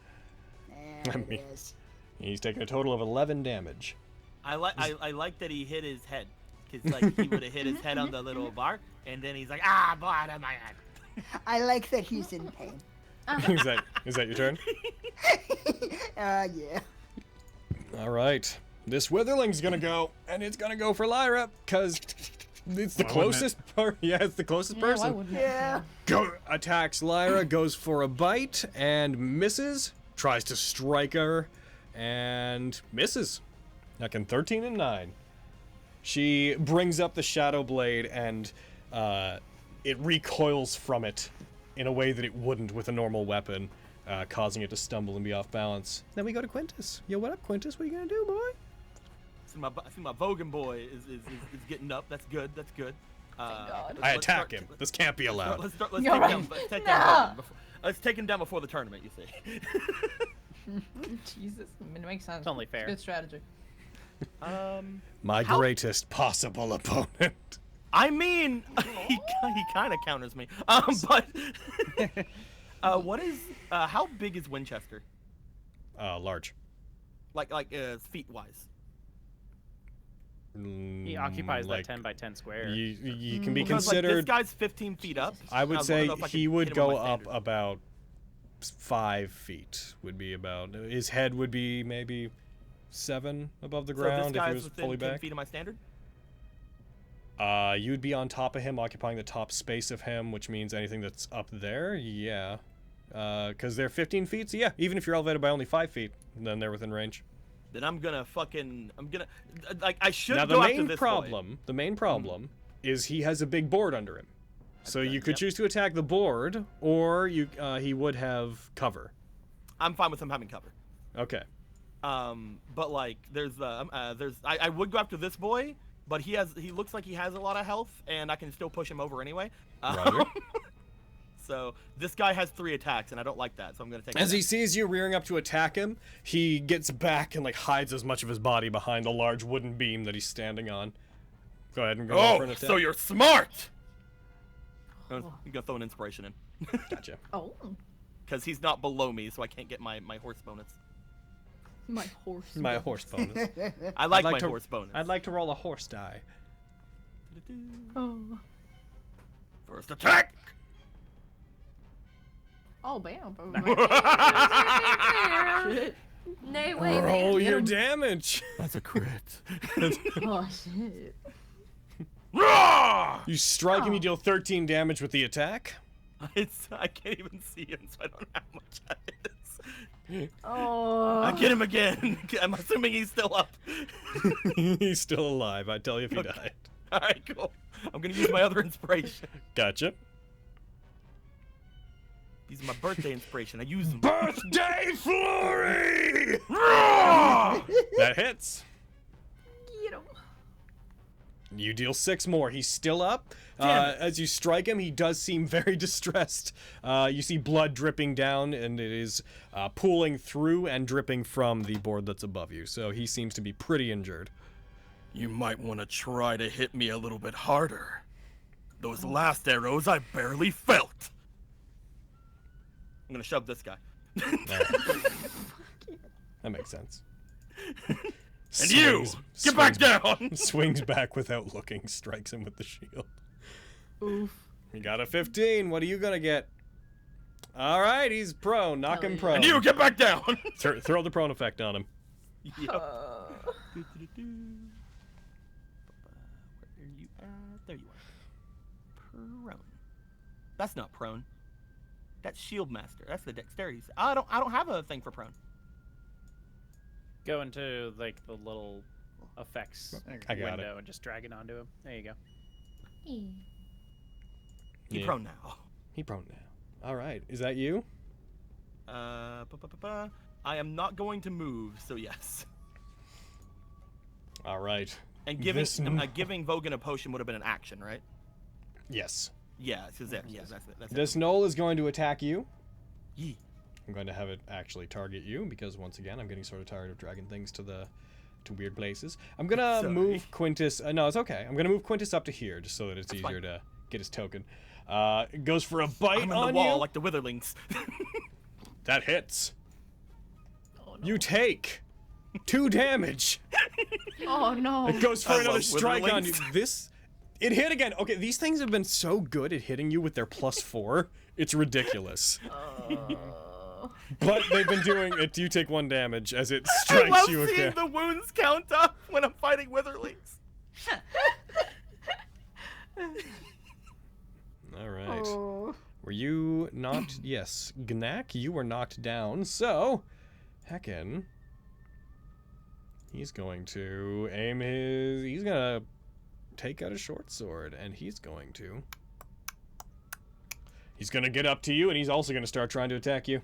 There I it mean- is. He's taken a total of 11 damage. I like that he hit his head, because like he would have hit his head on the little bar, and then he's like, blood on my head. I like that he's in pain. is that your turn? Yeah. All right. This Witherling's gonna go, and it's gonna go for Lyra, because it's the Why wouldn't closest yeah, it's the closest Yeah, why person. wouldn't it? Yeah. Go attacks Lyra, goes for a bite, and misses. Tries to strike her, and misses. Knocking 13 and 9. She brings up the Shadow Blade, and it recoils from it in a way that it wouldn't with a normal weapon, causing it to stumble and be off balance. Then we go to Quintus. Yo, what up, Quintus? What are you gonna do, boy? See my Vogan boy is getting up. That's good. That's good. God. I attack him. This can't be allowed. Let's take You're right. him. Let's take No. down Vogan let's take him down before the tournament. You see. Jesus, I mean, it makes sense. It's only fair. Good strategy. My How- greatest possible opponent. I mean, he kind of counters me. But what is how big is Winchester? Large. Like feet wise. He occupies like, that 10 by 10 square. You can be Because like, this considered. guy's 15 feet up. I would don't say know if I he can would hit him with go my up standard. about 5 feet. Would be about. His head would be maybe 7 above the So ground this if guy's he was within fully 10 back. feet of my standard. You'd be on top of him, occupying the top space of him, which means anything that's up there, yeah. Because they're 15 feet, so yeah, even if you're elevated by only 5 feet, then they're within range. Then I'm gonna like I should Now go the after main this problem, is he has a big board under him. So you could choose to attack the board, or he would have cover. I'm fine with him having cover. Okay. But like, I would go after this boy, but he looks like he has a lot of health, and I can still push him over anyway. Roger. So this guy has 3 attacks, and I don't like that, so I'm gonna take. As he sees you rearing up to attack him, he gets back and like hides as much of his body behind the large wooden beam that he's standing on. Go ahead and go for an attack. So you're smart. I'm gonna throw an inspiration in. Gotcha. Oh. Because he's not below me, so I can't get my horse bonus. My horse. My horse bonus. I like my horse bonus. I'd like to roll a horse die. Oh. First attack. Oh, bam. Shit. Nay, wait, Roll your damage. That's a crit. Oh, shit. You strike him, you deal 13 damage with the attack. I can't even see him, so I don't know how much that is. Oh. I get him again. I'm assuming he's still up. He's still alive, I'd tell you if he died. Alright, cool. I'm gonna use my other inspiration. Gotcha. These are my birthday inspiration. I use them. Birthday flurry! That hits. Get him. You deal 6 more. He's still up. As you strike him, he does seem very distressed. You see blood dripping down, and it is pooling through and dripping from the board that's above you. So he seems to be pretty injured. You might want to try to hit me a little bit harder. Those last arrows I barely felt. I'm gonna shove this guy. That makes sense. And you! Get back down! Swings back without looking, strikes him with the shield. Oof. You got a 15. What are you gonna get? Alright, he's prone. Knock him prone. And you, get back down! Throw the prone effect on him. Yep. Where are you at? There you are. Prone. That's not prone. That's shield master. That's the dexterity. I don't have a thing for prone. Go into like the little effects window and just drag it onto him. There you go. He prone now. He prone now. All right. Is that you? I am not going to move, so yes. All right. And giving Vogan a potion would have been an action, right? Yes. Yeah, because that's This knoll is going to attack you. Yee. I'm going to have it actually target you because once again I'm getting sort of tired of dragging things to weird places. I'm gonna move Quintus. No, it's okay. I'm gonna move Quintus up to here just so that it's easier to get his token. It goes for a bite I'm on the wall you. like the Witherlings. That hits. Oh, no. You take 2 damage. Oh no. It goes for another strike on you. It hit again. Okay, these things have been so good at hitting you with their +4. It's ridiculous. But they've been doing it. You take 1 damage as it strikes you again. I love seeing the wounds count up when I'm fighting Witherlings. All right. Were you knocked? Yes. Gnak, you were knocked down. So, Heckin, he's going to aim his... He's going to take out a short sword, and he's going to... He's going to get up to you, and he's also going to start trying to attack you.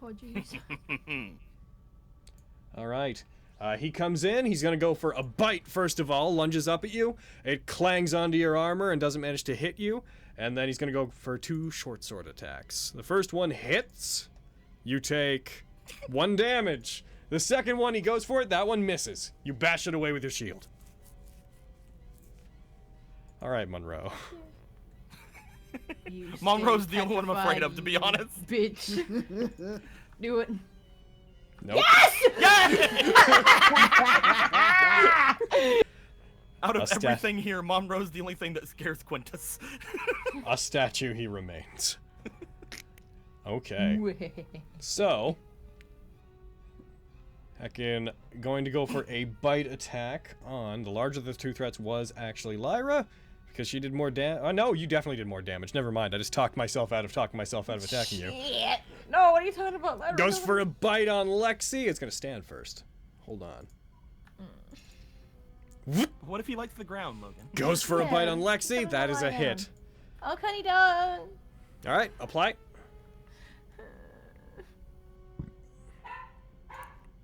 Oh, jeez. All right. He comes in. He's going to go for a bite, first of all. Lunges up at you. It clangs onto your armor and doesn't manage to hit you. And then he's going to go for 2 short sword attacks. The first one hits. You take 1 damage. The second one, he goes for it. That one misses. You bash it away with your shield. All right, Monroe. Monroe's the only one I'm afraid of, to be honest. Bitch. Do it. Nope. Yes! Out of everything here, Monroe's the only thing that scares Quintus. A statue he remains. Okay. So, Heckin going to go for a bite attack on the larger of the 2 threats was actually Lyra. Because she did more damage. Oh, no, you definitely did more damage. Never mind. I just talked myself out of attacking you. Shit. No, what are you talking about? Goes for a bite on Lexi. It's going to stand first. Hold on. What if he likes the ground, Logan? Goes for a bite on Lexi. That is a hit. Oh, Connie, don't. All right, apply.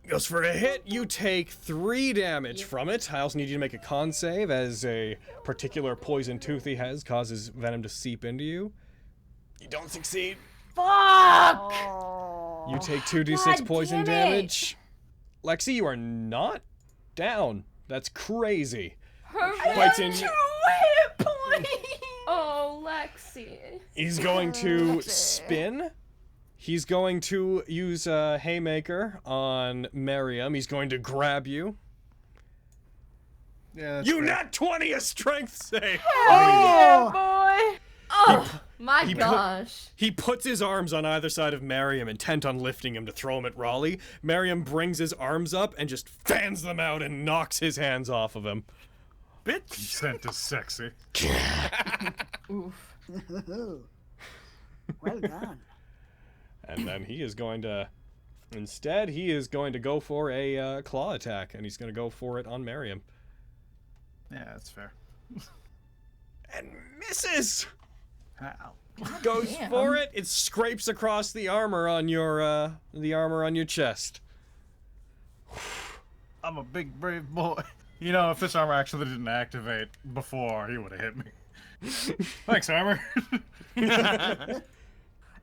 Goes for a hit. You take 3 damage from it. I also need you to make a con save, as a particular poison tooth he has causes venom to seep into you. You don't succeed. Fuck! Oh. You take 2d6 God poison damn it. damage. Lexi, you are not down. That's crazy. Hooray! Bites in you. Hit point. Oh, Lexi. He's going to spin. He's going to use a haymaker on Miriam. He's going to grab you. Yeah, that's You fair. nat 20 a strength save. Yeah, boy. Oh, my he put- gosh. He puts his arms on either side of Miriam, intent on lifting him to throw him at Raleigh. Miriam brings his arms up and just fans them out and knocks his hands off of him. Bitch. Consent is sexy. Oof. Well done. And then he is going to... Instead, he is going to go for a claw attack, and he's going to go for it on Miriam. Yeah, that's fair. And misses! Ow. Goes damn. for it. It scrapes across the armor on your chest. I'm a big brave boy. You know, if this armor actually didn't activate before, he would have hit me. Thanks, armor.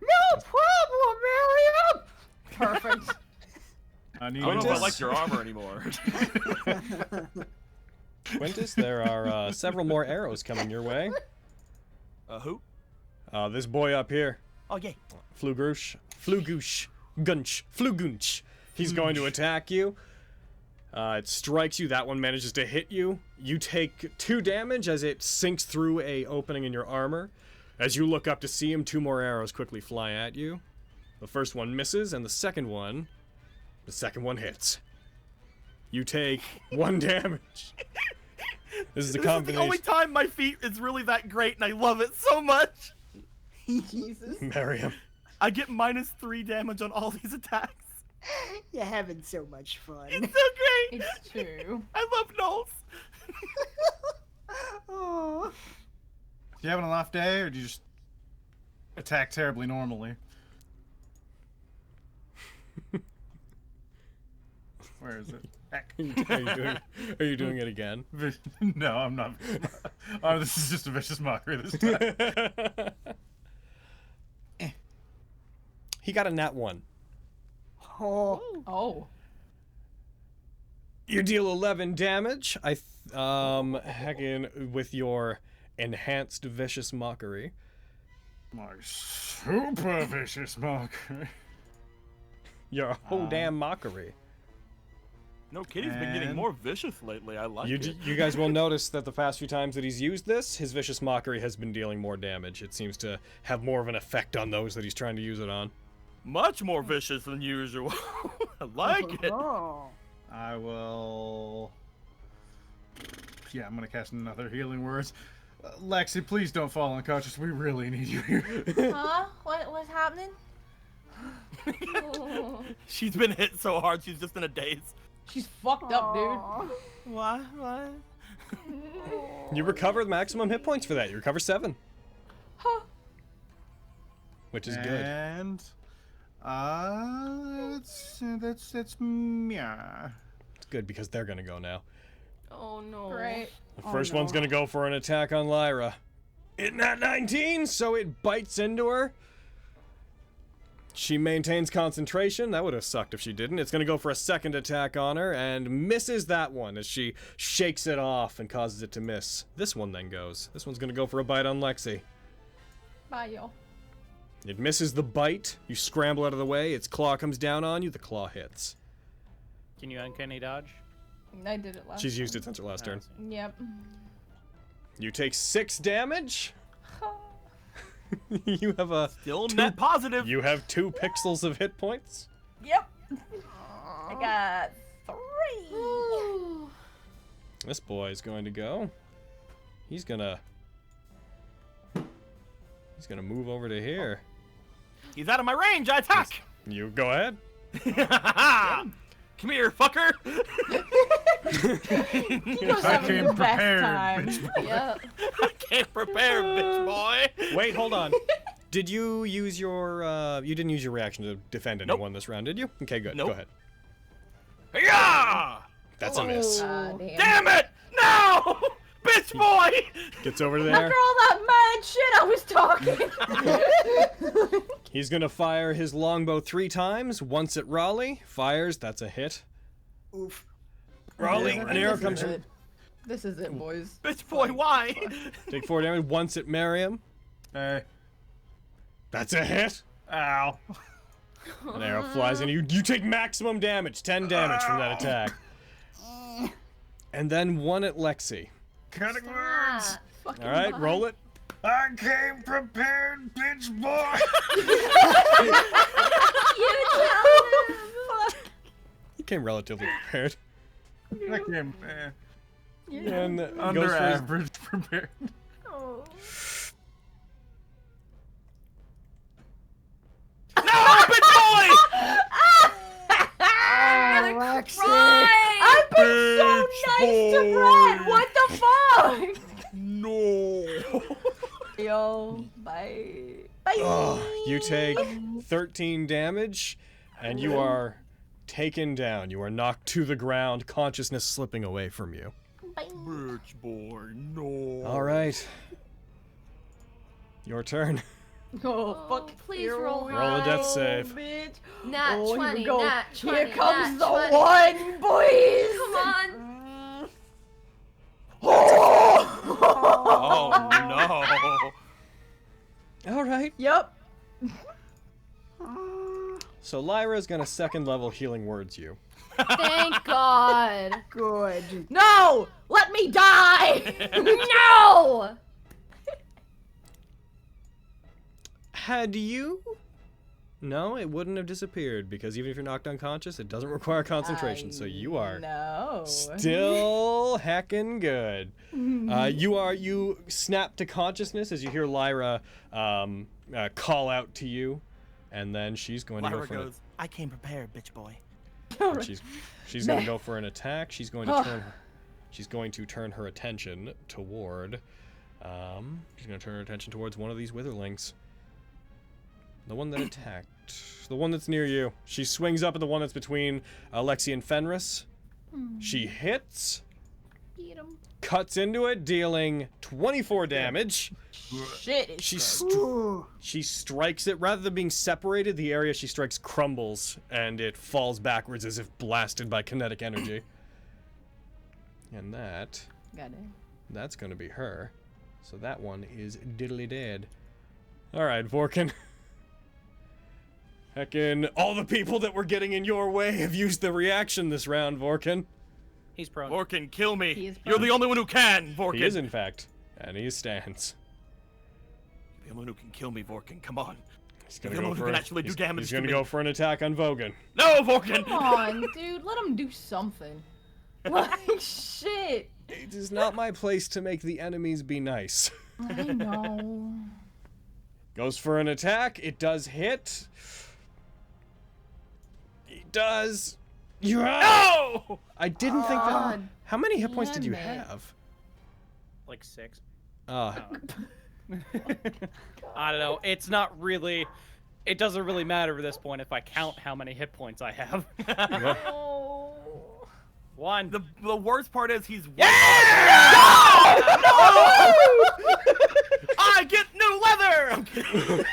No problem, Miriam. Perfect. I need I don't know if I Quintus? like your armor anymore. Quintus, there are several more arrows coming your way. Who? This boy up here, Oh, yay. Flugunch. He's going to attack you. It strikes you. That one manages to hit you. You take 2 damage as it sinks through a opening in your armor. As you look up to see him, 2 more arrows quickly fly at you. The first one misses, and the second one hits. You take 1 damage. This is a This is the combination. only time my feat is really that great, and I love it so much. Jesus. Miriam. I get -3 damage on all these attacks. You're having so much fun. It's so great. It's true. I love Knowles. Oh. You having a laugh day, or do you just attack terribly normally? Where is it? Heck. Are you doing it again? No, I'm not. Oh, this is just a vicious mockery this time. He got a nat 1. Oh. Oh. You deal 11 damage. Heckin' with your enhanced vicious mockery. My super vicious mockery. Your whole damn mockery. No, Kitty's been getting And- more vicious lately. I like it. You guys will notice that the past few times that he's used this, his vicious mockery has been dealing more damage. It seems to have more of an effect on those that he's trying to use it on. Much more vicious than usual. I like it. Oh. I will. Yeah, I'm gonna cast another healing words. Lexi, please don't fall unconscious. We really need you here. Huh? What's happening? She's been hit so hard, she's just in a daze. She's fucked up, dude. What? You recover the maximum hit points for that. You recover 7. Which is good. And that's yeah. It's good because they're gonna go now. Oh, no. Great. The first one's gonna go for an attack on Lyra. It nat 19, so it bites into her. She maintains concentration. That would have sucked if she didn't. It's gonna go for a second attack on her and misses that one as she shakes it off and causes it to miss. This one then goes. This one's gonna go for a bite on Lexi. Bye, yo. It misses the bite. You scramble out of the way. Its claw comes down on you. The claw hits. Can you uncanny dodge? I did it last She's used it since her last turn. Yep. You take 6 damage. You have a Still net positive. You have 2 pixels of hit points. Yep. I got 3. This boy is going to go. He's gonna move over to here. He's out of my range. I attack. You go ahead. Come here, fucker! He was having the best time. Yep. I can't prepare, bitch boy! Wait, hold on. Did you use your, you didn't use your reaction to defend anyone this round, did you? Okay, good. Nope. Go ahead. Yeah! That's a miss. Damn it! No! Bitch boy! Gets over there. After all that mad shit I was talking. He's gonna fire his longbow 3 times. Once at Raleigh. Fires. That's a hit. Oof. Raleigh, Yeah, an arrow this comes is from. it. This is it, boys. Bitch boy, why? Take 4 damage. Once at Miriam. Hey. That's a hit. Ow. An arrow flies in. You take maximum damage. 10 damage from that attack. And then 1 at Lexi. Cutting words. Fucking All right, bye. roll it. I came prepared, bitch boy. You tell him. He came relatively prepared. I came And goes under for his- average prepared. Oh. No, bitch boy! Alexi! I've been so nice to Brad. What the fuck? No. Yo, bye. Bye. You take 13 damage, and you are taken down. You are knocked to the ground, consciousness slipping away from you. Bitch boy, no. All right. Your turn. Oh, fuck. Please Here roll we Roll a death go, save. Bitch. Nat Oh, 20, here we go. nat 20, Here comes nat the 20. one, boys. Come on. Oh no. All right. Yep. So Lyra's gonna second level healing words you. Thank God. Good. No! Let me die! No! Had you? No, it wouldn't have disappeared because even if you're knocked unconscious, it doesn't require concentration. So you are No. still heckin' good. You snap to consciousness as you hear Lyra call out to you, and then she's going to Lyra go for goes, I came prepared, bitch boy. she's going to go for an attack. She's going to turn her attention toward one of these witherlings. The one that attacked. The one that's near you. She swings up at the one that's between Lexi and Fenris. She hits. Beat him. Cuts into it, dealing 24 damage. Shit is She strikes it. Rather than being separated, the area she strikes crumbles, and it falls backwards as if blasted by kinetic energy. And that's going to be her. So that one is diddly dead. All right, Vorkin. Heckin', all the people that were getting in your way have used the reaction this round, Vorkin. He's prone. Vorkin, kill me. He is You're prone. the only one who can, Vorkin. He is, in fact. And he stands. You're the only one who can kill me, Vorkin. Come on. He's You're gonna the go one who for can actually do damage He's to gonna me. go for an attack on Vogan. No, Vorkin! Come on, dude. Let him do something. Like, shit. It is not my place to make the enemies be nice. I know. Goes for an attack. It does hit. It does. No! I didn't think that. God How many hit points did you damn it. have? Like 6. Oh. I don't know. It's not really. It doesn't really matter at this point if I count how many hit points I have. Oh. 1. The worst part is he's. Yeah! I get new leather! I'm kidding.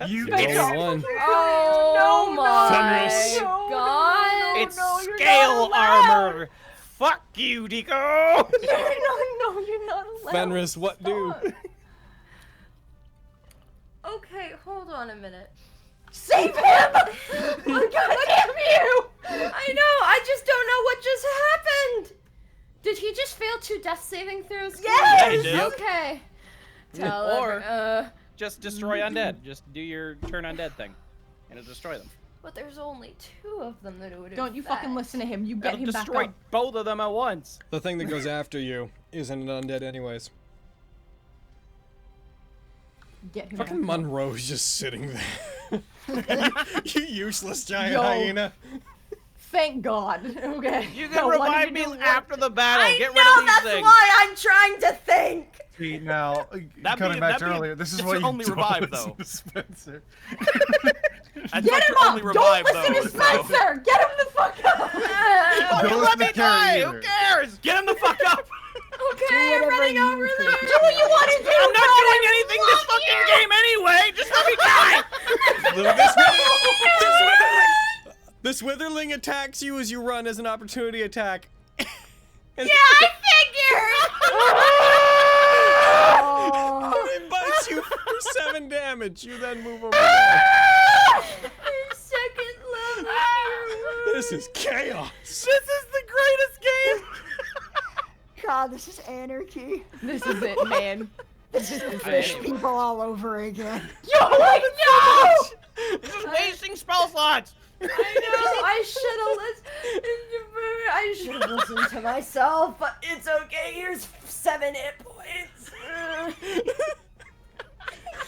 You roll one. Oh No, my Fenris. God. It's you're scale not allowed. armor. Fuck you, Deco. No, you're not allowed. Fenris, what do? Stop. Okay, hold on a minute. Save him! God damn you! I know, I just don't know what just happened. Did he just fail 2 death saving throws? Yes! Yeah, he did. Okay. Tell Or- Just Just destroy undead. Just do your turn undead thing, and it'll destroy them. but there's only 2 of them that it would Don't you fucking listen to him. You get It'll him back destroy up. both of them at once. The thing that goes after you isn't an undead, anyways. Get him Fucking back up. Monroe's just sitting there. You useless giant Yo. hyena. Thank God. Okay. You Now, can what revive did me you do? after the battle. I Get rid know, of these that's things. why I'm trying to think. See, now, That'd coming be- back that'd to be- earlier, this is that's what your you only don't revive, listen though. to Spencer. That's Get like him your up! only Don't revive, listen though. to Spencer! Get him the fuck up! Don't Let listen me to Carrie die. Who either. cares? Get him the fuck up! Okay, I'm whatever running you over think. there. Do what you want to do! I'm not Ronan! doing anything this fucking game anyway. Just let me die. This witherling attacks you as you run as an opportunity attack. Yeah, I It bites you for 7 damage. You then move over there. figured. Second level. This is chaos. This is the greatest game! God, this is anarchy. This is it, man. This is the fish people all over again. Yo, like, no! This is wasting spell slots. I know, I should have listened to myself, but it's okay. Here's 7 hit points. I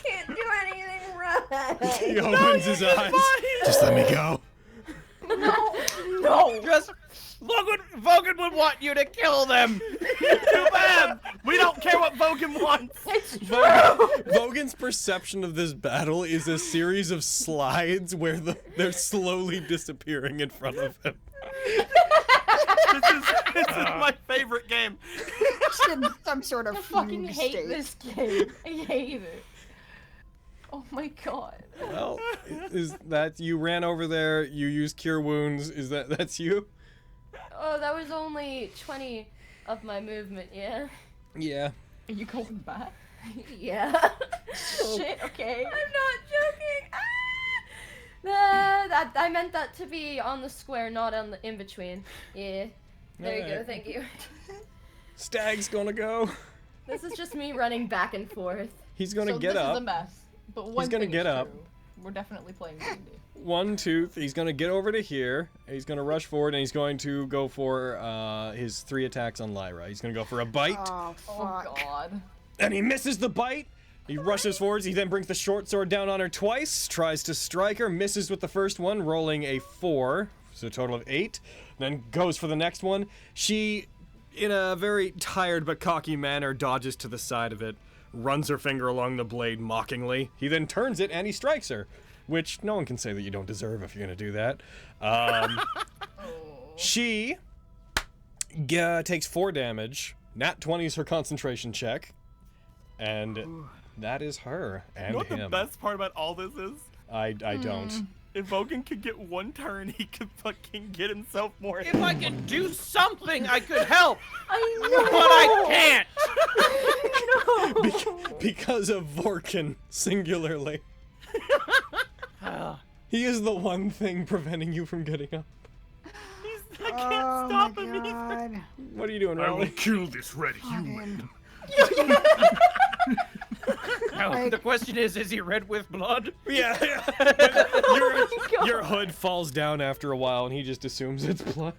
can't do anything right. He opens his eyes. Just let me go. No! Just look what Vogan would want you to kill them. Too bad! We don't care what Vogan wants! It's true! Vogan's perception of this battle is a series of slides where they're slowly disappearing in front of him. This is my favorite game. Just in some sort of I fucking fugue hate state. this game. I hate it. Oh my god. Well, is that you ran over there? You used cure wounds. That's you? Oh, that was only 20 of my movement, yeah. Yeah. Are you going back? Yeah. Shit, okay. I'm not joking. That I meant that to be on the square, not on the in between. Yeah. There you go. Alright. Thank you. Stag's gonna go. This is just me running back and forth. He's gonna So get this up. is a mess. But one gonna thing get is up. true. We're definitely playing D&D. 1, 2. He's gonna get over to here. He's gonna rush forward, and he's going to go for his 3 attacks on Lyra. He's gonna go for a bite, Oh, Oh fuck. god. and he misses the bite. He rushes forwards. He then brings the short sword down on her twice. Tries to strike her. Misses with the first one, rolling a 4, so a total of 8. Then goes for the next one. She, in a very tired but cocky manner, dodges to the side of it. Runs her finger along the blade mockingly. He then turns it and he strikes her, which no one can say that you don't deserve if you're gonna do that. She takes 4 damage. Nat-20 is her concentration check, and that is her and You know what him. the best part about all this is? I don't. If Vogan could get 1 turn, he could fucking get himself more. If I could do something, I could help. I But I can't. Because of Vorkin, singularly. He is the one thing preventing you from getting up. I can't Oh stop my him either. god. What are you doing, Raleigh? kill this red human. Fucking- Now, Like- the question is he red with blood? Yeah. Your hood falls down after a while, and he just assumes it's blood.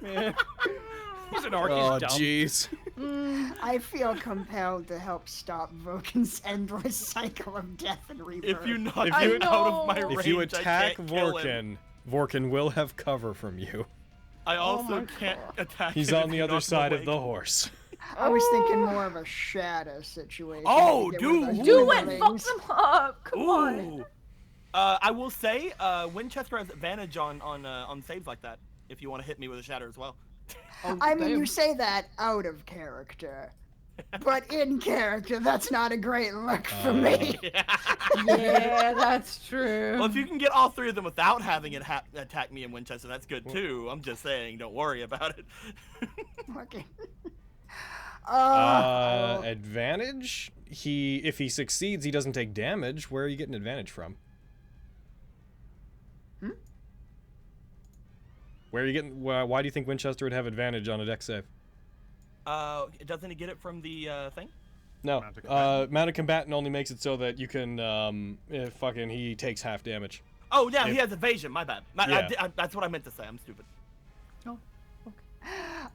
He's an orc, Oh, he's dumb. jeez. I feel compelled to help stop Vokin's endless cycle of death and rebirth. If you knock If him you- out of my know. range, If you I attack can't kill him. Vorkin will have cover from you. I also my can't attack He's him on if the you other knock him side of awake. the horse. I was thinking more of a shadow situation. Oh, to get rid of those Do it! witherlings. Fuck them up! Come on! Ooh. I will say, Winchester has advantage on saves like that. If you want to hit me with a shatter as well. I mean, Damn. you say that out of character. But in character, that's not a great look for me. Yeah, that's true. Well, if you can get all 3 of them without having it attack me in Winchester, that's good too. I'm just saying, don't worry about it. Okay. Advantage? If he succeeds, he doesn't take damage. Where are you getting advantage from? Where are you getting? Why do you think Winchester would have advantage on a dex save? Doesn't he get it from the thing? No. Mounted combatant. Mounted combatant only makes it so that you can he takes half damage. Oh, yeah, If- he has evasion. My bad. Yeah. That's what I meant to say. I'm stupid.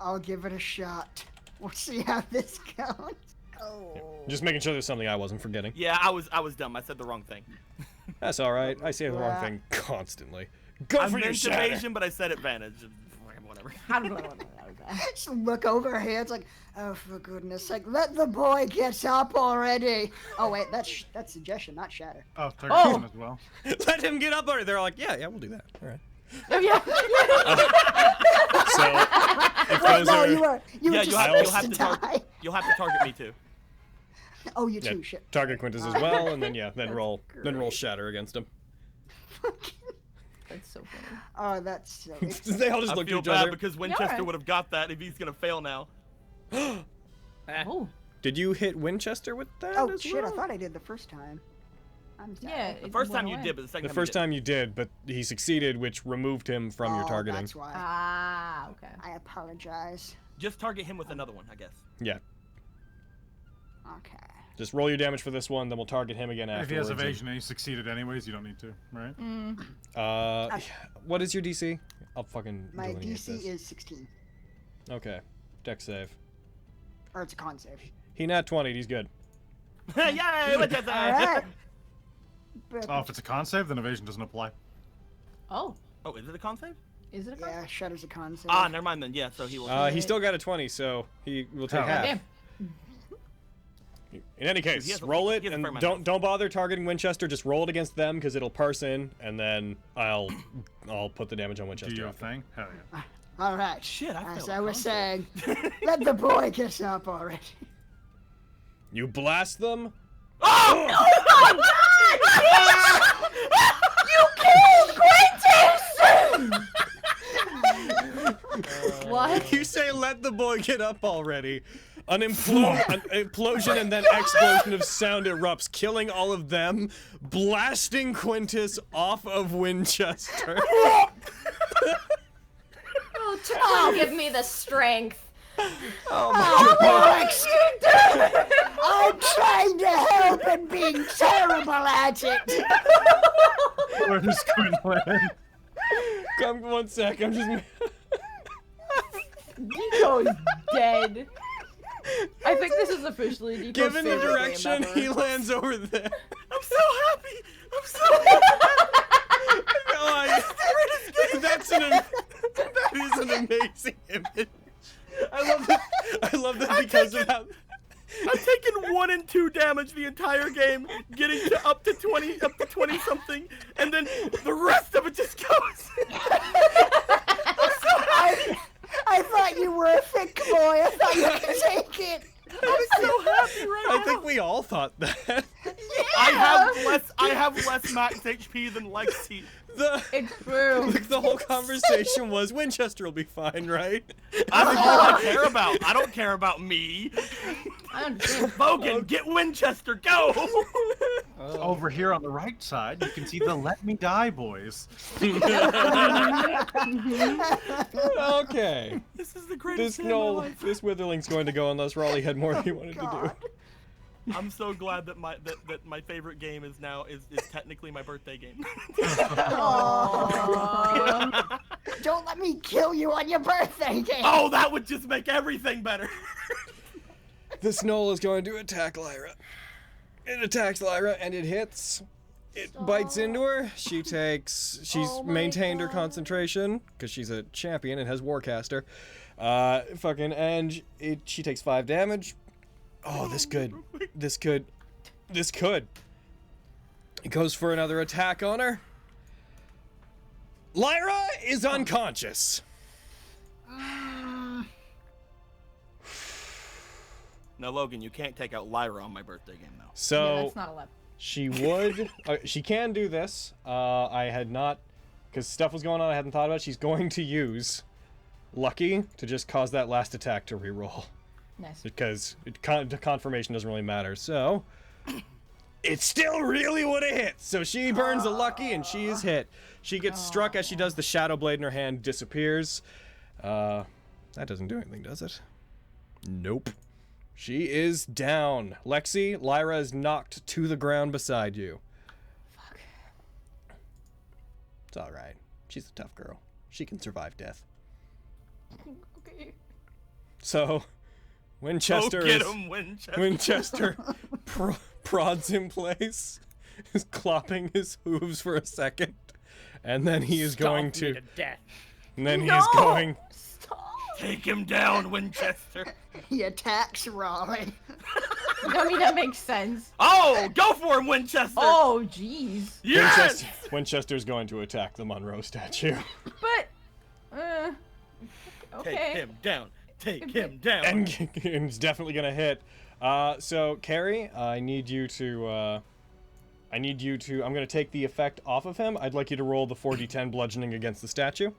I'll give it a shot. We'll see how this goes. Oh. Just making sure there's something I wasn't forgetting. Yeah, I was dumb. I said the wrong thing. That's all right. I say the wrong Yeah. thing constantly. Go I for your meant shatter. evasion, but I said advantage. Whatever. Just look over here. It's like, oh, for goodness sake, let the boy get up already. Oh, wait, that's suggestion, not shatter. Oh, target as well. Let him get up already. They're like, yeah, we'll do that. All right. Oh, yeah. So, if Wait, those no, are... you were Yeah, just you'll have supposed to die. target. You'll have to target me too. Oh, you Yeah, too, shit. target Quintus as well, and then, then roll shatter against him. That's so funny. Oh, that's silly. They all just I look feel at each bad other. because Winchester alright. would have got that if he's gonna fail now. Oh. Did you hit Winchester with that Oh, as shit, well? I thought I did the first time. I'm sorry. Yeah. The it first went time you away. did, but the second The first you time you did, but he succeeded, which removed him from your Oh, targeting. that's why. Ah, okay. I apologize. just target him with another one, I guess. Yeah. Okay. Just roll your damage for this one, then we'll target him again If he afterwards. has evasion and he succeeded anyways, you don't need to, right? What is your DC? I'll fucking My delineate DC this. is 16. Okay. Dex save. Or it's a con save. He nat 20, he's good. Yay! Winchester! Alright. Oh, if it's a con save, then evasion doesn't apply. Oh, Oh, is it a con save? is it a Yeah, Shutter's a con save. Ah, never mind then. Yeah, so he will. He still got a 20, so he will take Oh. half. Damn. In any He case, has a- roll he it, has a and fair amount of don't bother targeting Winchester. Just roll it against them because it'll parse in, and then I'll put the damage on Do Winchester. your after. thing? Hell yeah. Alright. Shit, I As failed I a was con saying, save. let the boy get up already. You blast them. What? You say let the boy get up already. An implosion and then explosion of sound erupts, killing all of them, blasting Quintus off of Winchester. Oh, Tron, give me the strength. Alex, I'm trying to help and being terrible at it. Where's Quinlan? Come 1 sec, I'm just... Nico's dead. I think this is officially Nico's Given the favorite game direction, ever. he lands over there. I'm so happy. I'm so happy. That is an amazing image. I love that because of how... I've taken 1 and 2 damage the entire game, getting to up to 20 something, and then the rest of it just goes. I thought you were a thick boy. I thought you could take it. I'm so happy right now. I think we all thought that. I have less max HP than Lexi. It's true. The whole conversation was Winchester will be fine, right? That's all I care about. I don't care about me. I understand. Bogan, get Winchester, go! Over here on the right side, you can see the Let Me Die boys. Okay. This is the greatest day of my Noel, life. this Witherling's going to go unless Raleigh had more he wanted to God. do. I'm so glad that my favorite game is now is technically my birthday game. Aw. Don't let me kill you on your birthday game. Oh, that would just make everything better. This Noel is going to attack Lyra. It attacks Lyra and it hits. It bites into her. She's Oh my maintained her God. concentration because she's a champion and has Warcaster. She takes 5 damage. Oh, this could. It goes for another attack on her. Lyra is unconscious. No, Logan, you can't take out Lyra on my birthday game now. So Yeah, that's not allowed. she would. She can do this. I had not, because stuff was going on I hadn't thought about. She's going to use Lucky to just cause that last attack to reroll. Nice. Because the confirmation doesn't really matter. So it still really would have hit. So she burns a Lucky and she is hit. She gets struck as she does. The shadow blade in her hand disappears. That doesn't do anything, does it? Nope. She is down. Lexi, Lyra is knocked to the ground beside you. Fuck. It's alright. She's a tough girl. She can survive death. Okay. So, Winchester Get is... him, Winchester. Winchester prods in place, is clopping his hooves for a second, And then he is going Stomp me to. death. And then he is going. Take him down, Winchester. He attacks Raleigh. I mean, that makes sense. Oh, go for him, Winchester. Oh, jeez. Yes. Winchester's going to attack the Monroe statue. But, okay. Take him down. Take him down. And it's definitely going to hit. So, Carrie, I need you to. I'm going to take the effect off of him. I'd like you to roll the 4d10 bludgeoning against the statue.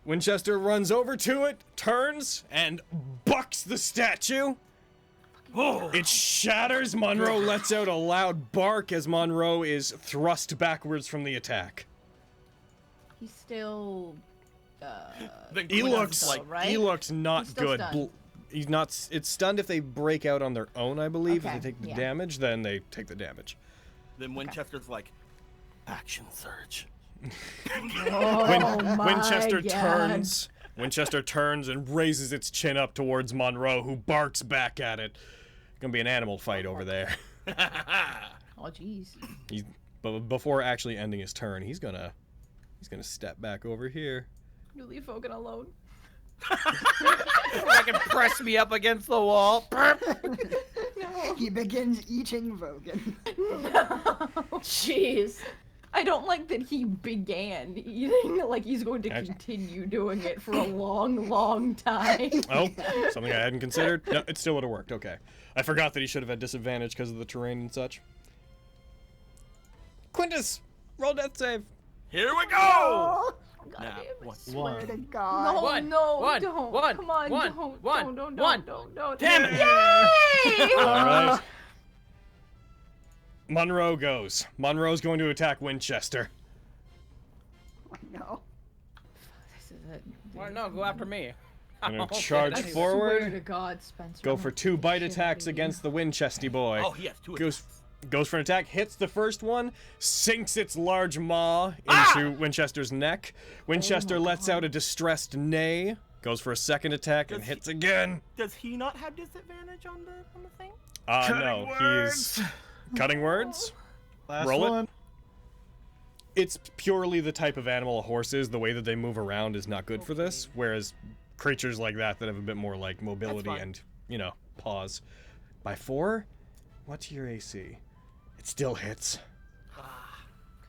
Winchester runs over to it, turns, and bucks the statue. Oh. It shatters. Monroe lets out a loud bark as Monroe is thrust backwards from the attack. He's still, He looks like right? he looks not He's still good. stunned. He's not. It's stunned if they break out on their own, I believe. Okay, If they take the yeah. damage, then they take the damage. Then Winchester's like, action surge. Oh Winchester my turns. Winchester turns and raises its chin up towards Monroe, who barks back at it. Gonna be an animal fight over there. Oh, jeez. But before actually ending his turn, he's gonna step back over here. You leave Hogan alone. I can press me up against the wall. He begins eating Vogan. Jeez. I don't like that he began eating, like he's going to continue doing it for a long, long time. Oh, something I hadn't considered. No, it still would have worked. Okay. I forgot that he should have had disadvantage because of the terrain and such. Quintus, roll death save. Here we go. Oh, God Nah, damn it. what? Swear to No, God. One, no, one, don't. one, Come on, one, don't, one, don't, one. don't. Damn it. Yay! All right. Monroe goes. Monroe's going to attack Winchester. No. This is it. Why no? Go after me. Gonna Okay, charge that's- Swear forward. to God, Spencer. Go I'm for gonna 2 kick bite the shit attacks out of you. against the Winchesty boy. Oh, he has 2 Goes for an attack, hits the first one, sinks its large maw into Winchester's neck. Winchester lets out a distressed neigh, goes for a second attack, and hits again. Does he not have disadvantage on the thing? No, he's cutting words. Last Roll it. one. It's purely the type of animal a horse is. The way that they move around is not good for this, whereas creatures like that have a bit more like mobility fine. and, paws. By 4, what's your AC? It still hits.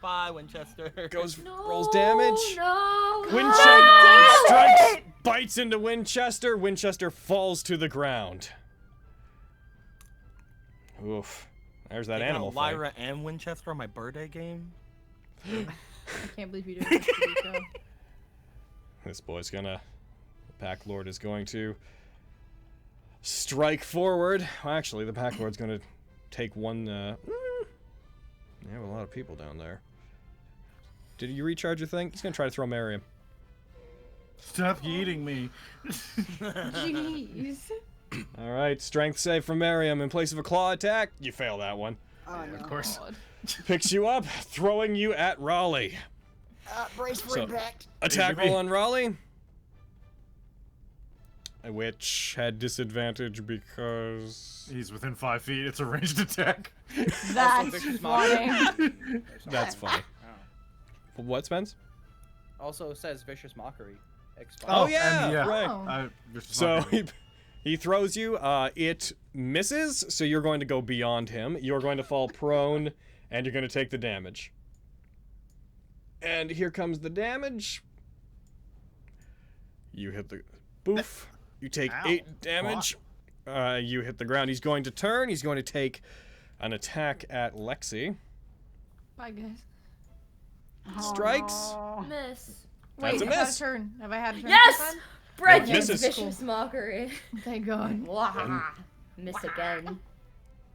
Bye, Winchester. Rolls damage. No. Winchester strikes, bites into Winchester. Winchester falls to the ground. Oof. There's that Taking animal out fight. Lyra and Winchester on my birthday game. I can't believe you did this to Rico. This boy's gonna... The Pack Lord is going to strike forward. Well, actually, the Pack Lord's gonna take one... They have a lot of people down there. Did you recharge your thing? He's gonna try to throw Miriam. Stop eating me. Jeez. Alright, strength save from Miriam. In place of a claw attack, you fail that one. Oh, no. Of course. God. Picks you up, throwing you at Raleigh. Brace for So- impact. Attack Baby. roll on Raleigh. Which had disadvantage because... He's within 5 feet. It's a ranged attack. That's vicious funny. That's funny. What, Spence? Also says vicious mockery. Expired. Oh, yeah, and right. Oh. So he throws you. It misses, so you're going to go beyond him. You're going to fall prone, and you're going to take the damage. And here comes the damage. You hit the... Boof. You take Ow. 8 damage. You hit the ground. He's going to turn. He's going to take an attack at Lexi. Bye, guys. Strikes. Oh, Miss. That's Wait, a have I had miss. a turn? Have I had a turn? Yes! this time? Bridget's misses. vicious mockery. Thank God. Wah. Miss again.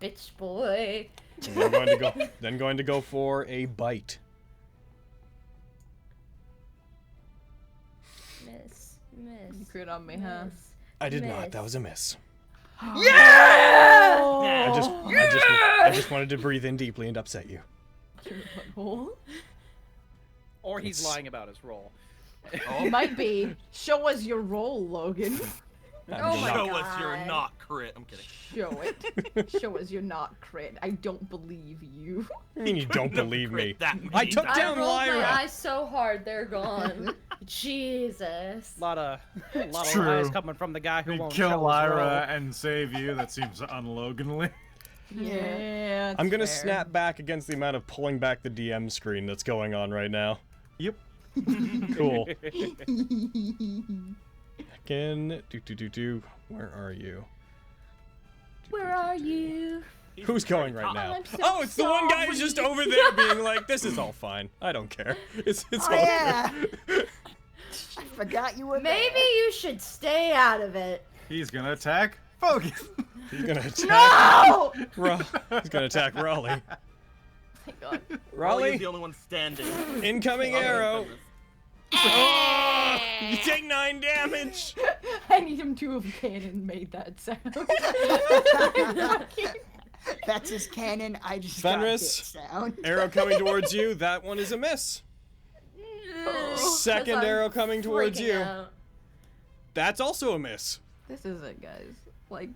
Bitch boy. And then going to go for a bite. Miss. You crit on me, huh? Miss. I did not. Miss. That was a miss. Yeah! I just wanted to breathe in deeply and upset you. Your butthole. Or he's It's- lying about his role. It might be. Show us your roll, Logan. Oh my Show god. us you're not crit. I'm kidding. Show it. Show us you're not crit. I don't believe you. I mean, you don't believe me. That I took I down rolled Lyra. my eyes so hard they're gone. Jesus. A lot of True. lies coming from the guy who We won't kill show his Lyra roll. and save you. That seems unloganly. Yeah. I'm gonna that's fair. snap back against the amount of pulling back the DM screen that's going on right now. Yep. Cool. Again, where are you? Where are you? Who's going right now? I'm so Oh, it's the one guy who's just over there being like, "This is all fine. I don't care. It's Oh, all yeah. good." I forgot you were Maybe there. you should stay out of it. He's gonna attack. Focus. He's gonna attack. No! He's gonna attack Raleigh. Thank God. Raleigh's the Raleigh, only one standing. incoming Oh, thank arrow. goodness. Oh, you take 9 damage. I need him to have cannon made that sound. That's his cannon. I just got hit Fenris, sound. arrow coming towards you. That one is a miss. Second 'Cause I'm arrow coming towards freaking you. out. That's also a miss. This is it, guys. Like,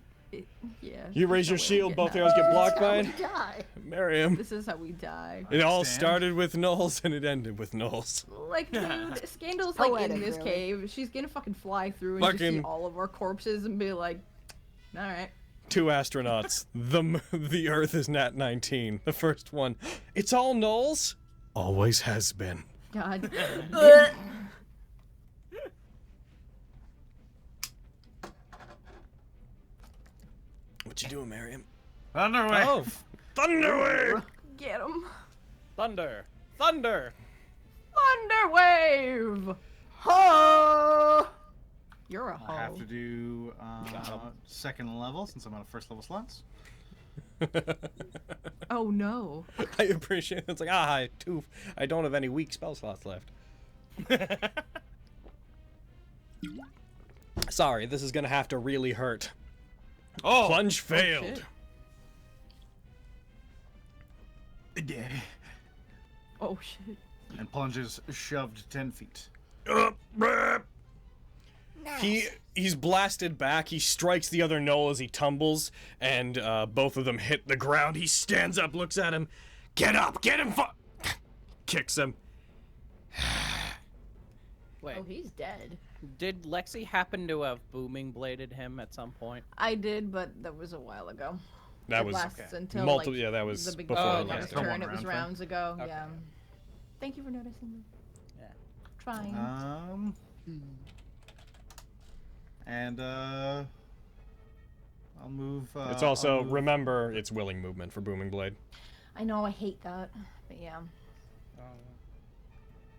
yeah. You raise your this is how we're shield, both getting arrows get out. blocked by That's it. how we die. Miriam. This is how we die. It all Understand. started with Knowles and it ended with Knowles. Like, dude, Scandal's like in Poetic, this really. cave. She's gonna fucking fly through and just see Fucking- all of our corpses and be like, alright. 2 astronauts. The Earth is Nat19. The first one. It's all Knowles. Always has been. God. What you doing, Miriam? Underway. Oh, Thunderwave! Get him. Thunder! Thunder! Thunderwave! Ho! You're a I have hoe. to do second level since I'm out of first level slots. Oh no. I appreciate it. It's like, I don't have any weak spell slots left. Sorry, this is gonna have to really hurt. Oh, Plunge failed. shit. yeah. Oh shit. And Plunge is shoved 10 feet. He's blasted back. He strikes the other Knoll as he tumbles, and both of them hit the ground. He stands up, looks at him. Get up! Get him! Kicks him. Wait, Oh, he's dead. did Lexi happen to have booming bladed him at some point? I did, but that was a while ago. That It was lasts until multiple. like, yeah, that was the big before Oh, the okay. last Still turn. turn. one It was round thing. rounds ago. Okay. Yeah. Thank you for noticing. Yeah. Trying. And I'll move. It's I'll also move- remember it's willing movement for Booming Blade. I know I hate that, but yeah.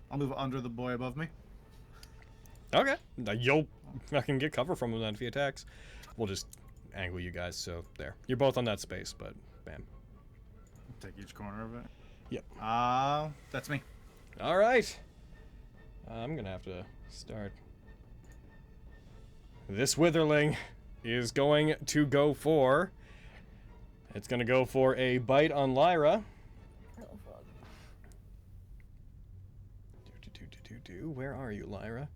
I'll move under the boy above me. Okay, you'll fucking get cover from him then if he attacks. We'll just angle you guys so there. You're both on that space, but bam. Take each corner of it. Yep. That's me. All right. I'm gonna have to start. This Witherling is going to go for. It's gonna go for a bite on Lyra. Where are you, Lyra?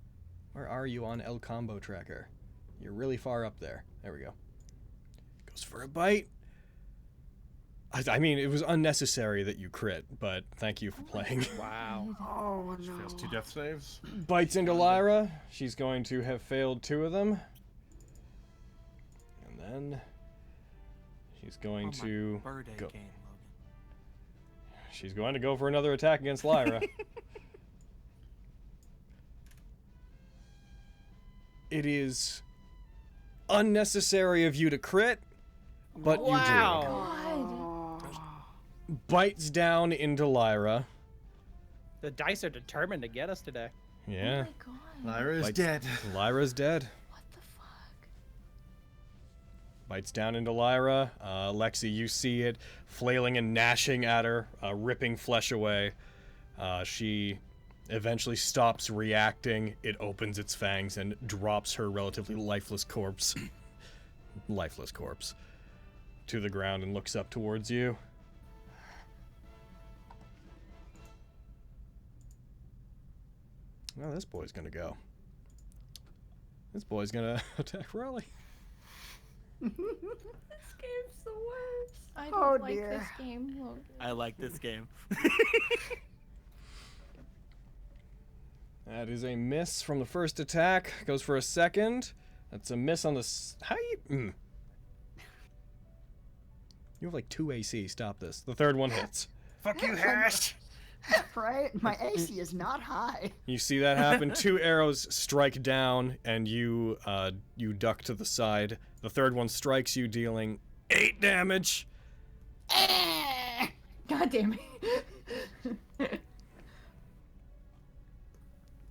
Where are you on El Combo Tracker? You're really far up there. There we go. Goes for a bite. I mean, it was unnecessary that you crit, but thank you for playing. Wow. Oh She fails 2 no. death saves. Bites into Lyra. She's going to have failed 2 of them. And then she's going Oh, my to birthday go. game, Logan. She's going to go for another attack against Lyra. It is unnecessary of you to crit, but you Wow. do. Bites down into Lyra. The dice are determined to get us today. Yeah. Oh my god. Lyra is Bites- dead. Lyra's dead. What the fuck? Bites down into Lyra. Lexi, you see it flailing and gnashing at her, ripping flesh away. She eventually stops reacting. It opens its fangs and drops her relatively lifeless corpse to the ground and looks up towards you. Well, this boy's gonna go. This boy's gonna attack Raleigh. This game's the worst. I Oh, don't like dear. this game. Logan. I like this game. That is a miss from the first attack. Goes for a second. That's a miss on the. How you? You have like 2 AC. Stop this. The third one hits. Fuck you, Hash. Right? My AC is not high. You see that happen. 2 arrows strike down, and you duck to the side. The third one strikes you, dealing 8 damage. God damn it.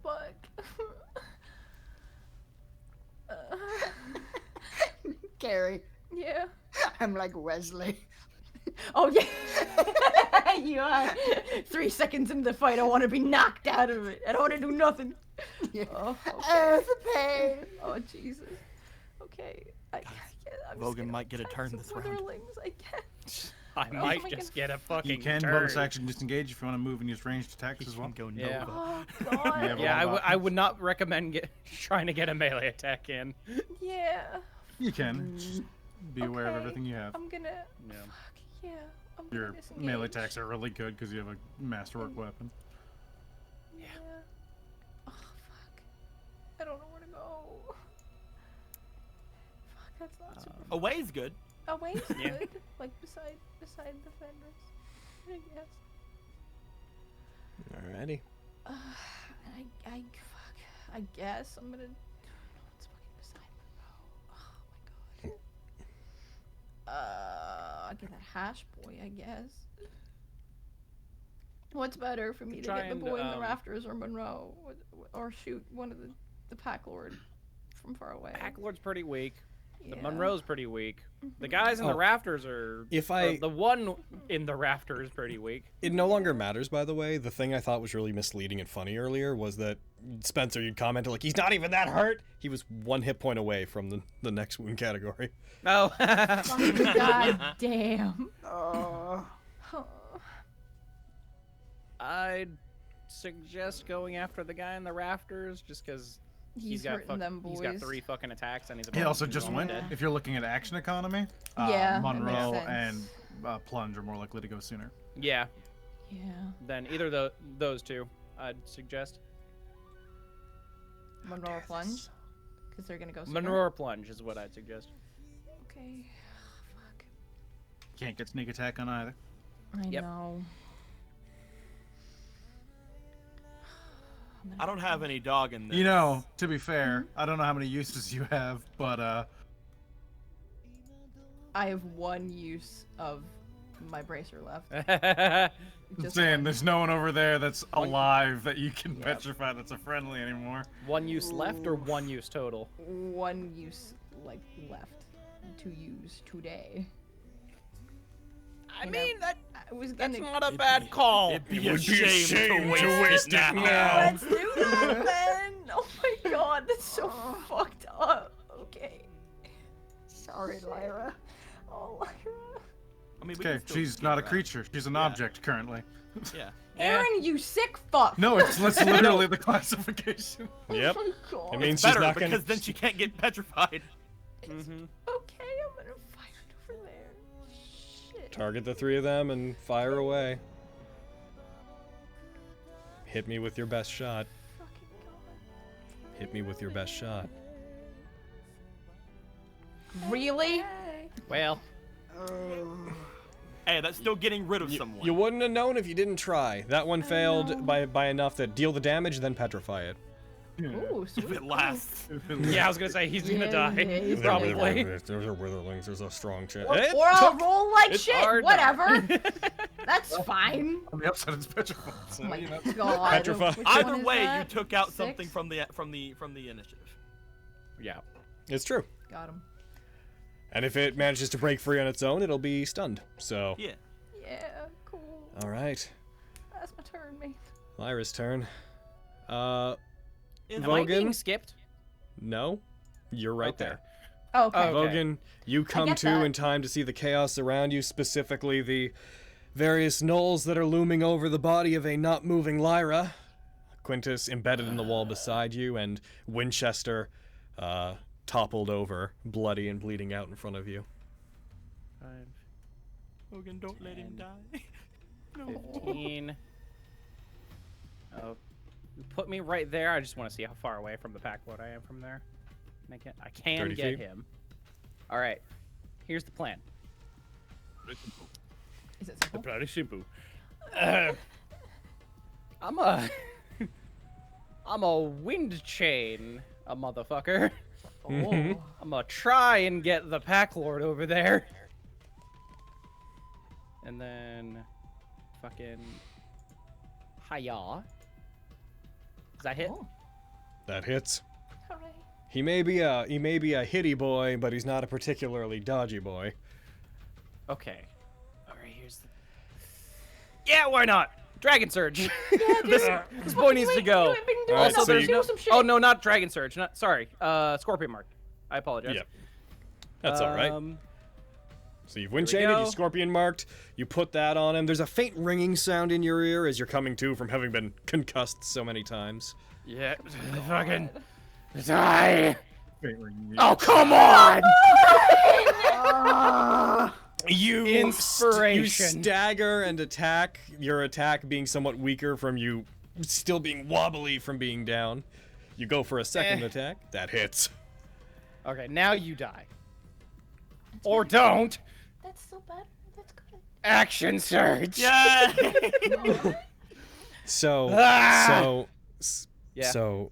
Fuck. Carrie, Yeah. I'm like Wesley. Oh yeah. You are. 3 seconds into the fight, I want to be knocked out of it. I don't want to do nothing. Yeah. Oh, Oh, the pain. oh Jesus. Okay. I'm just Logan gonna might get a attack turn some this round. witherlings, I guess. I Oh might my just God. get a fucking You can turn. bonus action disengage if you want to move and use ranged attacks as well. Go Yeah. Nova. Oh You God. have a Yeah, lot of I would not recommend trying to get a melee attack in. Yeah. You can. Just be aware of Okay. everything you have. I'm gonna. Yeah. Fuck yeah. I'm Your gonna disengage. melee attacks are really good because you have a masterwork weapon. Yeah. Oh fuck. I don't know where to go. Fuck, that's not super. Away's good. Away's Yeah. good. Like beside the fenders. I guess. Alrighty. Fuck. I guess I'm gonna. No one's fucking beside me. Oh my god. I'll get that hash boy, I guess. What's better for me to Try get the and, boy in the rafters or Monroe, or shoot one of the pack lord from far away? Pack Lord's pretty weak. The Yeah. Monroe's pretty weak. The guys in the Oh. rafters are. If or I- the one in the rafter is pretty weak. It no longer matters, by the way. The thing I thought was really misleading and funny earlier was that Spencer, you'd commented like, he's not even that hurt. He was 1 hit point away from the next wound category. Oh. Fucking god damn. Oh. I'd suggest going after the guy in the rafters just because He's hurting them boys. He's got 3 fucking attacks and he's. He also just he's went. dead. If you're looking at action economy, Yeah, that makes Monroe sense. and Plunge are more likely to go sooner. Yeah. Yeah. Then either those two, I'd suggest. Monroe or Plunge? Because they're gonna go sooner. Monroe or Plunge is what I'd suggest. Okay. Fuck. Can't get sneak attack on either. I Yep. know. I don't have any dog in this. You know, to be fair, I don't know how many uses you have, but I have 1 use of my bracer left. I'm Just saying one. there's no one over there that's alive that you can Yep. petrify that's a friendly anymore. 1 use left or 1 use total? 1 use like left to use today. I You know, mean, I was gonna. that's not a bad call. It'd be a shame to waste it now. Let's do that then. Oh my god, that's so fucked up. Okay. Sorry, Lyra. Oh, Lyra. I mean, we Okay, can still she's skip not a that. creature. She's an Yeah. object currently. Yeah. Aaron, you sick fuck. No, that's literally the classification. Yep. Oh my god. It means It's she's better not gonna. because then she can't get petrified. Mm-hmm. Okay, I'm gonna fire it over there. Shit. Target the 3 of them and fire away. Hit me with your best shot. Fucking god. Hit me with your best shot. Really? Well, Oh. Hey, that's still getting rid of someone. You wouldn't have known if you didn't try. That one failed by enough that deal the damage, then petrify it. Ooh, If sweet. it lasts. yeah, I was gonna say he's gonna Yeah, die. yeah, he's Probably. There's a witherlings. There's a strong chance. Or I'll roll like it's shit. hard, though. Whatever. That's fine. On the upside, it's petrified. So, Oh my you know. god. Petrified. Which Either one is way, you that? took out 6? something from the initiative. Yeah. It's true. Got him. And if it manages to break free on its own, it'll be stunned. So, Yeah. Yeah, cool. all right. That's my turn, mate. Lyra's turn. In Am I Vogan? being skipped? No, you're right Okay. there. Oh, okay. Oh. Okay. Vogan, you come get to that. in time to see the chaos around you, specifically the various gnolls that are looming over the body of a not moving Lyra. Quintus embedded in the wall beside you, and Winchester toppled over, bloody and bleeding out in front of you. 5, Hogan, don't let him 10, die. No. 15. Oh, put me right there. I just want to see how far away from the pack lord I am from there. I can 30 get feet. him. All right. Here's the plan. Is it simple? Pretty simple. I'm a wind chain, a motherfucker. Mhm. I'm gonna try and get the pack lord over there. And then fucking hiya. Does that hit? Oh. That hits. Hooray. He may be a hitty boy, but he's not a particularly dodgy boy. Okay. All right, here's the... Yeah, why not? Dragon Surge. this boy needs to go. Alright, so there's you- Oh no, not Dragon Surge. Not sorry. Scorpion Mark. I apologize. Yeah. That's all right. So you've wind chained it, you go. scorpion marked, you put that on him. There's a faint ringing sound in your ear as you're coming to from having been concussed so many times. Yeah. Fucking die. Faintly- Oh come on! You Inspiration. stagger and attack, your attack being somewhat weaker from you still being wobbly from being down. You go for a second attack, that hits. Okay, now you die. Or don't. That's so bad. That's good. Action Surge. Yeah. So, Ah! Yeah. so,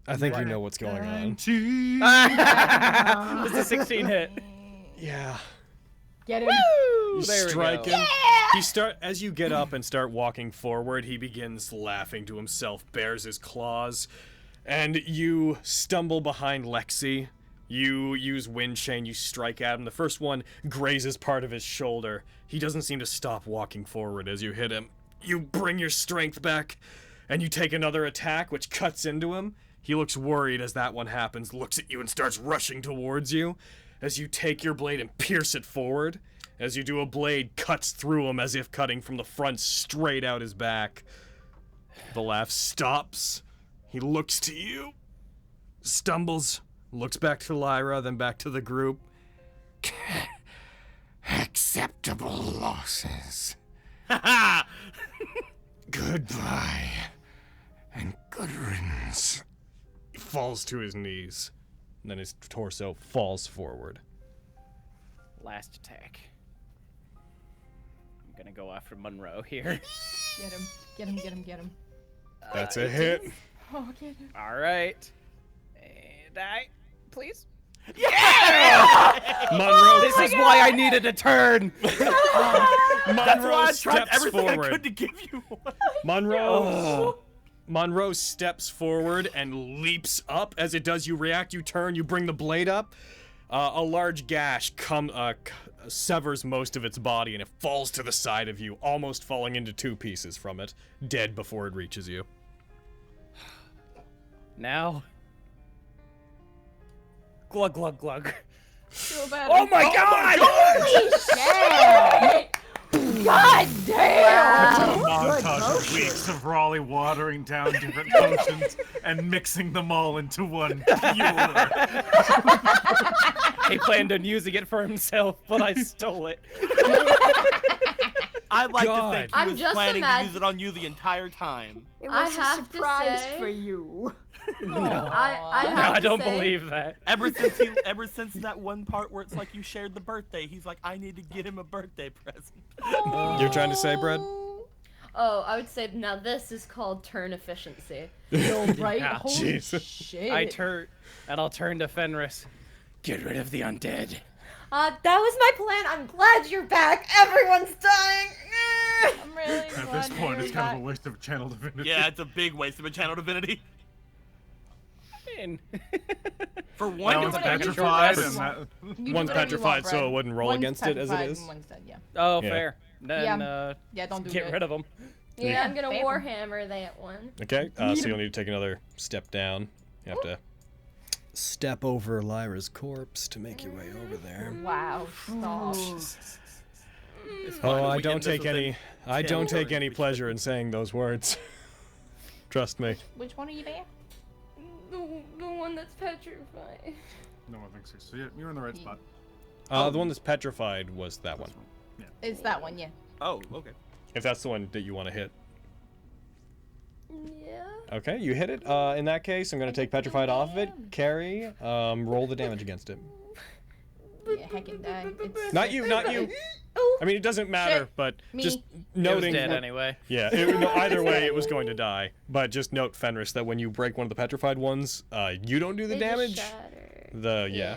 I think you know what's going on. It's a 16 hit. Yeah. Get him. You There we strike go. him. As you get up and start walking forward, he begins laughing to himself, bares his claws, and you stumble behind Lexi. You use wind chain, you strike at him. The first one grazes part of his shoulder. He doesn't seem to stop walking forward as you hit him. You bring your strength back, and you take another attack, which cuts into him. He looks worried as that one happens, looks at you and starts rushing towards you. As you take your blade and pierce it forward, as you do, a blade cuts through him as if cutting from the front straight out his back. The laugh stops. He looks to you, stumbles, looks back to Lyra, then back to the group. Acceptable losses. Ha Goodbye. And good riddance. He falls to his knees, and then his torso falls forward. Last attack. I'm gonna go after Monroe here. Get him. Get him. Get him. Get him. That's a hit. Oh, get him. All right. And die, please. Monroe, This is why I needed a turn. That's why Monroe I tried steps everything I forward. could to give you one. Monroe steps forward and leaps up. As it does, you react, you turn, you bring the blade up. A large gash severs most of its body, and it falls to the side of you, almost falling into two pieces from it, dead before it reaches you. Now. Glug, glug, glug. Feel bad. Oh my god! God damn! Montage of weeks of Raleigh watering down different potions and mixing them all into one pure. He planned on using it for himself, but I stole it. I'd like to God. think he I'm was just planning to imag- use it on you the entire time. It I was a have to surprise say- for you. I No, have I to don't say, believe that. Ever since that one part where it's like you shared the birthday, he's like, I need to get him a birthday present. You're trying to say, Brad? Oh, I would say now this is called turn efficiency. Yo, right? Yeah. Holy Jesus. shit. I'll turn to Fenris. Get rid of the undead. That was my plan. I'm glad you're back. Everyone's dying. I'm really At this glad point, you're it's kind of back. a waste of channel divinity. Yeah, it's a big waste of a channel divinity. In. For one, Now it's it's a petrified, Yes. and that, You One's do whatever you petrified, want, so Brad. it wouldn't roll One's against it as it petrified is? and one's dead, yeah. Oh, Yeah. fair. Then, Yeah, don't do get that. rid of them. Yeah, I'm gonna Bam. warhammer that one. Okay, so you'll need to take another step down. You have to step over Lyra's corpse to make your way over there. Wow, stop. It's fine, Oh, if I we don't end this take within any 10 take any turns, pleasure in saying those words. Trust me. Which one are you there? The one that's petrified. No one thinks so. Yeah, you're in the right spot. The one that's petrified was that one. Yeah. It's that one, yeah. Oh, okay. If that's the one that you want to hit. Yeah. Okay, you hit it. In that case, I'm going to take petrified off of it. Carry, roll the damage against it. Yeah, heckin' die. It's Not you, not you. Oh. I mean, it doesn't matter, Shit. but Me. just It was noting. dead anyway. Yeah, no, either way, it was going to die. But just note, Fenris, that when you break one of the petrified ones, you don't do the They just damage. shatter. Yeah.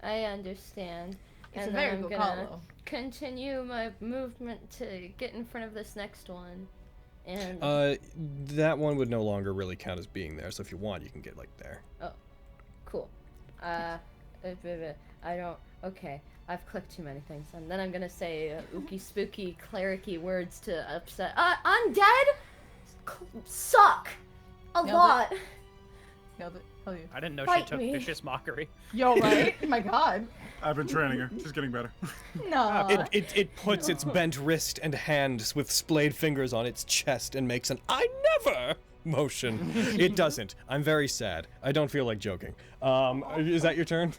I understand. It's And a then very I'm good gonna call, though. continue my movement to get in front of this next one. And That one would no longer really count as being there. So if you want, you can get like there. cool. I don't. Okay, I've clicked too many things, and then I'm gonna say ooky spooky clericy words to upset. Undead suck a Nailed it. lot. Nailed it. Hell yeah. I didn't know Fight she took me. vicious mockery. Yo, right? My god. I've been training her. She's getting better. No. It puts its bent wrist and hand with splayed fingers on its chest and makes an "I never" motion. It doesn't. I'm very sad. I don't feel like joking. Is that your turn?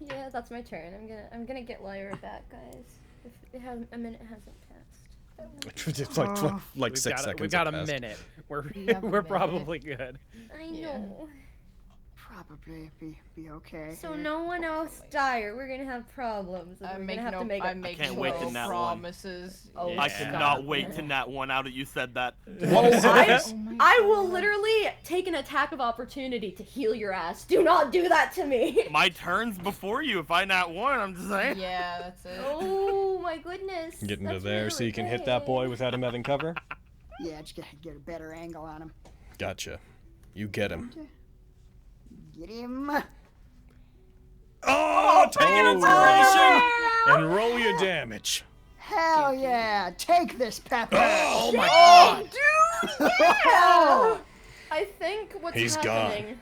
Yeah, that's my turn. I'm gonna get Lyra back, guys. If a minute hasn't passed. It's like 6 seconds. We got a have passed. minute. We're have a we're minute. probably good. I Yeah. know. Probably be okay. So here. no one else die, or we're gonna have problems. And I we're make gonna have no, to make I a make can't no wait to nat one. promises. Oh, I Yeah. cannot wait to nat one out of you said that. I will literally take an attack of opportunity to heal your ass. Do not do that to me. My turn's before you. If I nat one, I'm just saying. Yeah, that's it. Oh my goodness. Get into That's there so really you can hit that boy big. without him having cover. Yeah, just get a better angle on him. Gotcha. You get him. Get him. Oh, take an inspiration and roll your damage. Hell yeah! Take this, Pepper. Oh my god. Yeah! I think what's He's happening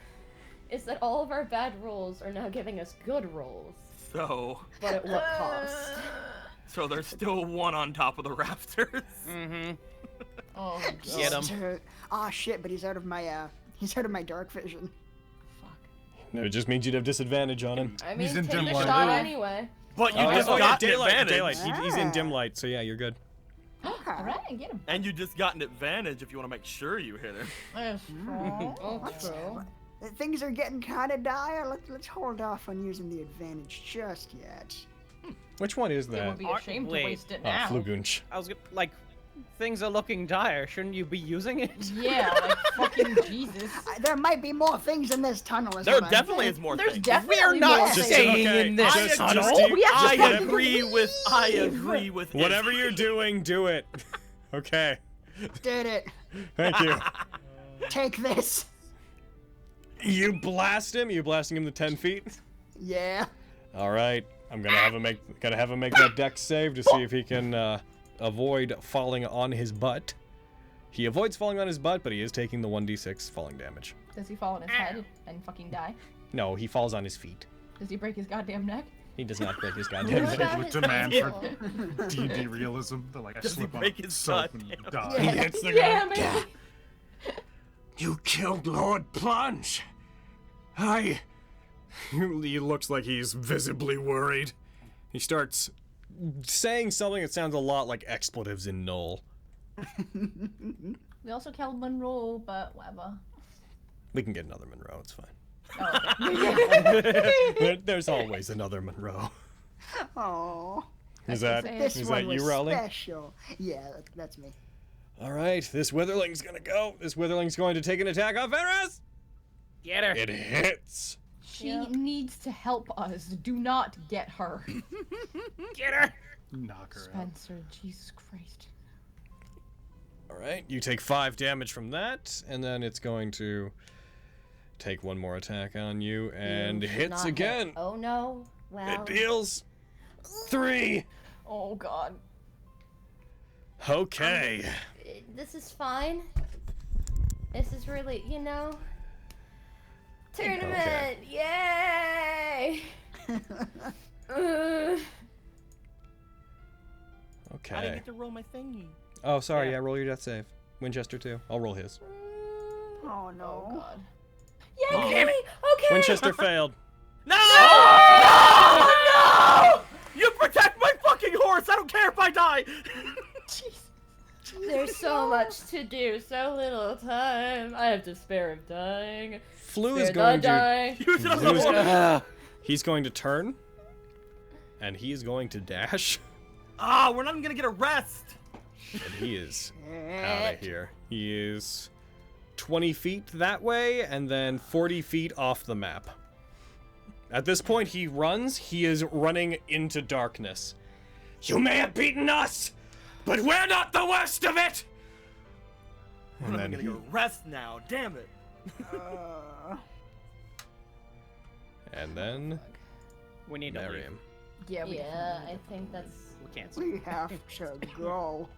is that all of our bad rolls are now giving us good rolls. So But at what cost? there's still one on top of the rafters. Mm-hmm. Oh, Get God. him. Oh shit! But he's out of my dark vision. No, it just means you'd have disadvantage on him. I mean, He's in take dim the light. shot anyway. But you Oh, just yeah, got an daylight. advantage. Daylight. He's in dim light, so yeah, you're good. Okay. Alright, get him. And you just got an advantage if you want to make sure you hit him. That's Oh, true. Things are getting kind of dire. Let's hold off on using the advantage just yet. Which one is It that? would be a shame to Wait. waste it Oh, now. Flugunch. I was like, things are looking dire. Shouldn't you be using it? Yeah, like fucking Jesus. There might be more things in this tunnel. Is There what I'm definitely saying. is more There's things. definitely We're not more Just- things. staying okay, in this just- tunnel. just- We have to I fucking agree with. I leave. agree with. Whatever Izzy. you're doing, do it. Okay. Did it. Thank you. Take this. You blast him. You blasting him to 10 feet. Yeah. All right. I'm gonna have him make that dex save to see if he can avoid falling on his butt. He avoids falling on his butt, but he is taking the 1d6 falling damage. Does he fall on his head and fucking die? No, he falls on his feet. Does he break his goddamn neck? He does not break his goddamn What neck. about With his demand ankle? for D&D realism, they're like, I Does he slip on break his soap and goddamn- die. He hits the Yeah, guy. man. You killed Lord Plunge. He looks like he's visibly worried. He starts saying something that sounds a lot like expletives in Knoll. We also killed Monroe, but whatever. We can get another Monroe, it's fine. Oh, okay. There's always another Monroe. Oh. Is that This is one that was you, Rowley? special. Yeah, that's me. All right, this Witherling's gonna go. This Witherling's going to take an attack on Fenris. Get her. It hits. She needs to help us. Do not get her. Get her. Knock her out. Spencer, Jesus Christ. All right, you take 5 damage from that, and then it's going to take one more attack on you and You should hits not hit. again. Oh no. Well. It deals 3. Oh god. Okay. This is fine. This is really, tournament! Yay! I didn't Okay. get to roll my thingy. Oh, sorry. Yeah. Yeah, roll your death save. Winchester too. I'll roll his. Oh no. Oh god. Yay! Okay. Winchester failed. No! No! You protect my fucking horse. I don't care if I die. There's so much to do, so little time. I have despair of dying. Flu is Spare going the to. die. Use it on the horse. He's going to turn, and he is going to dash, Ah, we're not even gonna get a rest. and he is out of here. He is 20 feet that way, and then 40 feet off the map. At this point, he runs. He is running into darkness. You may have beaten us, but we're not the worst of it! We're not gonna go rest now. Damn it. And then We need to leave. Miriam. Yeah, we Yeah, I think that's. We can't. We have to go.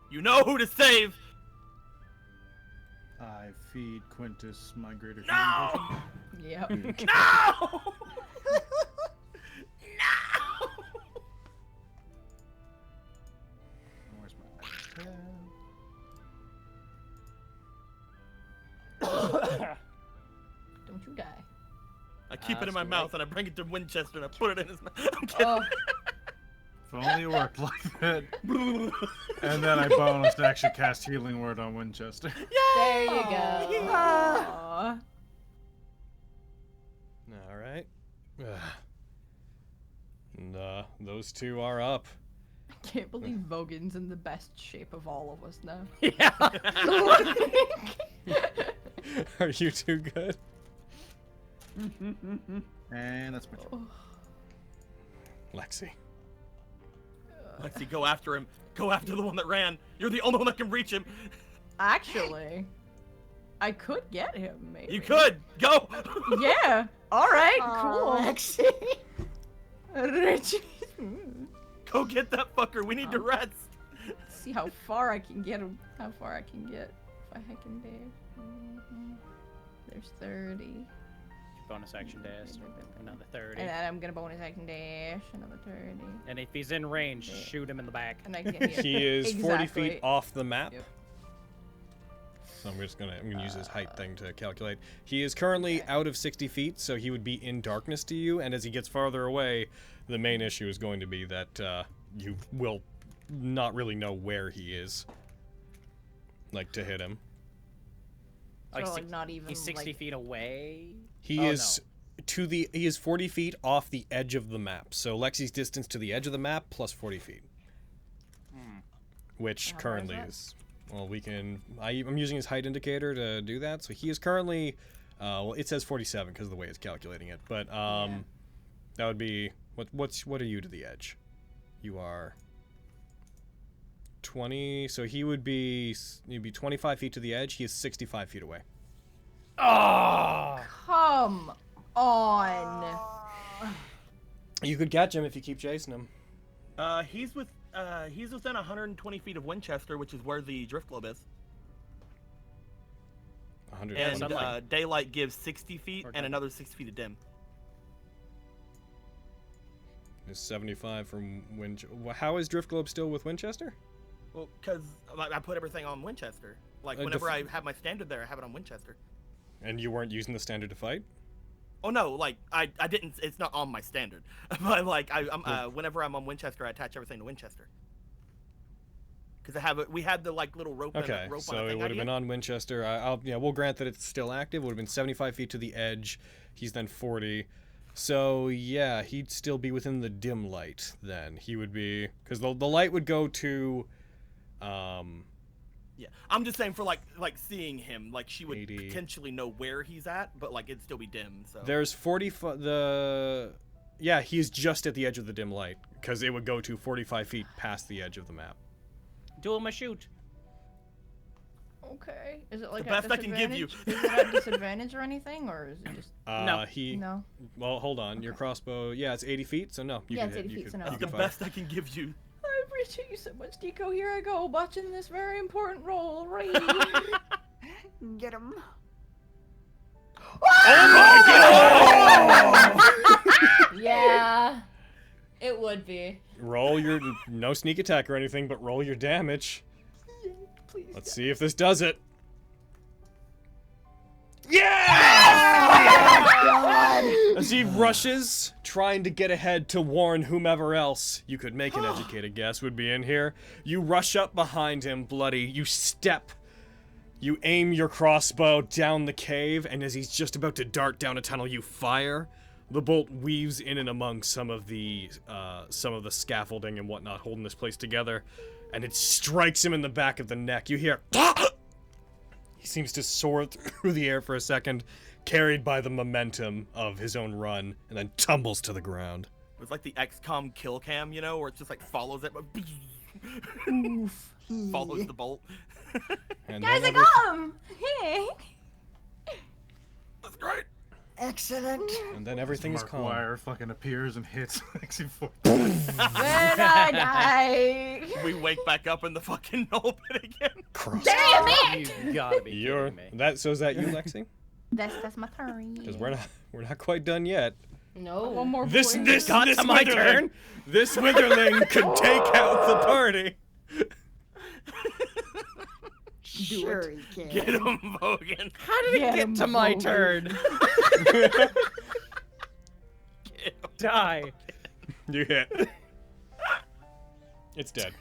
You know who to save. I feed Quintus my greater No! Yep. No! Where's my Don't you die. I keep it in my That's mouth and I bring it to Winchester and I put it in his mouth. I'm kidding. Oh, If only it worked like that. And then I bonus action cast Healing Word on Winchester. There you go. aw. All right. And those two are up. I can't believe Vogan's in the best shape of all of us now. Are you too good? And that's my turn. Lexi. Lexi, go after him. Go after the one that ran. You're the only one that can reach him. Actually, I could get him, maybe. You could. Go. Yeah. All right. Aw, Cool. Lexi. Richie. Go get that fucker. We need to rest. See how far I can get him. How far I can get. If I can dash. There's 30. Bonus action dash. Another 30. And then I'm gonna bonus action dash. Another 30. And if he's in range, Yeah. shoot him in the back. And I can hit. He is 40 Exactly. feet off the map. Yep. So I'm gonna use his height thing to calculate. He is currently out of 60 feet, so he would be in darkness to you. And as he gets farther away, the main issue is going to be that you will not really know where he is, like to hit him. So, Like, like, not even. He's 60 like, feet away. He Oh, is he is 40 feet off the edge of the map. So Lexi's distance to the edge of the map plus 40 feet, which How far is currently that? is. Well, we can. I'm using his height indicator to do that. So he is currently. Well, it says 47 because of the way it's calculating it. But that would be what are you to the edge? You are 20. So you'd be 25 feet to the edge. He is 65 feet away. Oh! Come on. You could catch him if you keep chasing him. He's within 120 feet of Winchester, which is where the drift globe is. 100. And sunlight. daylight gives 60 feet Or and dim. another 60 feet of dim. Is 75 from How is Drift Globe still with Winchester? Well, because I put everything on Winchester. Like, Uh, whenever I have my standard there, I have it on Winchester. And you weren't using the standard to fight? Oh, no, like, I didn't, it's not on my standard. But, like, whenever I'm on Winchester, I attach everything to Winchester. Because we had the, like, little rope, Okay, rope on so a it thing would have been on Winchester. We'll grant that it's still active. Would have been 75 feet to the edge. He's then 40. So, yeah, he'd still be within the dim light then. He would be... Because the light would go to... Yeah, I'm just saying for, like seeing him, like, she would 80. potentially know where he's at, but, like, it'd still be dim, so. There's 40... Yeah, he's just at the edge of the dim light. Because it would go to 45 feet past the edge of the map. Duel my shoot. Okay. Is it like The a best I can give you. disadvantage? Is it a disadvantage or anything, or is it just No. no? Well, hold on. Your crossbow... Yeah, it's 80 feet, so no. You Yeah, can it's hit. 80 You feet, could- so no. you That's could the fight. best I can give you. I appreciate you so much, Deco. Here I go, watching this very important role. Right. Get him. Yeah. It would be. Roll your no sneak attack or anything, but roll your damage. Please. Let's see if this does it. As he rushes, trying to get ahead to warn whomever else you could make an educated guess would be in here. You rush up behind him, bloody. You step. You aim your crossbow down the cave, and as he's just about to dart down a tunnel, you fire. The bolt weaves in and among some of the scaffolding and whatnot, holding this place together, and it strikes him in the back of the neck. You hear. He seems to soar through the air for a second, carried by the momentum of his own run, and then tumbles to the ground. It's like the XCOM kill cam, you know, where it just like follows it, but follows the bolt. And Guys, I then got him! Hey! That's great. Excellent. And then everything is Mark calm. Wire fucking appears and hits Lexi for. When I die! We wake back up in the fucking null pit again. Damn it! You gotta be You're kidding me. that. So is that you, Lexi? That's my turn. Because we're not quite done yet. No. One more This voice. this Got this to my witherling- turn. This witherling could take out the party. Sure he can. Get him, Vogan. How did it Get get him, to my Vogan. turn? Die. You hit. It's dead.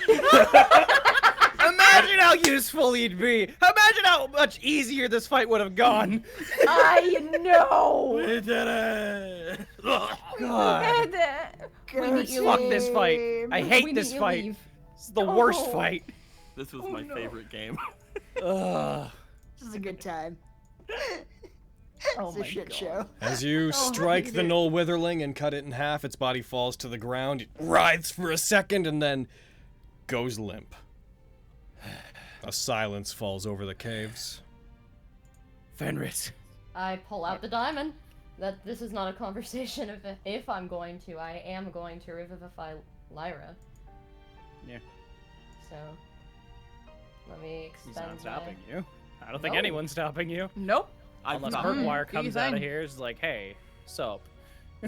Imagine how useful he'd be. Imagine how much easier this fight would have gone. I know! We did it. Ugh. God. We need you Fuck this fight. I hate We this need you fight. leave. It's the worst Oh. fight. This was my favorite game. Ugh. This is a good time. Oh It's a my shit God. show. As you strike the Knoll Witherling and cut it in half, its body falls to the ground. It writhes for a second and then goes limp. A silence falls over the caves. Fenris. I pull out the diamond. That this is not a conversation. If I'm going to, I am going to revivify Lyra. Yeah. So let me He's expend not stopping my... you. I don't think No. anyone's stopping you. Nope. Unless stopped. Hurtwire Do your comes out of thing. here, is like, hey, sup.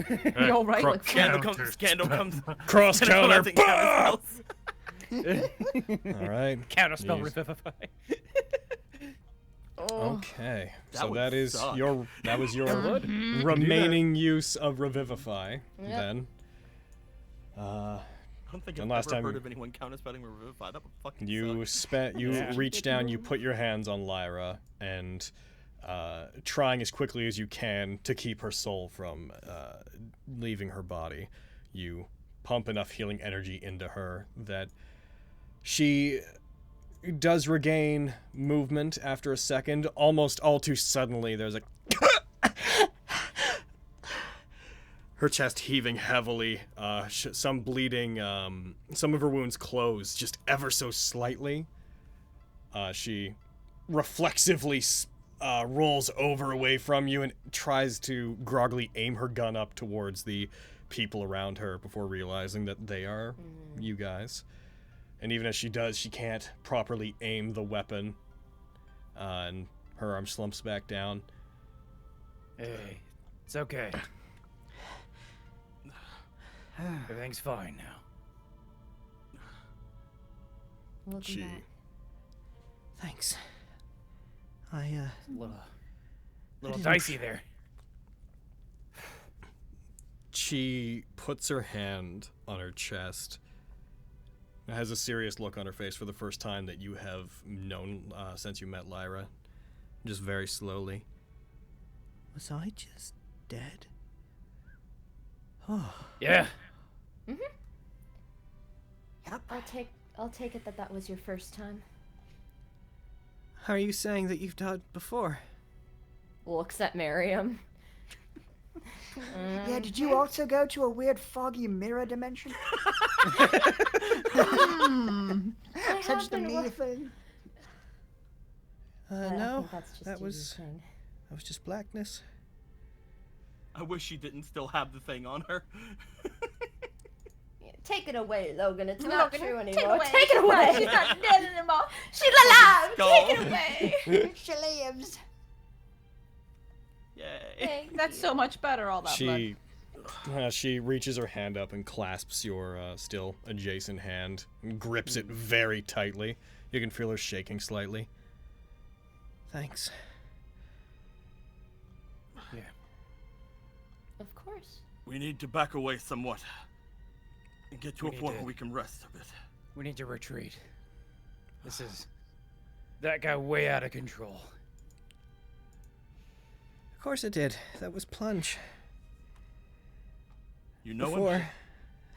You all right? Like, Scandal Counter comes. Scandal comes. Cross counter. Scandal counter spells. All right. Counterspell Jeez. revivify. oh. Okay. That So would that is suck. that was your would. remaining use of Revivify. Yep. Then. I don't think And I've last ever time heard of anyone counterspelling Revivify. That would fucking You suck. reach down, you put your hands on Lyra, and trying as quickly as you can to keep her soul from leaving her body, you pump enough healing energy into her that she does regain movement after a second, almost all too suddenly. There's a her chest heaving heavily, some bleeding, some of her wounds close just ever so slightly. She reflexively rolls over away from you and tries to groggily aim her gun up towards the people around her before realizing that they are you guys. And even as she does, she can't properly aim the weapon, and her arm slumps back down. Hey, it's okay. Everything's fine now. Welcome She back. Thanks. I, A little didn't- dicey there. She puts her hand on her chest. Has a serious look on her face for the first time that you have known since you met Lyra. Just very slowly. was I just dead? Oh, Yeah. I'll take it that was your first time. how are you saying that you've died before? Looks at Miriam. Yeah, did you also go to a weird foggy mirror dimension? I Such have the been me wor- thing. I No, think that's just that a was thing. just blackness. I wish she didn't still have the thing on her. Take it away, Logan. It's No, not take true it anymore. away. Take it away. She's not dead anymore. She's alive. Skull. Take it away. She lives. Yay. Thank That's you. so much better. All that blood. She She reaches her hand up and clasps your still adjacent hand and grips it very tightly. You can feel her shaking slightly. Thanks. Yeah. Of course. We need to back away somewhat and get to a We need point to- where we can rest a bit. We need to retreat. That got way out of control. Of course it did. That was Plunge. You know Before, him?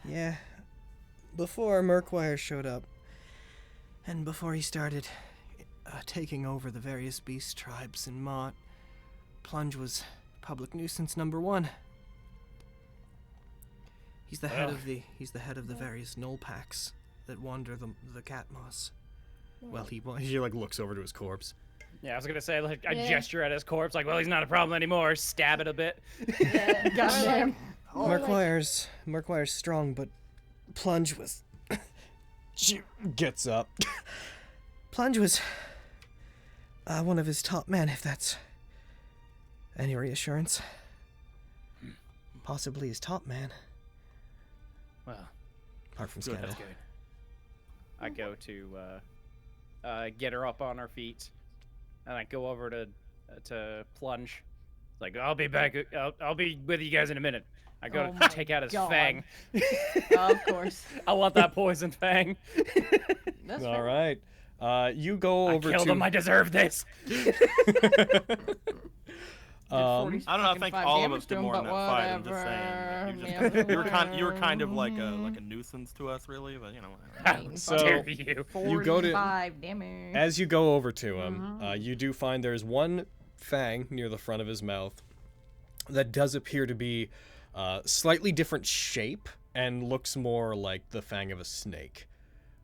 yeah, before Murkwire showed up, and before he started taking over the various beast tribes in Mott, Plunge was public nuisance #1. He's the head of the various gnoll packs that wander the Catmoss. Well, he like looks over to his corpse. Yeah, I was gonna say, like, I Yeah. gesture at his corpse, like, well, he's not a problem anymore. Stab it a bit. Yeah, Goddamn. Murkwire's strong, but Plunge was. She gets up. Plunge was one of his top men, if that's any reassurance. Possibly his top man, Well, apart from Good, Scandal. that's good. I go to get her up on her feet, and I go over to Plunge. Like, I'll be back. I'll be with you guys in a minute. I go Oh to my take out his God. fang. Of course. I want that poison fang. That's All fair. right. You go I over killed to. him. I deserve this. I don't know. I think all of us did more in that fight. I'm just whatever. saying. You were kind of like a nuisance to us, really. But you know. How So- dare you? You go to- 45 damage. As you go over to him, you do find there's one fang near the front of his mouth that does appear to be slightly different shape and looks more like the fang of a snake.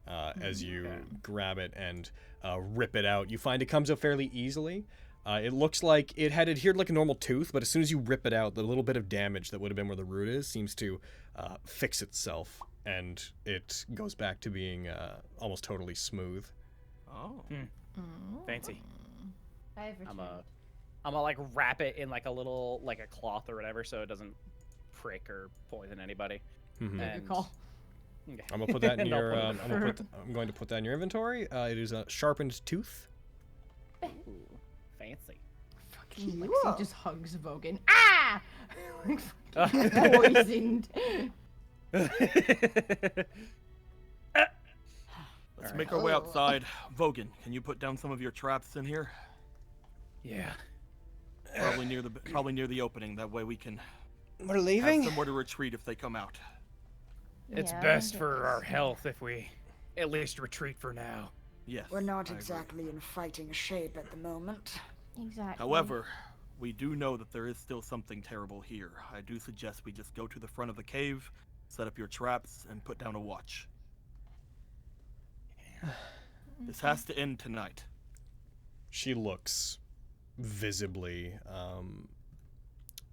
As you grab it and rip it out, you find it comes out fairly easily. It looks like it had adhered like a normal tooth, but as soon as you rip it out, the little bit of damage that would have been where the root is seems to fix itself, and it goes back to being almost totally smooth. Oh. Fancy. I have I'm returned. gonna like wrap it in like a little like a cloth or whatever, so it doesn't prick or poison anybody. Mhm. Good And- call. Okay. I'm gonna put that in And I'll your. put it in I'm going to put that in your inventory. It is a sharpened tooth. Ooh, fancy. Fucking Cool. Lexi just hugs Vogan. Ah! Poisoned. Let's make our way outside. Vogan, can you put down some of your traps in here? Yeah. Probably near the opening. That way we can We're have leaving? somewhere to retreat if they come out. It's Yeah, I best think for our so. health if we at least retreat for now. Yes. We're not I agree. exactly in fighting shape at the moment. Exactly. However, we do know that there is still something terrible here. I do suggest we just go to the front of the cave, set up your traps, and put down a watch. This has to end tonight. She looks visibly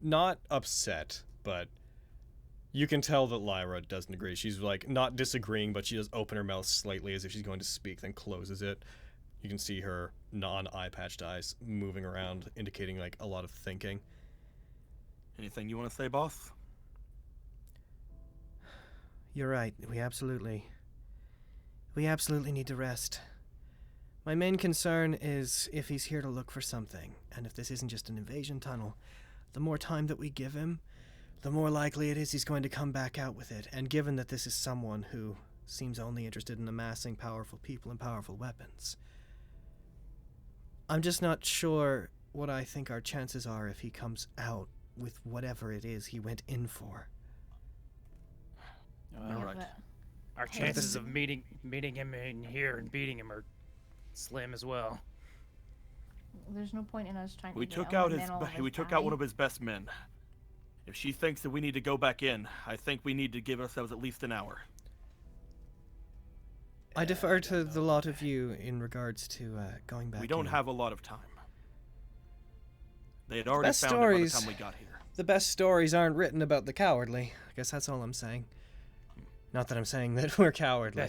not upset, but you can tell that Lyra doesn't agree. She's like not disagreeing, but she does open her mouth slightly as if she's going to speak, then closes it. You can see her non-eye patched eyes moving around, indicating like a lot of thinking. Anything you want to say, boss? You're right. We absolutely need to rest. My main concern is if he's here to look for something, and if this isn't just an invasion tunnel, the more time that we give him, the more likely it is he's going to come back out with it. And given that this is someone who seems only interested in amassing powerful people and powerful weapons, I'm just not sure what I think our chances are if he comes out with whatever it is he went in for. Yeah, Alright. but Our chances of meeting him in here and beating him are slim as well. there's no point in us trying We to took get out our his men all of we us took out one dying. of his best men. If she thinks that we need to go back in, I think we need to give ourselves at least an hour. I defer to the lot of you in regards to going back We don't in. have a lot of time. They had already Best found it by the stories. time we got here. The best stories aren't written about the cowardly. I guess that's all I'm saying. Not that I'm saying that we're cowardly.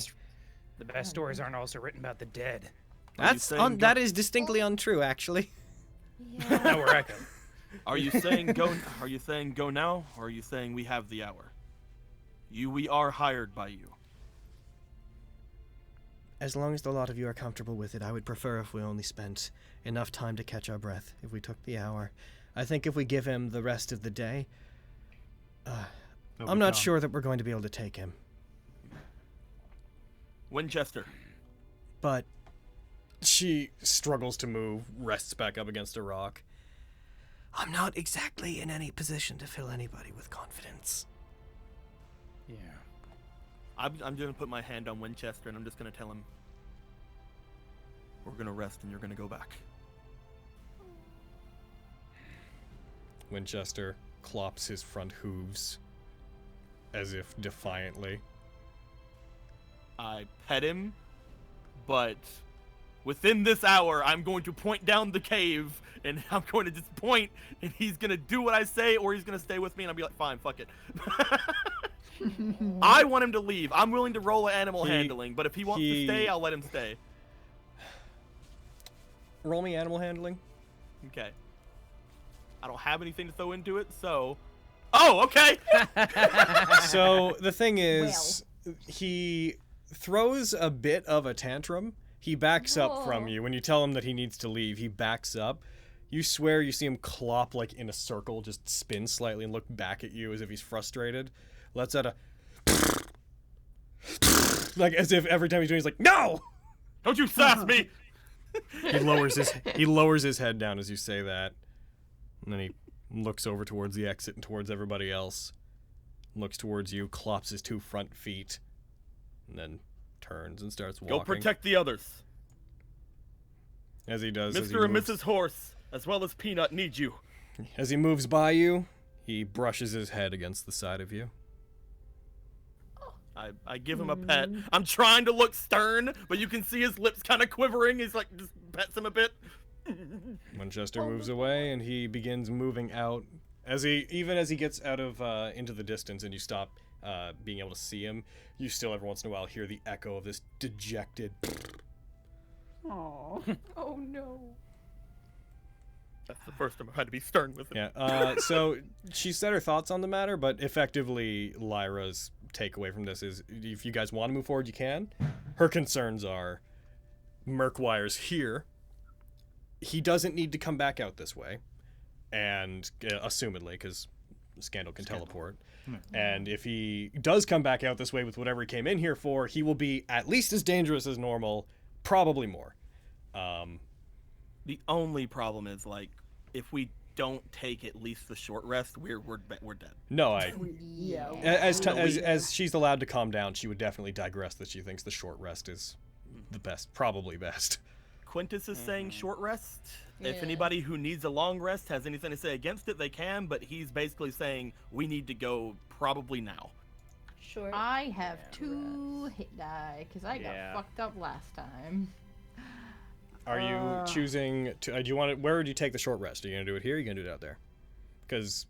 The best stories aren't also written about the dead. Are you That's saying that is distinctly untrue, actually. Now Yeah. we're echoing. Are you saying go? Are you saying go now, or are you saying we have the hour? We are hired by you. As long as the lot of you are comfortable with it, I would prefer if we only spent enough time to catch our breath, if we took the hour. I think if we give him the rest of the day, I'm not sure that we're going to be able to take him. Winchester. But she struggles to move, rests back up against a rock. I'm not exactly in any position to fill anybody with confidence. Yeah. I'm gonna put my hand on Winchester and I'm just gonna tell him, we're gonna rest and you're gonna go back. Winchester clops his front hooves as if defiantly. I pet him, but within this hour, I'm going to point down the cave, and I'm going to just point, and he's going to do what I say, or he's going to stay with me, and I'll be like, fine, fuck it. I want him to leave. I'm willing to roll animal handling, but if he wants to stay, I'll let him stay. Roll me animal handling. Okay. I don't have anything to throw into it, so... Oh, okay! So, the thing is, he throws a bit of a tantrum. He backs up from you. When you tell him that he needs to leave, he backs up. You swear you see him clop like in a circle, just spin slightly and look back at you as if he's frustrated. Lets out a... like as if every time he's doing he's like, no! Don't you sass me! He lowers his head down as you say that. And then he looks over towards the exit and towards everybody else. Looks towards you, clops his 2 front feet, and then turns and starts walking. Go protect the others. As he does, Mr. and Mrs. Horse, as well as Peanut, need you. As he moves by you, he brushes his head against the side of you. I give him a pet. I'm trying to look stern, but you can see his lips kind of quivering. He's like, just pets him a bit. Winchester moves away, and he begins moving out. Even as he gets out of into the distance, and you stop being able to see him, you still every once in a while hear the echo of this dejected. Oh. Oh no. That's the first time I've had to be stern with him. Yeah. So she said her thoughts on the matter, but effectively, Lyra's takeaway from this is, if you guys want to move forward, you can. Her concerns are, Murkwire's here. He doesn't need to come back out this way, and assumedly, because Scandal can teleport. And if he does come back out this way with whatever he came in here for, he will be at least as dangerous as normal, probably more. The only problem is, like, if we don't take at least the short rest, we're dead. No, Yeah. as she's allowed to calm down, she would definitely digress that she thinks the short rest is the best, probably best. Quintus is saying short rest. If anybody who needs a long rest has anything to say against it, they can, but he's basically saying we need to go probably now. Sure. I have 2 hit die because I got fucked up last time. Are you choosing to? Do you want it? Where would you take the short rest? Are you gonna do it here? Or are you gonna do it out there? Because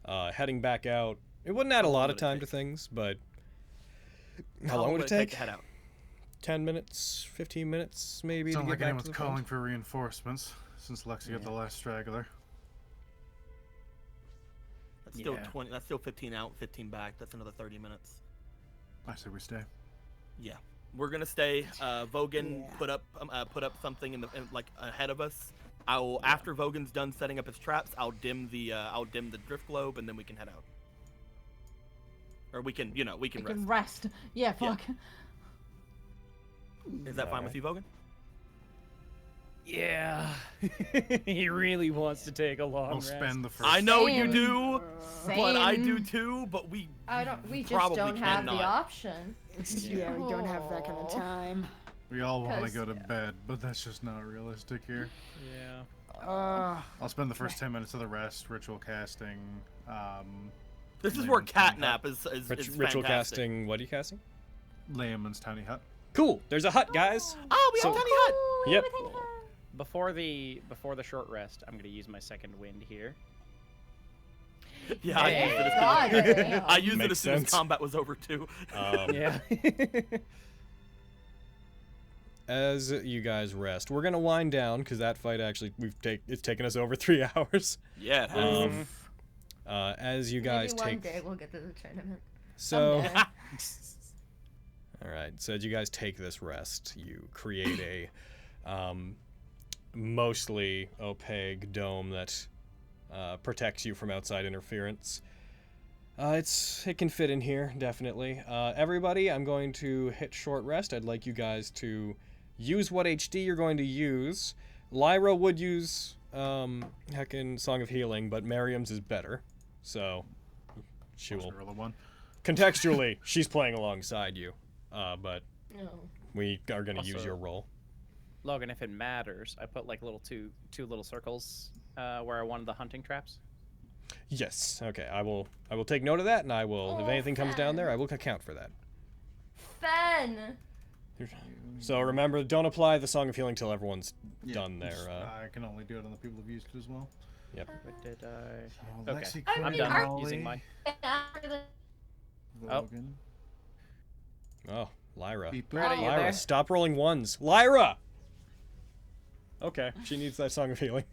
heading back out, it wouldn't add a lot of time to things, but how long would it take? To head out? 10 minutes, 15 minutes, maybe. Sounds to get like back anyone's to the calling front? for reinforcements since Lexi got the last straggler. That's still 20. That's still 15 out, 15 back. That's another 30 minutes. I say we stay. Yeah, we're gonna stay. Vogan put up something in like ahead of us. After Vogan's done setting up his traps, I'll dim the drift globe, and then we can head out. Or we can rest. Yeah, fuck. Yeah. Is that fine with you, Vogan? Yeah. He really wants to take a long We'll rest. spend the first. I know you do, Same. but I do too. But we We just probably don't have cannot. the option. Yeah, we don't have that kind of time. We all want to 'Cause- go to bed, but that's just not realistic here. Yeah. I'll spend the first 10 minutes of the rest, ritual casting. This is Layman's where tiny hut. catnap is Ritual fantastic. casting. What are you casting? Layman's tiny hut. Cool. There's a hut, guys. Oh, we have tiny hut. Yep. Before the short rest, I'm gonna use my second wind here. Yeah, I used it as God soon as, damn. I used it Makes as soon as sense. combat was over too. Yeah. as you guys rest, we're gonna wind down because that fight actually it's taken us over 3 hours. Yeah, it has. As you guys Maybe one take, day we'll get to the tournament. so, Someday. all right. So as you guys take this rest, you create a mostly opaque dome that protects you from outside interference. It can fit in here, definitely. Everybody, I'm going to hit short rest. I'd like you guys to use what HD you're going to use. Lyra would use heckin' Song of Healing, but Miriam's is better. So she will. One. Contextually, she's playing alongside you. But No. we are going to use Also- your role. Logan, if it matters, I put like little two little circles where I wanted the hunting traps. Yes. Okay. I will take note of that, and I will. If Oh, anything comes down there, Fen. I will account for that. Fen! So remember, don't apply the Song of Healing till everyone's Yeah, done their. I can only do it on the people who've used it as well. Yep. What did I? So, Okay, Lexi, I'm mean, done Molly, using my. Logan, Oh, Lyra. Beeper. Right, are you Lyra, there? stop rolling ones. Lyra! Okay, she needs that Song of Healing.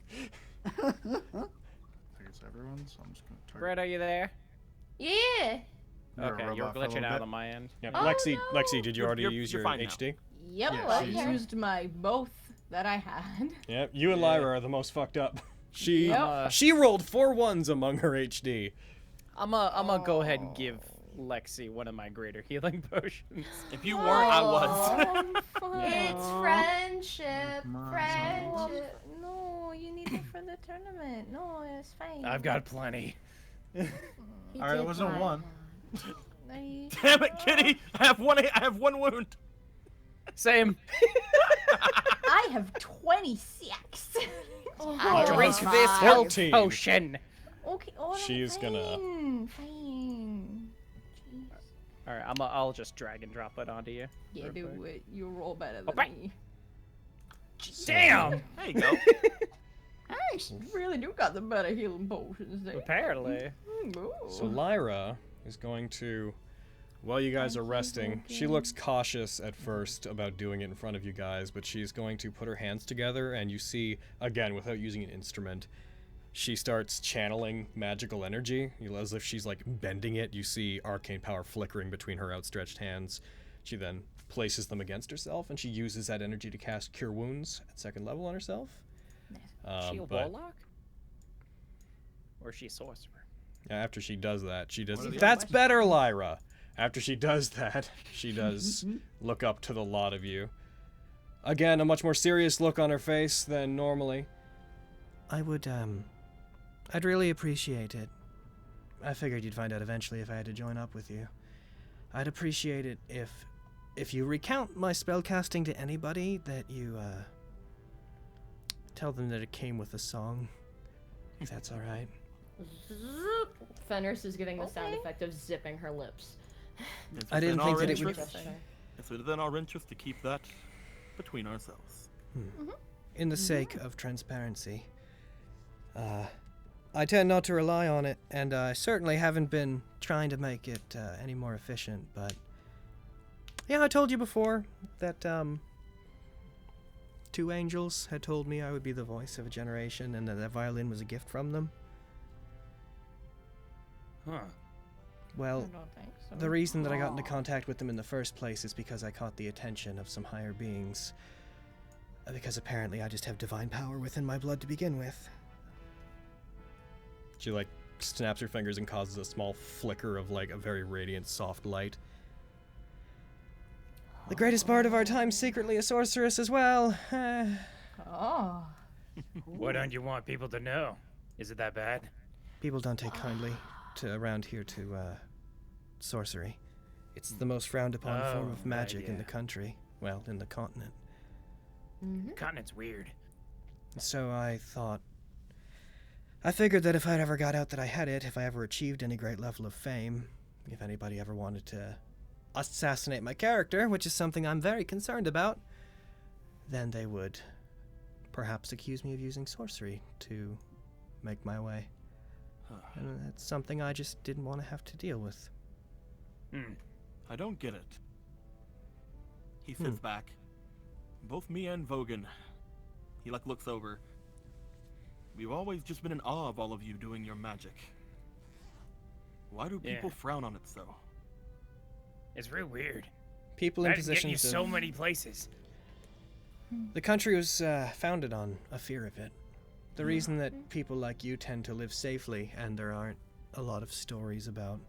I think it's everyone, so I'm just gonna target. Brett, are you there? Yeah! You're a Okay, you're robot for a glitching little out bit. on my end. Yep. Oh, Lexi, no. Lexi, did you already use you're your fine now. HD? Yep, Yeah, I she's- used my both that I had. Yep. You and Lyra are the most fucked up. She Yep. she rolled 4 ones among her HD. I'm gonna go ahead and give Lexi one of my greater healing potions. If you weren't, I was. It's friendship. Come Friendship. No, you need it for the tournament. No, it's fine. I've got plenty. He Alright, did it wasn't buy one. Damn it, Kitty! I have one wound. Same. I have 26. Oh, Drink fine. this health 14. potion. Okay, oh, She's gonna- Fine. All right, I'll just drag and drop it onto you. Yeah, real do quick. it. You roll better than Okay. me. Damn. There you go. Nice. You really do got the better healing potions there. Apparently. Ooh. So Lyra is going to, while you guys are resting, she looks cautious at first about doing it in front of you guys, but she's going to put her hands together, and you see, again, without using an instrument, she starts channeling magical energy. As if she's like bending it. You see arcane power flickering between her outstretched hands. She then places them against herself, and she uses that energy to cast Cure Wounds at 2nd level on herself. Is she a But warlock? Or is she a sorcerer? after she does that, she does. What are the That's better, Lyra. After she does that, she does look up to the lot of you. Again, a much more serious look on her face than normally. I'd really appreciate it. I figured you'd find out eventually if I had to join up with you. I'd appreciate it if you recount my spellcasting to anybody, that you, tell them that it came with a song. If that's alright. Zoop. Fenris is getting the sound effect of zipping her lips. It's I didn't within think our that it would- interest- It's within our interest to keep that between ourselves. In the sake of transparency. I tend not to rely on it, and I certainly haven't been trying to make it any more efficient, but... Yeah, I told you before that, 2 angels had told me I would be the voice of a generation, and that violin was a gift from them. Huh. Well, I don't think so. the reason that I got into contact with them in the first place is because I caught the attention of some higher beings. Because apparently I just have divine power within my blood to begin with. She like snaps her fingers and causes a small flicker of like a very radiant, soft light. The greatest part of our time secretly a sorceress as well. Oh. What don't you want people to know? Is it that bad? People don't take kindly to around here to sorcery. It's the most frowned upon form Oh, of magic in yeah. the country. Well, in the continent. Continent's weird. So I figured that if I ever got out that I had it, if I ever achieved any great level of fame, if anybody ever wanted to assassinate my character, which is something I'm very concerned about, then they would perhaps accuse me of using sorcery to make my way. And that's something I just didn't want to have to deal with. I don't get it. He sits back, both me and Vogan, he like looks over. We've always just been in awe of all of you doing your magic. Why do people frown on it so? It's real weird. People in That can get you positions of... so many places. The country was founded on a fear of it. The reason that people like you tend to live safely, and there aren't a lot of stories about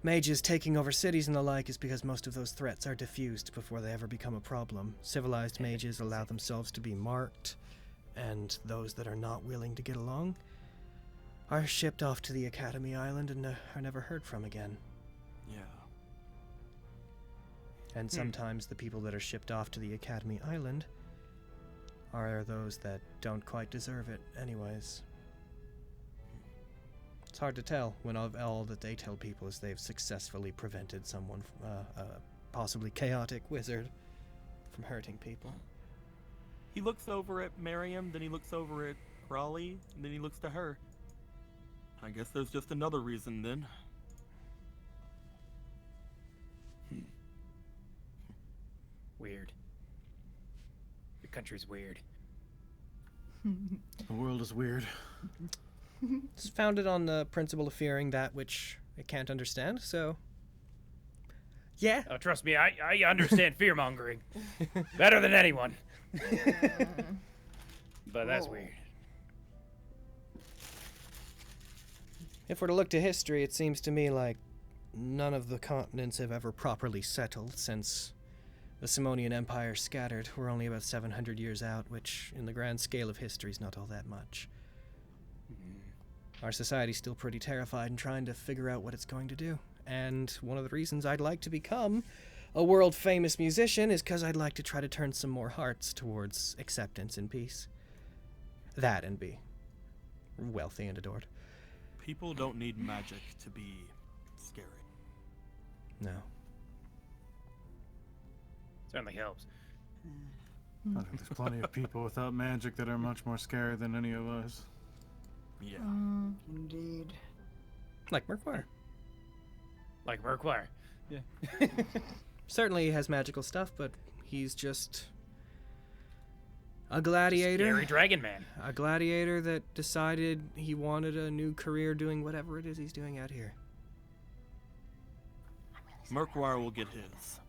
mages taking over cities and the like, is because most of those threats are diffused before they ever become a problem. Civilized mages allow themselves to be marked, and those that are not willing to get along are shipped off to the Academy Island and are never heard from again. Yeah. And sometimes the people that are shipped off to the Academy Island are those that don't quite deserve it anyways. It's hard to tell when all that they tell people is they've successfully prevented someone, a possibly chaotic wizard, from hurting people. He looks over at Miriam, then he looks over at Raleigh, and then he looks to her. I guess there's just another reason then. Weird. The country's weird. The world is weird. It's founded on the principle of fearing that which it can't understand, so... Yeah. Oh, trust me, I understand fear-mongering. Better than anyone. But that's weird. If we're to look to history, it seems to me like none of the continents have ever properly settled since the Simonian Empire scattered. We're only about 700 years out, which, in the grand scale of history, is not all that much. Our society's still pretty terrified and trying to figure out what it's going to do. And one of the reasons I'd like to become a world-famous musician is because I'd like to try to turn some more hearts towards acceptance and peace. That and be wealthy and adored. People don't need magic to be scary. No. Certainly helps. I think there's plenty of people without magic that are much more scary than any of us. Yeah. Indeed. Like Merkwire. Like Merkwire. Yeah. Certainly he has magical stuff, but he's just a gladiator. Scary dragon man. A gladiator that decided he wanted a new career doing whatever it is he's doing out here. Merkwire will get his.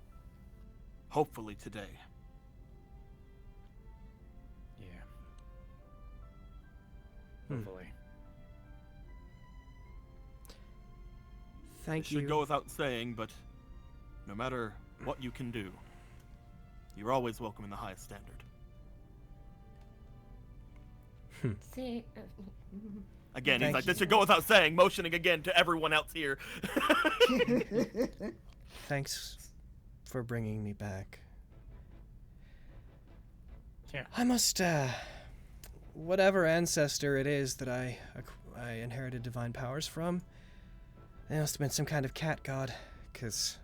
Hopefully today. Yeah. Hmm. Hopefully. Thank It you. should go without saying, but no matter what you can do, you're always welcome in the highest standard. See, Again, he's Thank like, you. this should go without saying, motioning again to everyone else here. Thanks for bringing me back. Yeah. I must, whatever ancestor it is that I inherited divine powers from, it must have been some kind of cat god, because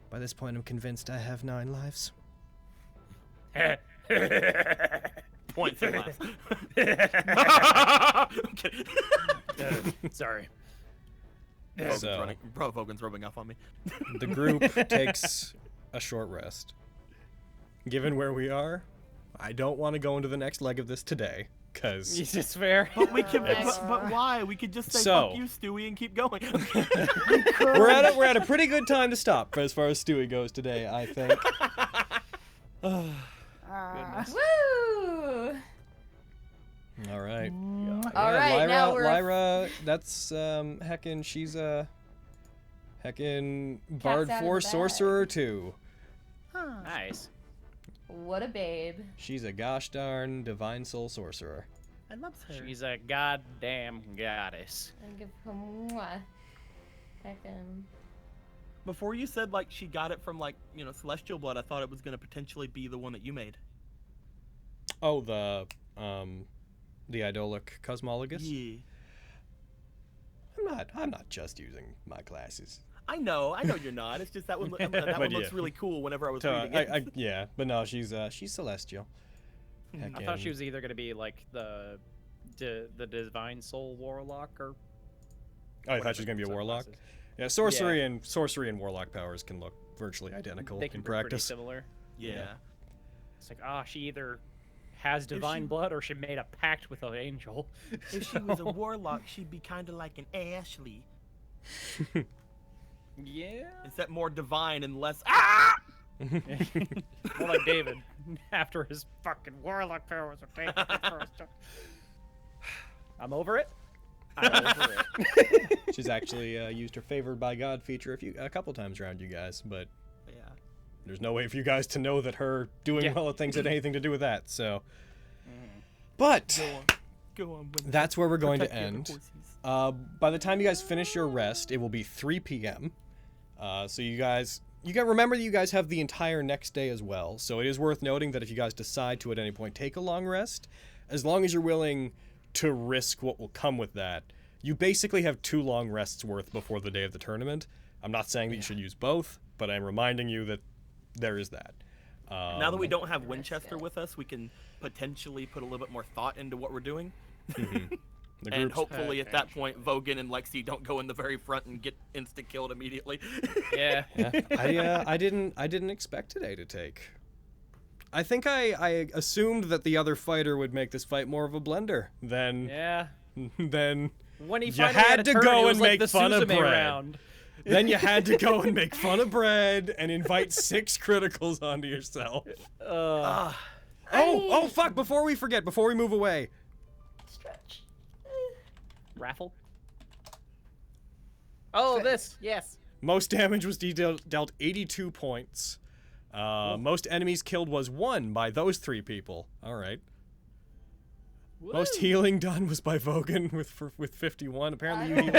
by this point I'm convinced I have 9 lives. Points and laughs. Okay. Sorry. So, Bro, Vogan's rubbing off on me. the group takes a short rest. Given where we are, I don't want to go into the next leg of this today, because Is this fair? But we can. It's- But why? We could just say So- fuck you, Stewie, and keep going. we're at a pretty good time to stop as far as Stewie goes today, I think. woo! All right. All right, now we're Lyra, that's heckin', she's a heckin' Bard out of 4 the bag. Sorcerer 2. Nice. What a babe. She's a gosh darn Divine Soul Sorcerer. I love her. She's a goddamn goddess. I give her mwah. Heckin'. Before you said like she got it from like celestial blood, I thought it was gonna potentially be the one that you made. Oh, the Idolic Cosmologus? Yeah. I'm not just using my classes. I know you're not. It's just that one. That But one looks yeah. really cool. Whenever I was So, reading it. yeah, but no, she's celestial. I thought she was either gonna be like the divine soul warlock or. Oh, I thought she was gonna be a warlock. Yeah, sorcery and warlock powers can look virtually identical They can in be pretty practice. similar. Yeah. It's like, she either has divine blood or she made a pact with an angel. If she was a warlock, she'd be kind of like an Ashley. Yeah. Except more divine and less. More like David after his fucking warlock powers are taken. I'm over it. I'm over it. She's actually used her favored by God feature a couple times around you guys, but Yeah. there's no way for you guys to know that her doing well at things had anything to do with that. So, but Go on. Winter. that's where we're going to Protect your end. horses. By the time you guys finish your rest, it will be 3 p.m. So you got remember that you guys have the entire next day as well. So it is worth noting that if you guys decide to at any point take a long rest, as long as you're willing to risk what will come with that, you basically have 2 long rests worth before the day of the tournament. I'm not saying that you should use both, but I'm reminding you that there is that. Now that we don't have Winchester with us, we can potentially put a little bit more thought into what we're doing. The And group's- hopefully at that point, Vogan and Lexi don't go in the very front and get insta-killed immediately. Yeah. I didn't expect today to take. I think I assumed that the other fighter would make this fight more of a blender than When he you finally had a to turn, go it was and like make the fun of Suzume bread. round. Then you had to go and make fun of bread and invite 6 criticals onto yourself. Oh fuck, before we forget, before we move away. Stretch. Raffle. Oh, this. Yes. Most damage was dealt 82 points. Most enemies killed was 1 by those 3 people. All right. Most healing done was by Vogan with 51. Apparently you healed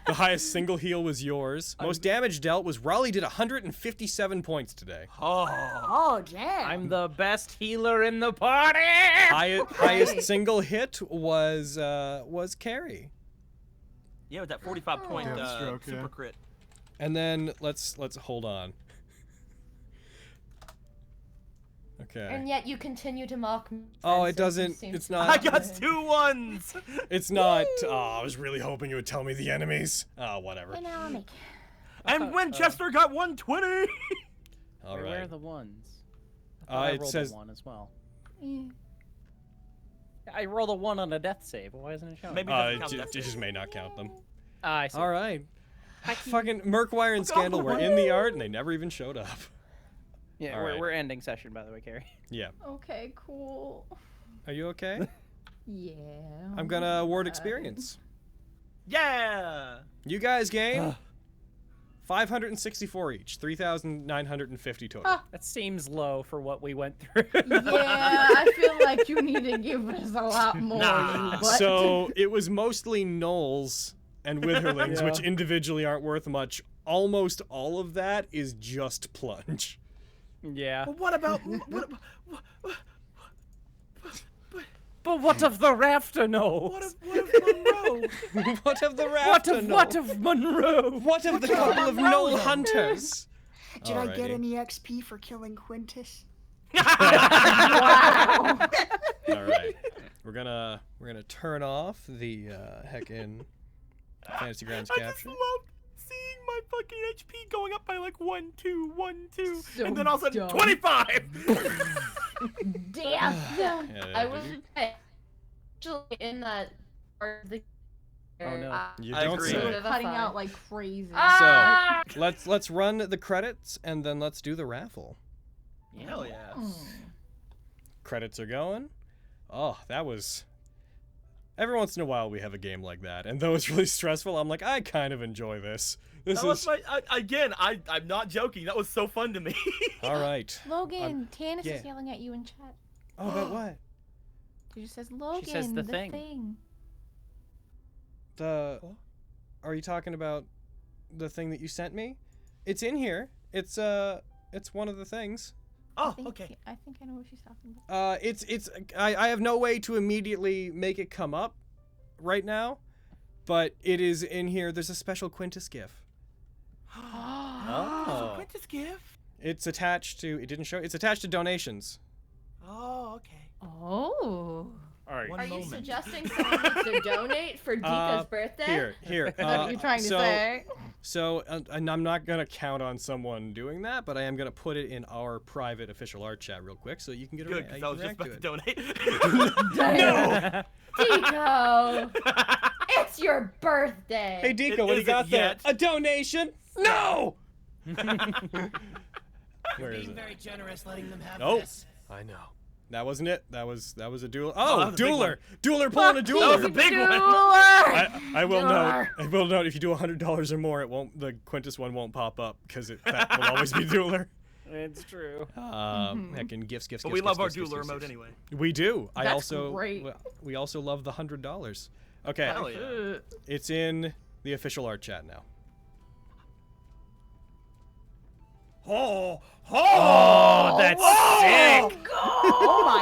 the highest single heal was yours. Most damage dealt was Raleigh did 157 points today. Oh, damn. I'm the best healer in the party. Highest single hit was Carrie. Yeah, with that 45-point Deathstroke, super yeah. crit. And then let's hold on. Okay. And yet you continue to mock me. Oh, and it so you doesn't. seem It's to not. I love got it. 2 1s! It's not. Oh, I was really hoping you would tell me the enemies. Oh, whatever. And I'll make And Winchester got 120! All Where are right. the ones? I It rolled says. a 1 as well. Yeah. I rolled a 1 on a death save. Why isn't it showing? Maybe it doesn't count It death just saves. may not count them. I see. All right. Fucking Merkwire and Scandal were in the art and they never even showed up. Yeah, All right. we're ending session, by the way, Carrie. Yeah. Okay, cool. Are you okay? Yeah. I'm gonna award experience. Yeah! You guys gain 564 each, 3,950 total. That seems low for what we went through. Yeah, I feel like you need to give us a lot more. Nah. you butt. So it was mostly gnolls and witherlings, Yeah. which individually aren't worth much. Almost all of that is just Plunge. Yeah. But what about... But what of the rafter knows? What of Monroe? What of the What rafter of gnoll? what of Monroe? What of the couple of gnoll hunters? Did I get Alrighty. any XP for killing Quintus? All right, we're gonna turn off the heckin' Fantasy Grounds I just capture. loved seeing my fucking HP going up by like 1, 2, 1, 2, So and then all of a sudden dumb. 25! Damn. Yeah, I dude. was actually in that part of the. Oh, no. You I don't agree. say. We're cutting out like crazy. Ah! So let's run the credits and then let's do the raffle. Hell yeah. Credits are going. Oh, that was. Every once in a while we have a game like that, and though it's really stressful, I'm like, I kind of enjoy this. This That was is my, I'm not joking. That was so fun to me. all right. Logan, Tannis yeah. is yelling at you in chat. Oh, about what? She just says, Logan, says the the thing. thing. Are you talking about the thing that you sent me? It's in here. It's one of the things. Oh, I okay. think I know what she's talking about. I have no way to immediately make it come up right now, but it is in here. There's a special Quintus GIF. Oh. Quintus gift? It's attached to. It didn't show. It's attached to donations. Oh, okay. Oh. All Sorry. One Are you moment. suggesting someone needs to donate for Dika's birthday? Here. Is that what you're trying to say? So, and I'm not gonna count on someone doing that, but I am gonna put it in our private official art chat real quick, so you can get Good, a because I was just react about to to it. donate. Diko! It's your birthday! Hey, Deco, what do you isn't got there? yet. A donation? No! Where is it? Very generous letting them have Oh, this. I know. That wasn't it. That was a duel. that Oh, was a big dueler! Dueler pulling a That dueler. was a big one. I will note. I will note if you do $100 or more, it won't. The Quintus one won't pop up because that will always be dueler. It's true. Heckin' gifts. But we love our dueler mode anyway. We do. I That's also. great. We also love the $100. Okay. Hell yeah. It's in the official art chat now. Oh, that's sick! Oh my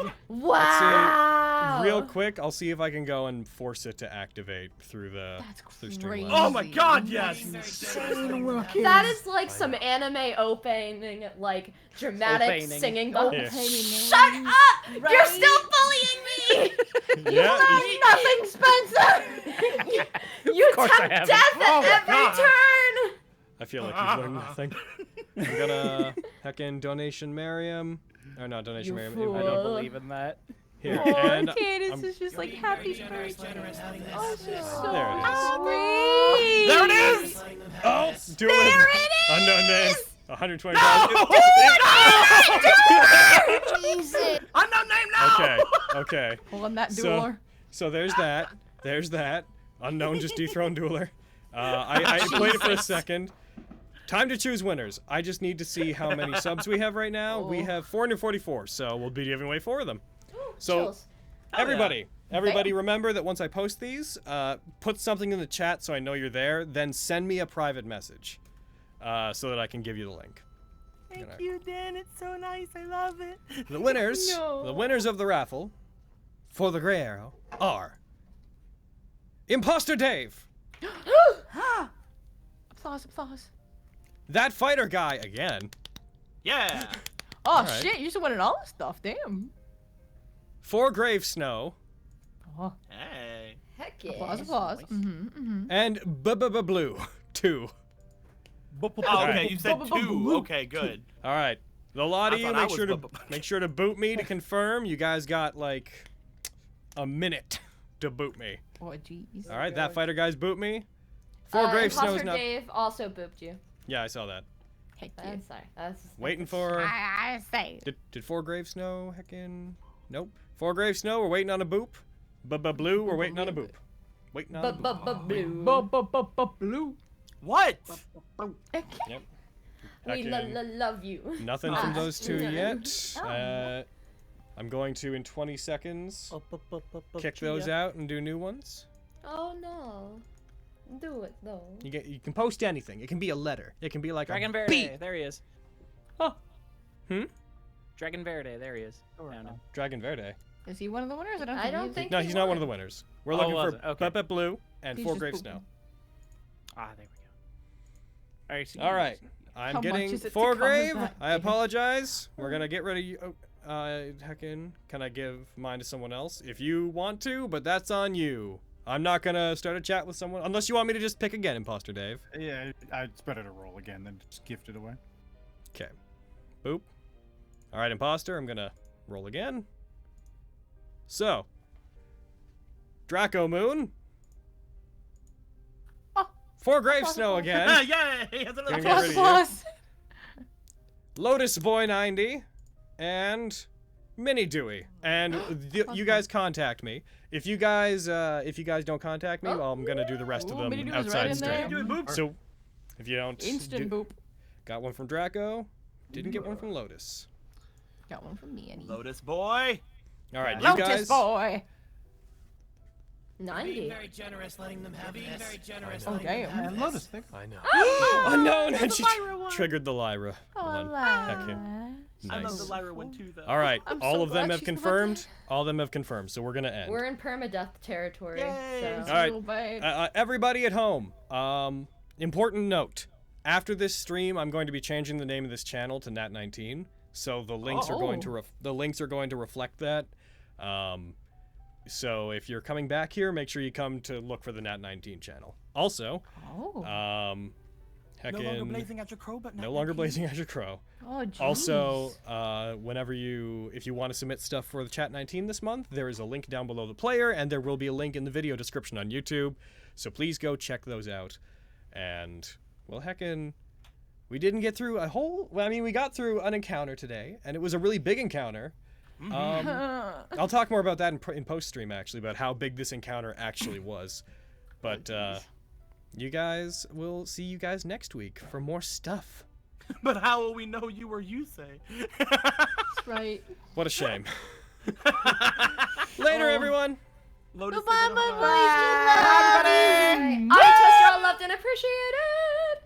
god! Wow! Real quick, I'll see if I can go and force it to activate through the through crazy. Streamlabs. Oh my god, yes! That is like some anime opening, like dramatic Opening. singing. Yeah. Shut up! You're still bullying me! Yeah. Nothing, Spencer! you course I tempt haven't. death Oh my at every God. turn! I feel like you've learned nothing. I'm gonna heckin' donation Mariam. Or not donation You Mariam. fool. I don't believe in that. Here. Oh, and Candace I'm- is just like, happy birthday. Oh, she's so There it is. happy. There it is! Oh, do it! There it Unknown name. $120. Unknown name now! Okay. Pulling that So- dueler. So there's that. There's that. Unknown just dethroned dueler. I played it for a second. Time to choose winners. I just need to see how many subs we have right now. We have 444, so we'll be giving away 4 of them. So Chills. everybody remember that once I post these, put something in the chat so I know you're there, then send me a private message so that I can give you the link. Thank you, Dan. It's so nice. I love it. The winners, No. the winners of the raffle for the Grey Arrow are Imposter Dave, Applause. that fighter guy again, Yeah. Oh right. shit, you just winning all this stuff, damn. For Grave Snow, Oh, Hey. Heck yeah. applause. and Blue 2. Oh, okay, you said 2. Okay, good. All right, the lot of I you thought I make was sure to boot me to confirm. You guys got like a minute to boot me. Oh, jeez. All right, that fighter guy's boot me. For Grave Snow's Imposter not. Dave also booped you. Yeah, I saw that. Heck yeah. That's sorry. That's Waiting for. I say. Did 4 Grave Snow heckin'? Nope. 4 Grave Snow, we're waiting on a boop. Blue, we're waiting on a boop. Waiting on a boop. Blue. Blue. What? Yep. We Heckin'. love you. Nothing from those 2 No. yet. Oh. I'm going to, in 20 seconds, kick those out and do new ones. Oh no. Do it though. You can post anything. It can be a letter. It can be like Dragon a Verde, beat. there he is. Dragon Verde, there he is. Found him. Dragon Verde. Is he one of the winners? I don't think No, he he's not one won. of the winners. We're Oh, looking was for it? Okay. Pepe Blue and He's 4 just Grave booping. Snow. Ah, there we go. All right. So All right. I'm How much getting is it to 4 cover Grave. that, I Dave? apologize. We're gonna get rid of you. Heckin', can I give mine to someone else if you want to? But that's on you. I'm not gonna start a chat with someone unless you want me to just pick again, Imposter Dave. Yeah, it's better to roll again than just gift it away. Okay. Boop. All right, Imposter. I'm gonna roll again. So, Draco Moon. Oh. 4 Grave Snow again. Yay! That's another Gonna get rid of you. Applause. Lotus Boy 90, and Mini Dewey. And you guys contact me. If you guys don't contact me, well, I'm gonna do the rest of Ooh, them Mini Dewey's outside right in stream. there. So, if you don't, Instant boop. got one from Draco, didn't get one from Lotus. Got one from me, Annie. Lotus boy. All right, you Lotus guys. boy. 90. Very generous letting them have this. Very generous. Oh, damn. And Lotus, think. I know. Unknown, and she triggered the Lyra one. Heck yeah. I love Nice. the Lyra one too, though. All right, I'm all so of them glad have she's about confirmed. All of them have confirmed. So we're gonna end. We're in permadeath territory. Yay. So. All right. Little babe. Everybody at home, important note. After this stream, I'm going to be changing the name of this channel to Nat19. So the links are going to reflect that. So if you're coming back here, make sure you come to look for the Nat19 channel. Also, No longer blazing at your crow, but no longer blazing at your crow. Oh, jeez. Also, if you want to submit stuff for the Chat 19 this month, there is a link down below the player, and there will be a link in the video description on YouTube. So please go check those out. And, well, heckin', we didn't get through a whole... Well, I mean, we got through an encounter today, and it was a really big encounter. I'll talk more about that in post-stream, actually, about how big this encounter actually was. But, you guys, we'll see you guys next week for more stuff. But how will we know you or you say? That's right. What a shame. Later, everyone. Goodbye, my Bye, everybody. I trust you're all loved and appreciated.